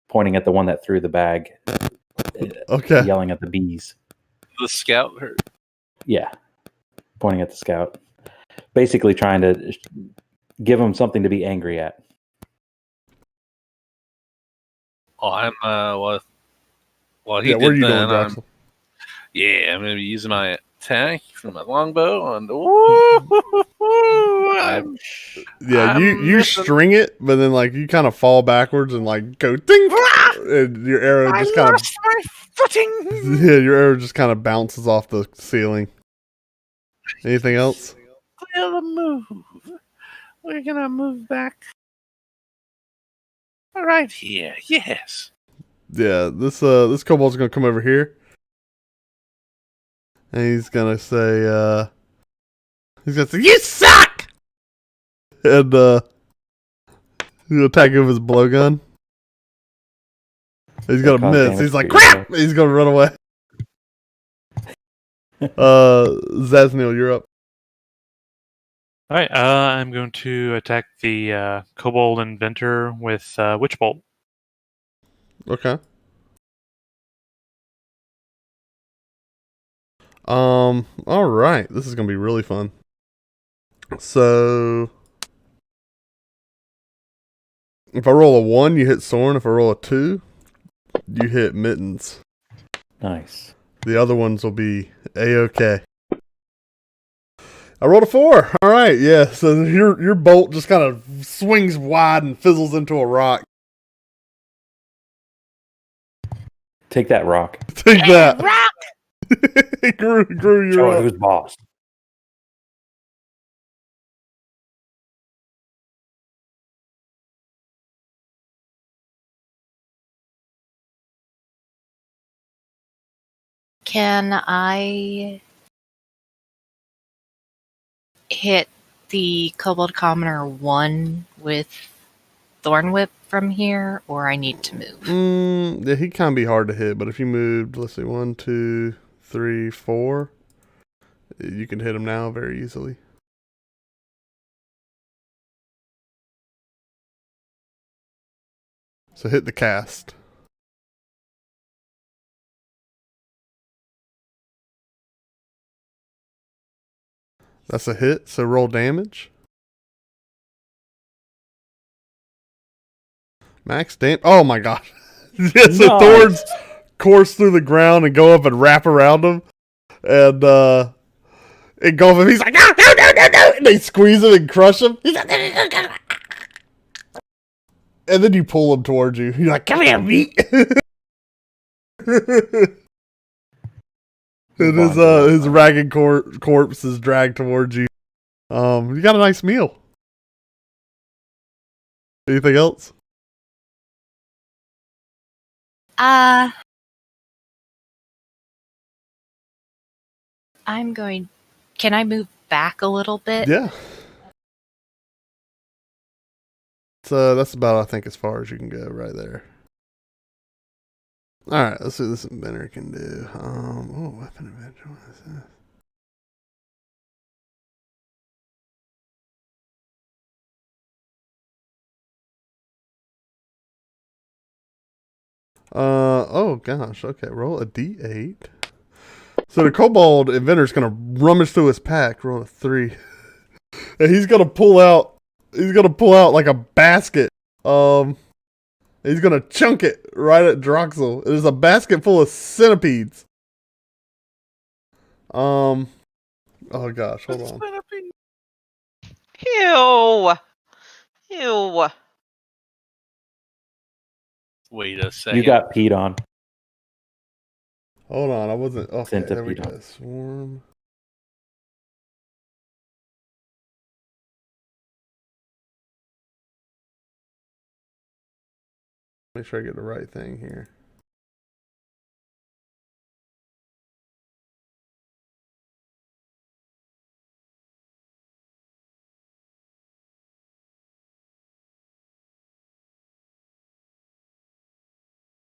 S6: pointing at the one that threw the bag.
S1: Okay.
S6: Yelling at the bees.
S7: The scout hurt.
S6: Yeah, pointing at the scout, basically trying to give him something to be angry at.
S7: Oh, I'm Well, he
S1: Yeah,
S7: did
S1: what are you
S7: that.
S1: doing, Droxel?
S7: I'm going to be using my attack from my longbow. And
S1: You string it, but then like you kind of fall backwards and like go ding, and your arrow just kind of
S4: my footing.
S1: yeah, your arrow just kind of bounces off the ceiling. Anything else?
S4: Clear the move. we're gonna move back right here. Yes.
S1: Yeah, this kobold's gonna come over here, and he's gonna say, "You suck!" And he'll attack you with his blowgun. He's gonna
S6: cause
S1: miss.
S6: damage
S1: He's like,
S6: to yourself.
S1: "Crap!" He's gonna run away. Zaznil, you're up.
S2: All right, I'm going to attack the kobold inventor with Witch Bolt.
S1: Okay. All right. This is gonna be really fun. So, if I roll a 1, you hit Soren. If I roll a 2, you hit Mittens.
S6: Nice.
S1: The other ones will be A-okay. I rolled a 4. All right, yeah. So your bolt just kind of swings wide and fizzles into a rock.
S6: Take that rock.
S1: Take that. Rock! Grew,
S6: Show
S1: you're
S6: it
S1: up.
S6: who's boss.
S5: Can I hit the Kobold Commoner 1 with Thorn Whip from here, or I need to move?
S1: Yeah, he can be hard to hit, but if you moved, let's see, 1, 2, 3, 4, you can hit him now very easily. So hit the cast. That's a hit, so roll damage. Max damage. Oh my gosh. Yeah, so
S6: Nice.
S1: thorns course through the ground and go up and wrap around him. And engulf him. He's like, no, no, no, no, no. And they squeeze him and crush him. He's like, and then you pull him towards you. You're like, come here, meat. And his ragged corpse is dragged towards you. You got a nice meal. Anything else?
S5: I'm going. Can I move back a little bit?
S1: Yeah. So that's about, I think, as far as you can go right there. Alright, let's see what this inventor can do. Weapon inventor, what is this? Oh gosh, okay, roll a d8. So the kobold inventor's gonna rummage through his pack, roll a 3. And he's gonna pull out like a basket. He's gonna chunk it right at Droxel. There's a basket full of centipedes. Oh gosh, hold on.
S3: Ew. Ew.
S7: Wait a second.
S6: You got peed on.
S1: Hold on, I wasn't. Okay, there we
S6: Centipede.
S1: go. Swarm. Make sure I get the right thing here.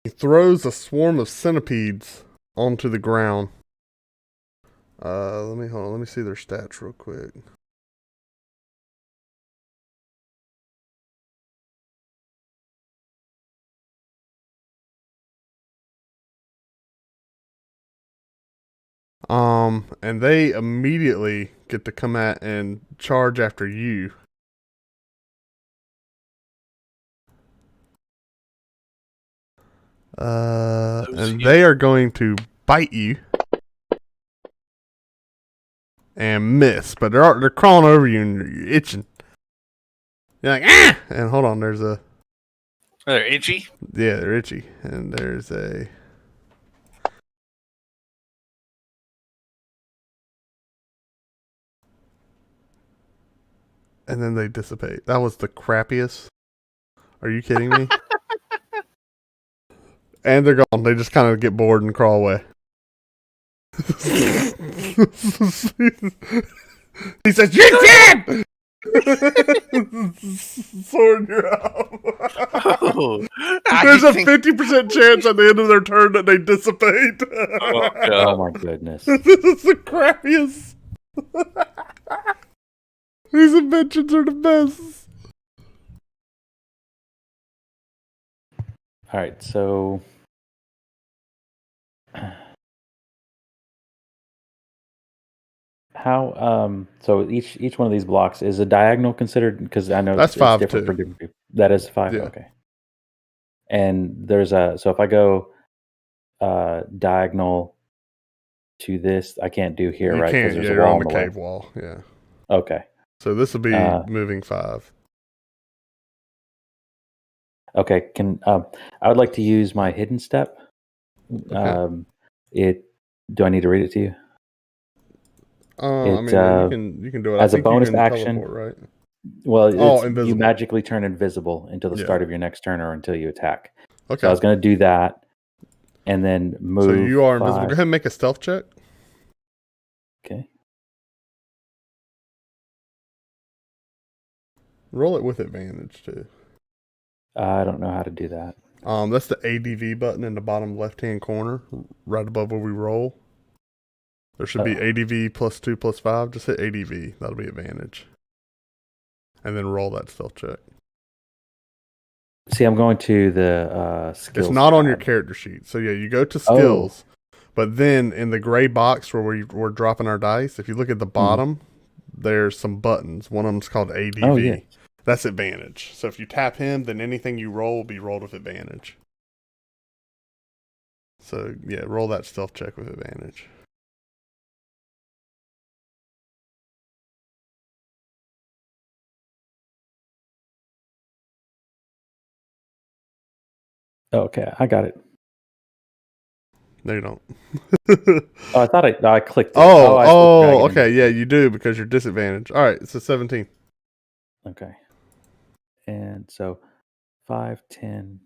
S1: He throws a swarm of centipedes onto the ground. Let me see their stats real quick. And they immediately get to come at and charge after you. And they are going to bite you and miss, but they're crawling over you and you're itching. You're like, ah! And hold on, there's a
S7: They're itchy.
S1: yeah, they're itchy, and there's a and then they dissipate. That was the crappiest. Are you kidding me? And they're gone. They just kind of get bored and crawl away. He says, "You did!" Sword, you're out.
S4: Oh,
S1: There's a 50% chance at the end of their turn that they dissipate.
S7: Oh,
S6: Oh
S7: God.
S6: my goodness.
S1: This is the crappiest. These inventions are the best.
S6: All right, so how so each one of these blocks is a diagonal considered, because I know
S1: That's
S6: it's
S1: 5
S6: different
S1: too.
S6: for different people. That is 5,
S1: Yeah.
S6: okay. And there's a, so if I go diagonal to this, I can't do here,
S1: You
S6: right?
S1: can't.
S6: Because there's
S1: Yeah,
S6: a
S1: you're
S6: wall
S1: on
S6: in
S1: the
S6: the way.
S1: cave wall. Yeah.
S6: Okay.
S1: So this will be moving 5.
S6: Okay. Can I would like to use my hidden step.
S1: Okay.
S6: Do I need to read it to you?
S1: I mean, yeah, you can do it.
S6: as
S1: I
S6: a
S1: think
S6: bonus
S1: you can
S6: action.
S1: teleport, right?
S6: Well,
S1: Oh,
S6: it's,
S1: invisible.
S6: you magically turn invisible until the
S1: Yeah.
S6: start of your next turn or until you attack.
S1: Okay.
S6: So I was going to do that and then move.
S1: So you are invisible.
S6: 5.
S1: Go ahead and make a stealth check.
S6: Okay.
S1: Roll it with advantage too.
S6: I don't know how to do that.
S1: That's the ADV button in the bottom left-hand corner, right above where we roll. There should be ADV +2 +5. Just hit ADV. That'll be advantage. And then roll that stealth check.
S6: See, I'm going to the skills.
S1: It's not on your
S6: tab.
S1: character sheet. So yeah, you go to skills, but then in the gray box where we're dropping our dice, if you look at the bottom, there's some buttons. One of them's called ADV.
S6: Oh, yeah.
S1: That's advantage. So if you tap him, then anything you roll will be rolled with advantage. So yeah, roll that stealth check with advantage.
S6: Okay, I got it.
S1: No, you don't.
S6: Oh, I thought I clicked it.
S1: Okay, yeah, you do because you're disadvantaged. All right, it's a 17.
S6: Okay. And so 5, 10.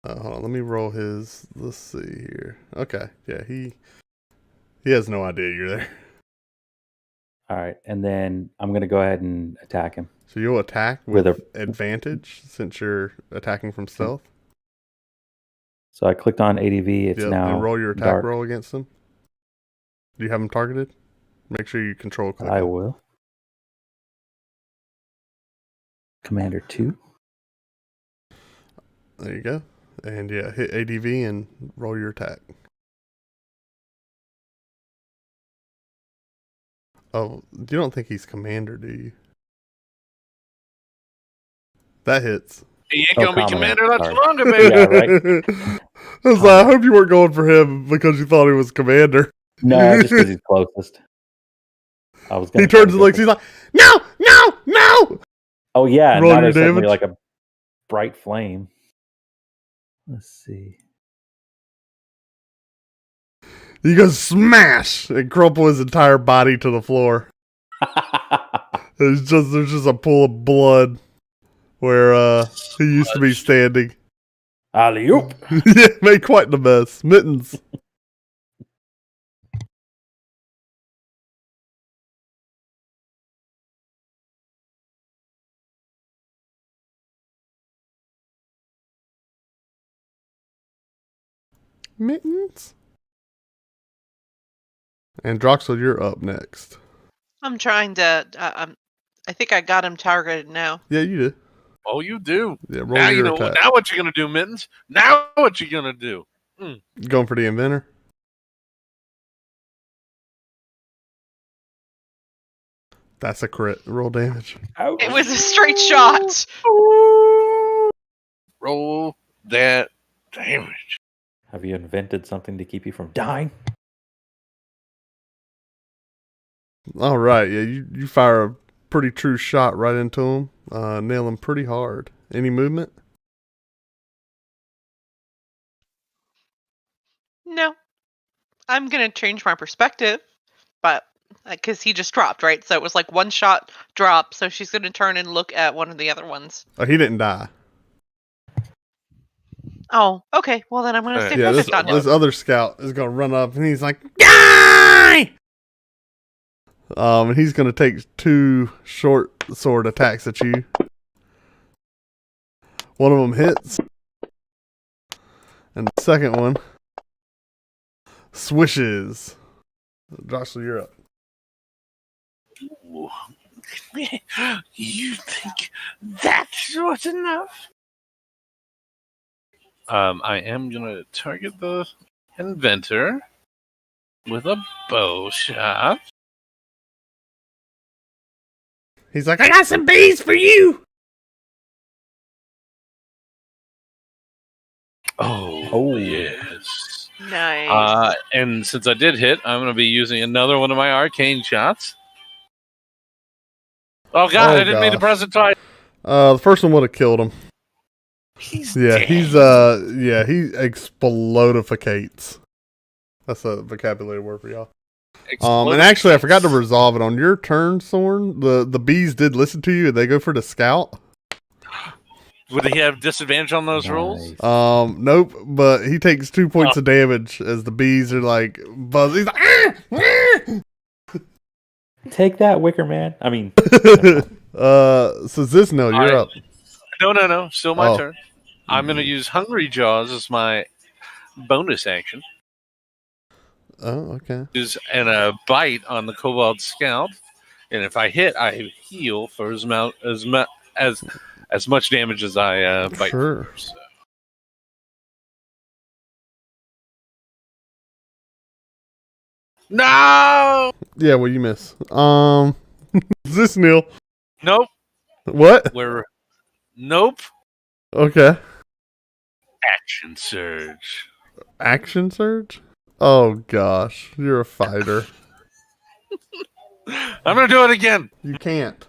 S1: Hold on, let me roll his. Let's see here. Okay, yeah, he has no idea you're there.
S6: All right, and then I'm going to go ahead and attack him.
S1: So you'll attack with advantage since you're attacking from stealth.
S6: So I clicked on ADV. It's now
S1: and roll your attack
S6: dark.
S1: roll against him. Do you have him targeted? Make sure you control click.
S6: I will. Commander 2.
S1: There you go. And yeah, hit ADV and roll your attack. Oh, you don't think he's commander, do you? That hits.
S7: He ain't gonna be
S6: Commander,
S7: commander not
S6: sorry.
S7: too longer, baby.
S6: Yeah, right.
S1: I was like, I hope you weren't going for him because you thought he was commander.
S6: No, just because he's closest. I was.
S1: He turns and looks. He's like, no, no, no.
S6: Oh yeah,
S1: Roll
S6: now
S1: your
S6: there's suddenly
S1: damage.
S6: like a bright flame. Let's see.
S1: He goes smash and crumple his entire body to the floor. There's just a pool of blood where he used to be standing.
S6: Alley-oop.
S1: Yeah, made quite the mess. Mittens. Mittens. And Droxel, you're up next.
S3: I'm trying to. I think I got him targeted now.
S1: Yeah, you did.
S7: Oh, you do.
S1: Yeah, roll
S7: Now
S1: your
S7: you know.
S1: attack.
S7: Now what you gonna do, Mittens? Now what you gonna do?
S1: Going for the inventor. That's a crit. Roll damage.
S3: It was a straight shot.
S7: Roll that damage.
S6: Have you invented something to keep you from dying?
S1: All right, yeah, you fire a pretty true shot right into him, nail him pretty hard. Any movement?
S3: No, I'm gonna change my perspective, but because he just dropped, right? So it was like one shot drop. So she's going to turn and look at one of the other ones.
S1: Oh, he didn't die.
S3: Oh, okay. Well, then I'm going to stay
S1: Yeah,
S3: focused on
S1: this
S3: him.
S1: other scout is gonna run up and he's like, die! And he's gonna take 2 short sword attacks at you. One of them hits, and the second one swishes. Joshua, you're up.
S4: Ooh. You think that's short enough? I am gonna target the inventor with a bow shot.
S1: He's like, I got some bees for you.
S4: Oh, yes.
S3: Nice.
S4: And since I did hit, I'm gonna be using another one of my arcane shots. Oh god,
S1: Oh,
S4: I didn't mean to
S1: gosh.
S4: press it twice.
S1: The first one would have killed him.
S4: He's
S1: Yeah,
S4: dead.
S1: he explodificates. That's a vocabulary word for y'all. And actually, I forgot to resolve it on your turn, Sorn. The bees did listen to you, and they go for the scout.
S4: Would he have disadvantage on those rolls?
S6: Nice.
S1: Nope. But he takes 2 points of damage as the bees are like buzz. He's like, ah! Ah!
S6: Take that, Wicker Man. I mean,
S1: So Zisno, you're up.
S4: No. Still my
S1: Oh.
S4: turn. I'm gonna use Hungry Jaws as my bonus action.
S1: Oh, okay.
S4: And a bite on the Kobold Scout, and if I hit, I heal for as much damage as I bite.
S1: Sure.
S4: For, so. No.
S1: Yeah, well, you miss. Zisnil.
S4: Nope.
S1: What?
S4: Nope.
S1: Okay.
S4: Action surge.
S1: Action surge? Oh, gosh. You're a fighter.
S4: I'm gonna do it again.
S1: You can't.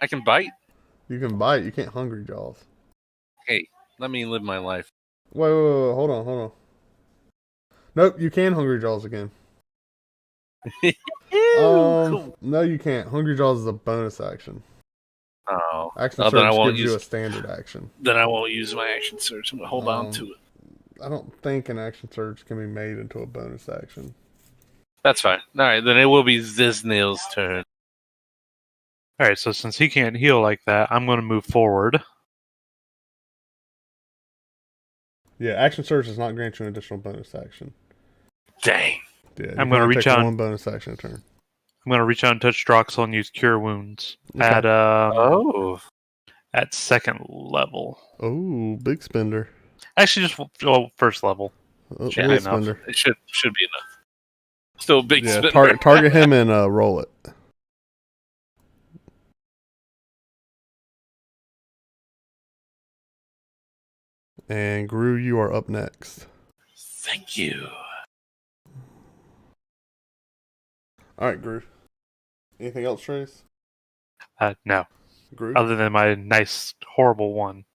S4: I can bite.
S1: You can bite. You can't hungry jaws.
S4: Hey, let me live my life.
S1: Wait. Hold on. Nope, you can hungry jaws again.
S4: Cool.
S1: No, you can't. Hungry jaws is a bonus action.
S4: Oh,
S1: Action
S4: then I
S1: surge
S4: won't
S1: gives
S4: use.
S1: you a standard action.
S4: Then I won't use my action surge. I'm gonna hold on to it.
S1: I don't think an action surge can be made into a bonus action.
S4: That's fine. All right, then it will be Ziznil's turn.
S2: All right, so since he can't heal like that, I'm going to move forward.
S1: Yeah, action surge does not grant you an additional bonus action.
S4: Dang.
S1: Yeah,
S2: I'm
S1: you
S2: gonna
S1: can
S2: reach
S1: take
S2: out.
S1: one bonus action a turn.
S2: I'm going to reach out and touch Droxel and use Cure Wounds
S1: Okay.
S2: at second level.
S1: Oh, big spender.
S2: Actually, just first level.
S1: Oh,
S2: Should
S1: big
S2: be enough.
S1: spender.
S4: It should be enough. Still a big
S1: Yeah,
S4: spender.
S1: target him and roll it. And Gru, you are up next.
S4: Thank you.
S1: All right, Gru. Anything else, Trace?
S2: No,
S1: Gru?
S2: other than my nice, horrible one.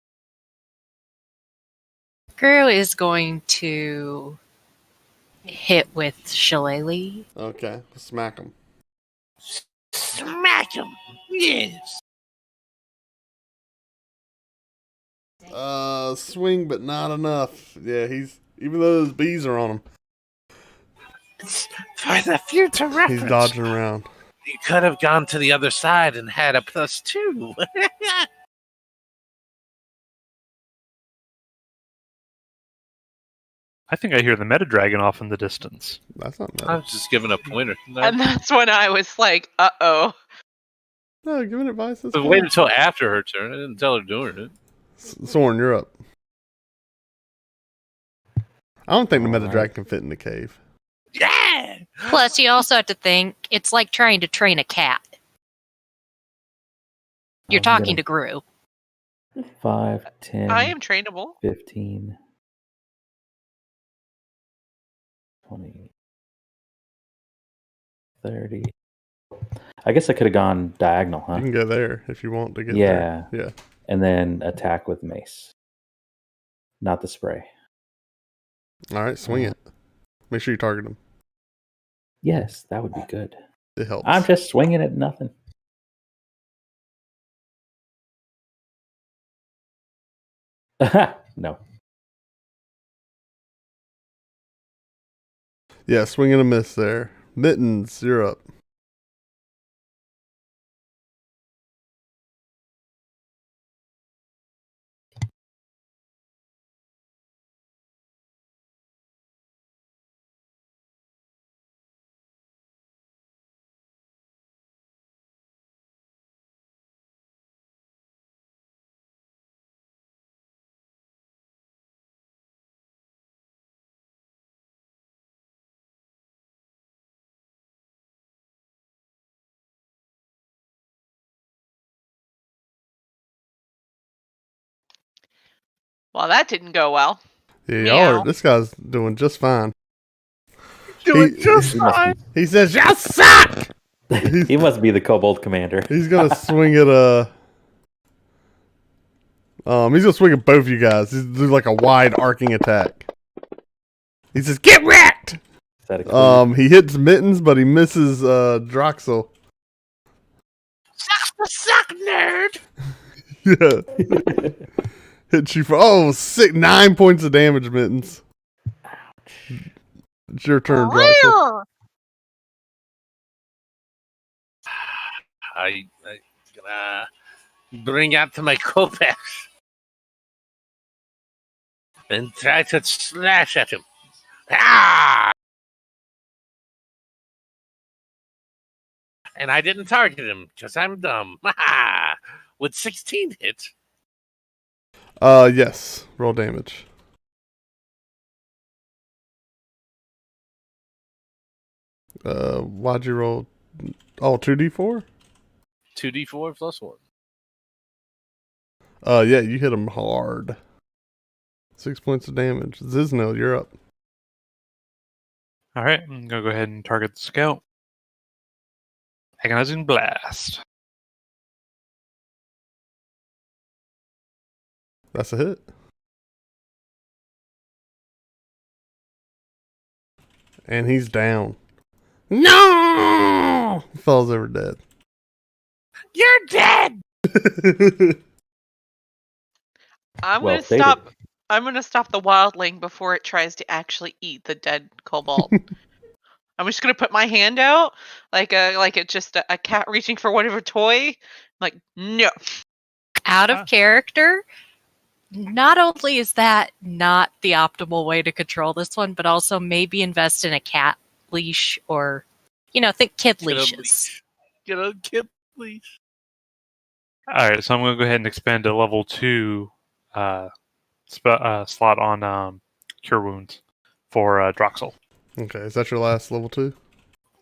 S5: Gru is going to hit with Shillelagh.
S1: Okay, smack him.
S4: Smack him. Yes.
S1: Swing, but not enough. Yeah, even though those bees are on him,
S4: For the future reference,
S1: he's dodging around.
S4: you could have gone to the other side and had a +2.
S2: I think I hear the Meta Dragon off in the distance.
S1: That's not
S4: I
S1: bad.
S4: was just giving a pointer. No.
S3: And that's when I was like, uh-oh.
S1: No, giving advice is
S4: But
S1: fine.
S4: wait until after her turn. I didn't tell her doing it.
S1: Soren, you're up. I don't think the Meta
S6: Alright.
S1: Dragon can fit in the cave.
S4: Yeah.
S5: Plus, you also have to think it's like trying to train a cat. You're
S6: I'm
S5: talking
S6: gonna-
S5: to Gru.
S6: 5, 10,
S3: I am trainable.
S6: 15, 20, 30. I guess I could have gone diagonal, huh?
S1: You can go there if you want to get
S6: Yeah.
S1: there. Yeah.
S6: And then attack with mace. Not the spray.
S1: All right, swing it. Make sure you target him.
S6: Yes, that would be good.
S1: It helps.
S6: I'm just swinging at nothing. No.
S1: Yeah, swing and a miss there. Mittens, you're up.
S3: Well, that didn't go well.
S1: Yeah,
S3: Meow.
S1: this guy's doing just fine.
S7: Doing just
S6: He must
S7: fine.
S1: He says, "You suck."
S6: He must be the kobold commander.
S1: He's gonna swing at he's gonna swing at both you guys. He's do like a wide arcing attack. He says, "Get wrecked."
S6: Is that a clue?
S1: He hits Mittens, but he misses Droxel.
S4: Suck, nerd!
S1: Yeah. Hits you for 9 points of damage, Mittens. It's your turn, Droxel.
S4: I gonna bring out my Kopex and try to slash at him. Ah! And I didn't target him because I'm dumb. Would 16 hit?
S1: Yes. Roll damage. Why'd you roll? 2d4?
S7: 2d4 plus 1.
S1: Yeah, you hit him hard. 6 points of damage. Zisno, you're up.
S2: All right, I'm gonna go ahead and target the scout. Agonizing blast.
S1: That's a hit. And he's down. No! He falls over dead.
S4: You're dead!
S3: I'm
S6: Well
S3: gonna
S6: stated.
S3: stop. I'm gonna stop the wildling before it tries to actually eat the dead kobold. I'm just gonna put my hand out like it's just a cat reaching for whatever toy. Like, no.
S5: Out of character. Not only is that not the optimal way to control this one, but also maybe invest in a cat leash or, think kid
S7: Get a
S5: leashes.
S7: leash. Get a kid leash.
S2: All right, so I'm gonna go ahead and expend a level 2 slot on Cure Wounds for Droxel.
S1: Okay, is that your last level 2?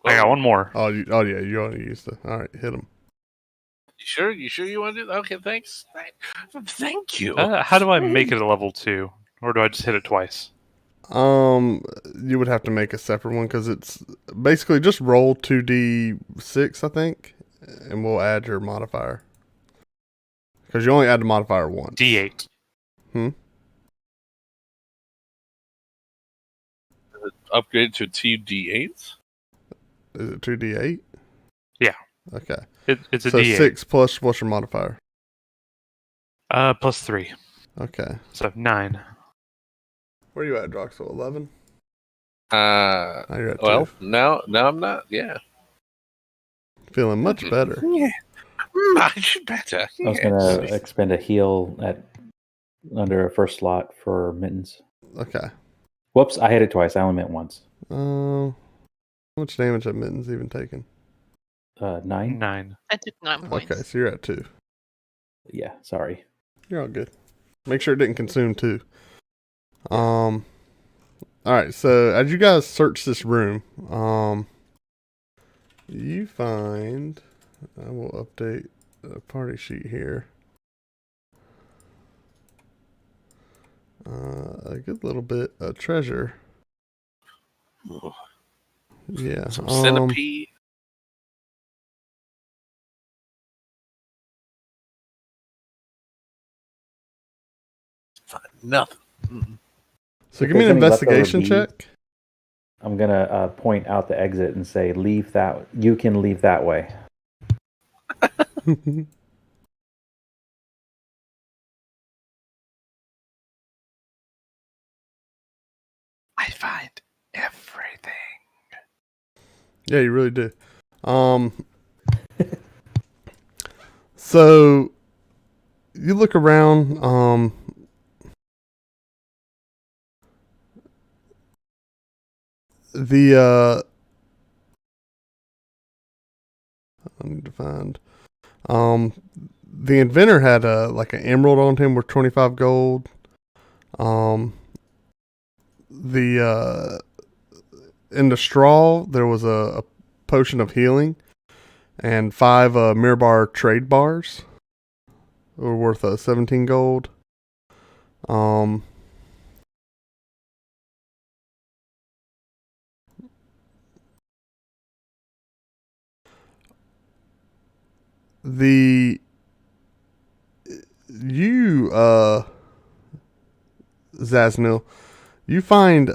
S2: I got one more.
S1: Oh, yeah, you already used it. All right, hit him.
S7: You sure you want to do that? Okay, thanks. Thank you.
S2: How do I make it a level 2? Or do I just hit it twice?
S1: You would have to make a separate one because it's basically just roll 2d6, I think, and we'll add your modifier. Because you only add the modifier once.
S2: D8.
S7: Upgrade to 2d8?
S1: Is it 2d8?
S2: Yeah.
S1: Okay.
S2: It's a
S1: so
S2: D8.
S1: 6 plus what's your modifier?
S2: Plus 3.
S1: Okay.
S2: So 9.
S1: Where are you at, Droxel? 11?
S7: Now
S1: Now you're at 2.
S7: now I'm not. Yeah.
S1: Feeling much better.
S7: Yeah. Much better.
S6: I was going to expend a heal under a first slot for Mittens.
S1: Okay.
S6: Whoops, I hit it twice. I only meant once.
S1: How much damage have Mittens even taken?
S6: 9?
S2: 9.
S3: I took 9 points.
S1: Okay, so you're at 2.
S6: Yeah, sorry.
S1: You're all good. Make sure it didn't consume 2. All right, so as you guys search this room, you find, I will update the party sheet here. A good little bit of treasure. Yeah.
S7: Some centipede. Nothing.
S1: So
S6: If
S1: give me
S6: there's
S1: an
S6: any leftover
S1: investigation
S6: beads-
S1: check.
S6: I'm gonna point out the exit and say, "Leave that. You can leave that way."
S4: I find everything.
S1: Yeah, you really do. So you look around. I need to find. The inventor had like an emerald on him worth 25 gold. In the straw there was a potion of healing, and 5 Mirabar trade bars were worth 17 gold. Zaznil, you find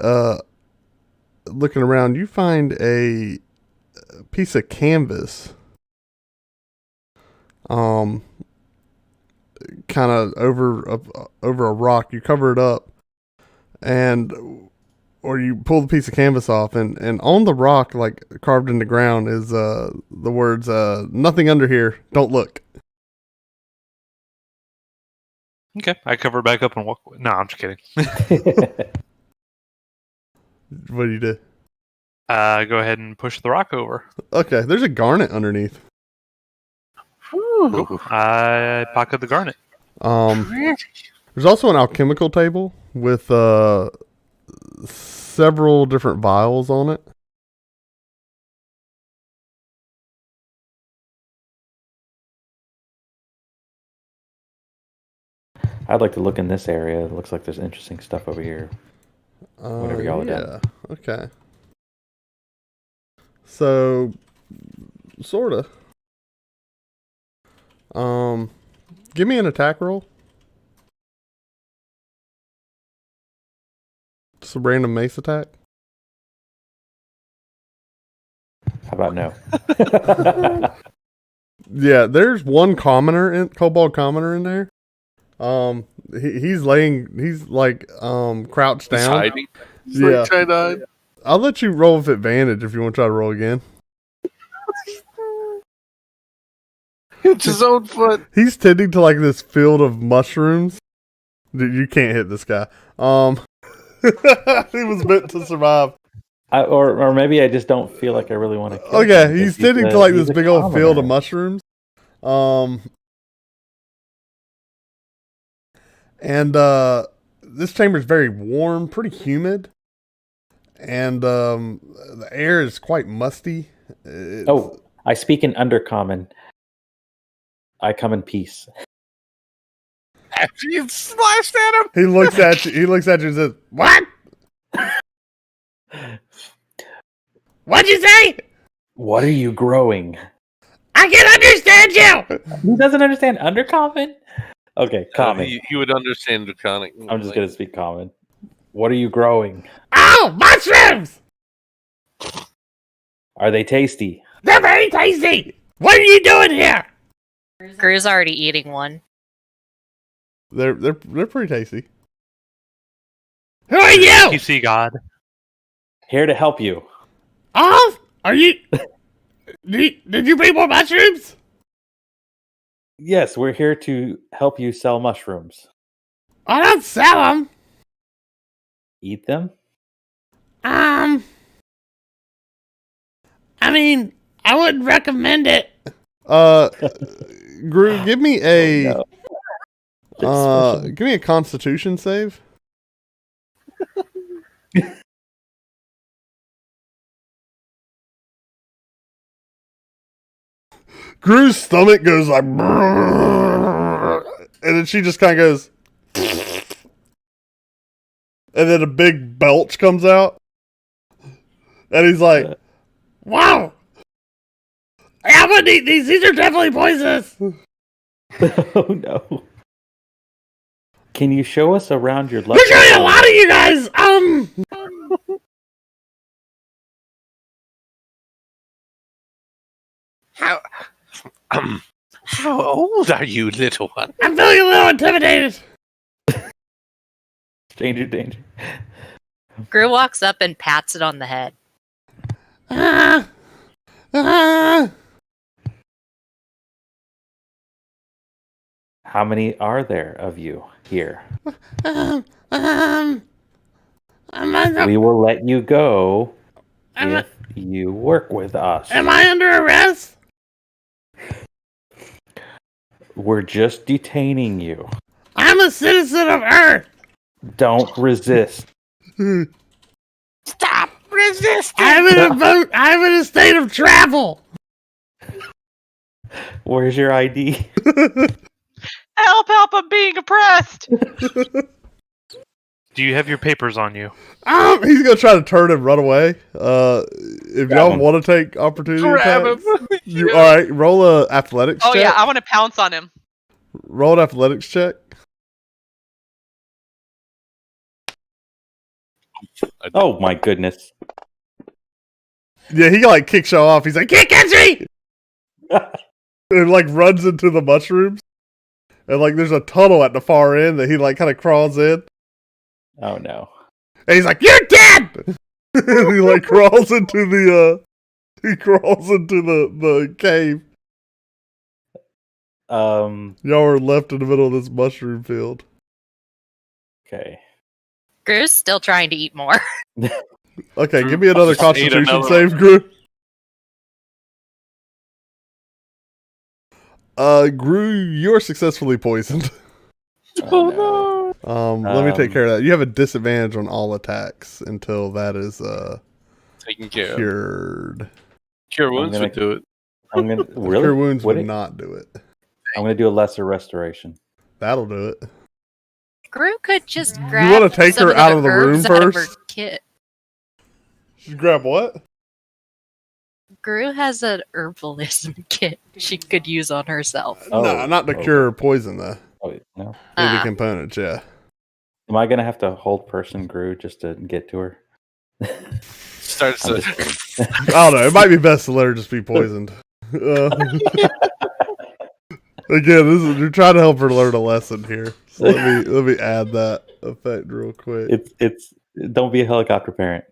S1: looking around, you find a piece of canvas kind of over a rock. You cover it up, or you pull the piece of canvas off, and on the rock, like carved in the ground, is the words "Nothing under here. Don't look."
S2: Okay, I cover back up and walk away. No, I'm just kidding.
S1: What do you do?
S2: Go ahead and push the rock over.
S1: Okay, there's a garnet underneath.
S2: Cool. I pocket the garnet.
S1: There's also an alchemical table with several different vials on it.
S6: I'd like to look in this area. It looks like there's interesting stuff over here. Whatever y'all are done.
S1: Okay. So, sorta. Give me an attack roll. Just a random mace attack.
S6: How about no?
S1: Yeah, there's one kobold commoner in there. He's like crouched
S7: He's
S1: down.
S7: hiding. He's
S1: Yeah.
S7: like trying to hide.
S1: I'll let you roll with advantage if you want to try to roll again.
S7: It's his own foot.
S1: He's tending to like this field of mushrooms. Dude, you can't hit this guy. He was meant to survive.
S6: Or maybe I just don't feel like I really want to kill
S1: Okay,
S6: him.
S1: he's tending to like this big old field of
S6: commoner.
S1: mushrooms. And this chamber is very warm, pretty humid, and the air is quite musty.
S6: I speak in Undercommon. I come in peace.
S4: After you slashed at him.
S1: He looks at you. He looks at you and says, "What? What'd you say?
S6: What are you growing?"
S1: I can understand you."
S6: He doesn't understand Undercommon? Okay, common.
S7: He would understand Draconic.
S6: I'm just going to speak common. What are you growing?
S1: Oh, mushrooms!
S6: Are they tasty?
S1: They're very tasty. What are you doing here?
S5: Gru's already eating one.
S1: They're pretty tasty. Who are you?
S2: PC God.
S6: Here to help you.
S1: Oh, are you? Did you bring more mushrooms?
S6: Yes, we're here to help you sell mushrooms.
S1: I don't sell them.
S6: Eat them?
S1: I mean, I wouldn't recommend it. Gru, give me a give me a Constitution save. Gru's stomach goes like, and then she just kind of goes, and then a big belch comes out, and he's like, "Wow, I'm gonna eat these. These are definitely poisonous."
S6: Oh no. Can you show us around your
S1: There's really a lot of you guys.
S4: How how old are you, little one?
S1: I'm feeling a little intimidated.
S6: Danger, danger.
S5: Gru walks up and pats it on the head.
S1: Ah, ah.
S6: How many are there of you here?
S1: Um, um, am I,
S6: We will let you go
S1: am, I,
S6: if you work with us.
S1: am I under arrest?
S6: We're just detaining you.
S1: I'm a citizen of Earth.
S6: Don't resist.
S4: Stop resisting!
S1: I'm in a state of travel.
S6: Where's your ID?
S3: Help, I'm being oppressed.
S2: Do you have your papers on you?
S1: He's gonna try to turn and run away. If
S6: Grab
S1: y'all
S6: him.
S1: want to take opportunity
S7: Grab
S1: attacks,
S7: him.
S1: you all right? Roll a athletics
S3: Oh
S1: check.
S3: yeah, I want to pounce on him.
S1: Roll an athletics check.
S6: Oh my goodness.
S1: Yeah, he like kicks y'all off. He's like, "Can't catch me!" And like runs into the mushrooms. And like there's a tunnel at the far end that he like kind of crawls in.
S6: Oh no.
S1: And he's like, "You're dead!" And he like crawls into the the cave. Y'all are left in the middle of this mushroom field.
S6: Okay.
S5: Gru's still trying to eat more.
S1: Okay, give me another
S7: Just ate
S1: Constitution
S7: another
S1: save, Gru. Gru, you're successfully poisoned.
S6: Oh no.
S1: Let me take care of that. You have a disadvantage on all attacks until that is
S7: Taken care of.
S1: cured.
S7: Cure wounds
S6: gonna-
S7: would do it.
S6: I'm gonna really.
S1: Cure wounds would
S6: it?
S1: not do it.
S6: I'm gonna do a lesser restoration.
S1: That'll do it.
S5: Gru could just grab.
S1: wanna take
S5: some
S1: her out of the
S5: herbs
S1: room
S5: out of her
S1: first?
S5: kit.
S1: Just grab what?
S5: Gru has an herbalism kit she could use on herself.
S6: Oh,
S1: No, not to
S6: okay.
S1: cure poison though.
S6: Oh, no.
S1: Maybe
S5: Ah.
S1: components, yeah.
S6: Am I gonna have to hold person Gru just to get to her?
S7: Starts
S6: I'm
S7: to.
S6: just kidding.
S1: I don't know. It might be best to let her just be poisoned. Again, you're trying to help her learn a lesson here. So let me add that effect real quick.
S6: it's don't be a helicopter parent.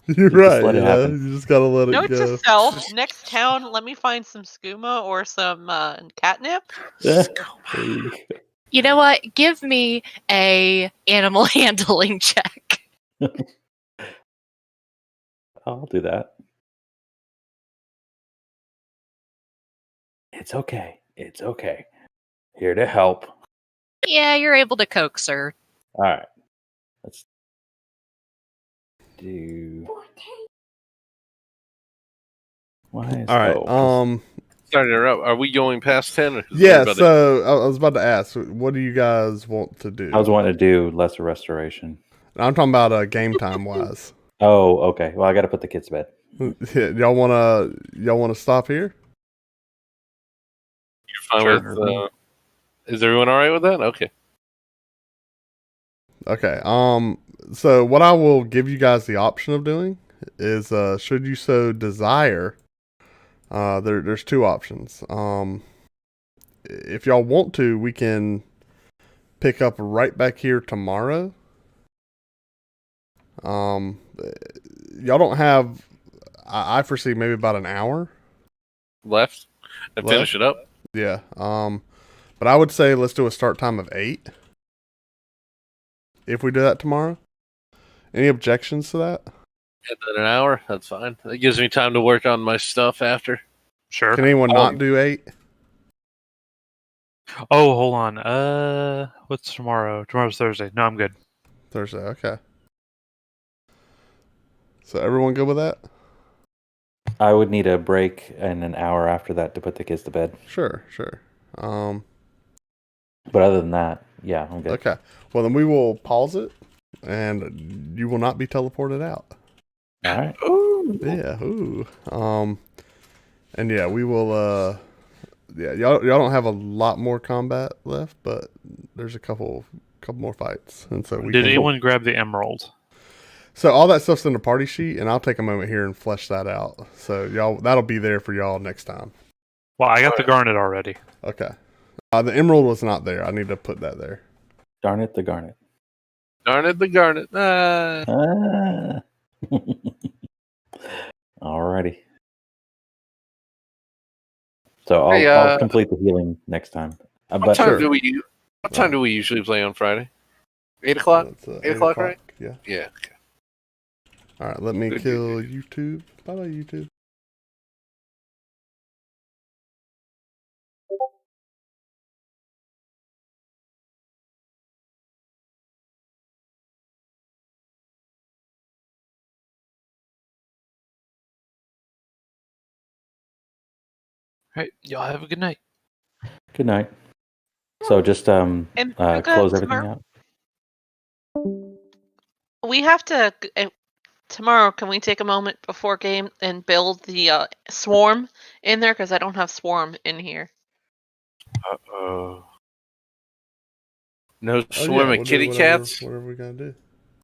S1: You're
S6: just
S1: right.
S6: let it
S1: Yeah,
S6: happen.
S1: you just gotta let it
S3: Note
S1: go.
S3: to self: next town, let me find some skooma or some catnip.
S6: There you go.
S5: You know what? Give me a animal handling check.
S6: I'll do that. It's okay. It's okay. Here to help.
S5: Yeah, you're able to coax her.
S6: All right. Let's do. Why is
S1: All right.
S7: Sorry to interrupt. Are we going past 10? Or is
S1: Yeah.
S7: everybody-
S1: So I was about to ask, what do you guys want to do?
S6: I was wanting to do lesser restoration.
S1: I'm talking about game time wise.
S6: Oh, okay. Well, I got to put the kids to bed.
S1: Yeah, y'all wanna stop here?
S7: You're fine
S2: Sure.
S7: with. Is everyone all right with that? Okay.
S1: Okay. So what I will give you guys the option of doing is, should you so desire, there's two options. If y'all want to, we can pick up right back here tomorrow. Y'all don't have. I foresee maybe about an hour.
S7: Left and
S1: Left.
S7: finish it up.
S1: Yeah. But I would say let's do a start time of 8. If we do that tomorrow. Any objections to that?
S7: At that an hour, that's fine. That gives me time to work on my stuff after.
S2: Sure.
S1: Can anyone not do 8?
S2: Oh, hold on. What's tomorrow? Tomorrow's Thursday. No, I'm good.
S1: Thursday, okay. So everyone good with that?
S6: I would need a break and an hour after that to put the kids to bed.
S1: Sure.
S6: But other than that, yeah, I'm good.
S1: Okay. Well, then we will pause it, and you will not be teleported out.
S6: All right.
S1: Yeah. Ooh. And yeah, we will. Yeah, y'all don't have a lot more combat left, but there's a couple more fights, and so we
S2: Did
S1: can-
S2: anyone grab the emerald?
S1: So all that stuff's in the party sheet, and I'll take a moment here and flesh that out. So y'all, that'll be there for y'all next time.
S2: Well, I got the garnet already.
S1: Okay. The emerald was not there. I need to put that there.
S6: Darn it, the garnet.
S7: Darn it, the garnet.
S6: Ah. Alrighty. So
S7: Hey,
S6: I'll complete the healing next time.
S7: What
S6: But
S7: time
S1: Sure.
S7: do we? What time do we usually play on Friday? 8 o'clock.
S1: That's
S7: 8 o'clock, right?
S1: Yeah.
S7: Yeah. Okay.
S1: All right. Let me
S7: Good,
S1: kill
S7: good,
S1: YouTube. Bye, YouTube.
S2: All right, y'all have a good night.
S6: good night. So just
S3: And Pookha,
S6: close everything
S3: tomorrow,
S6: out.
S3: we have to tomorrow. Can we take a moment before game and build the swarm in there? Because I don't have swarm in here.
S7: No
S1: Oh yeah.
S7: swarming
S1: We'll do
S7: kitty cats.
S1: whatever we gotta do.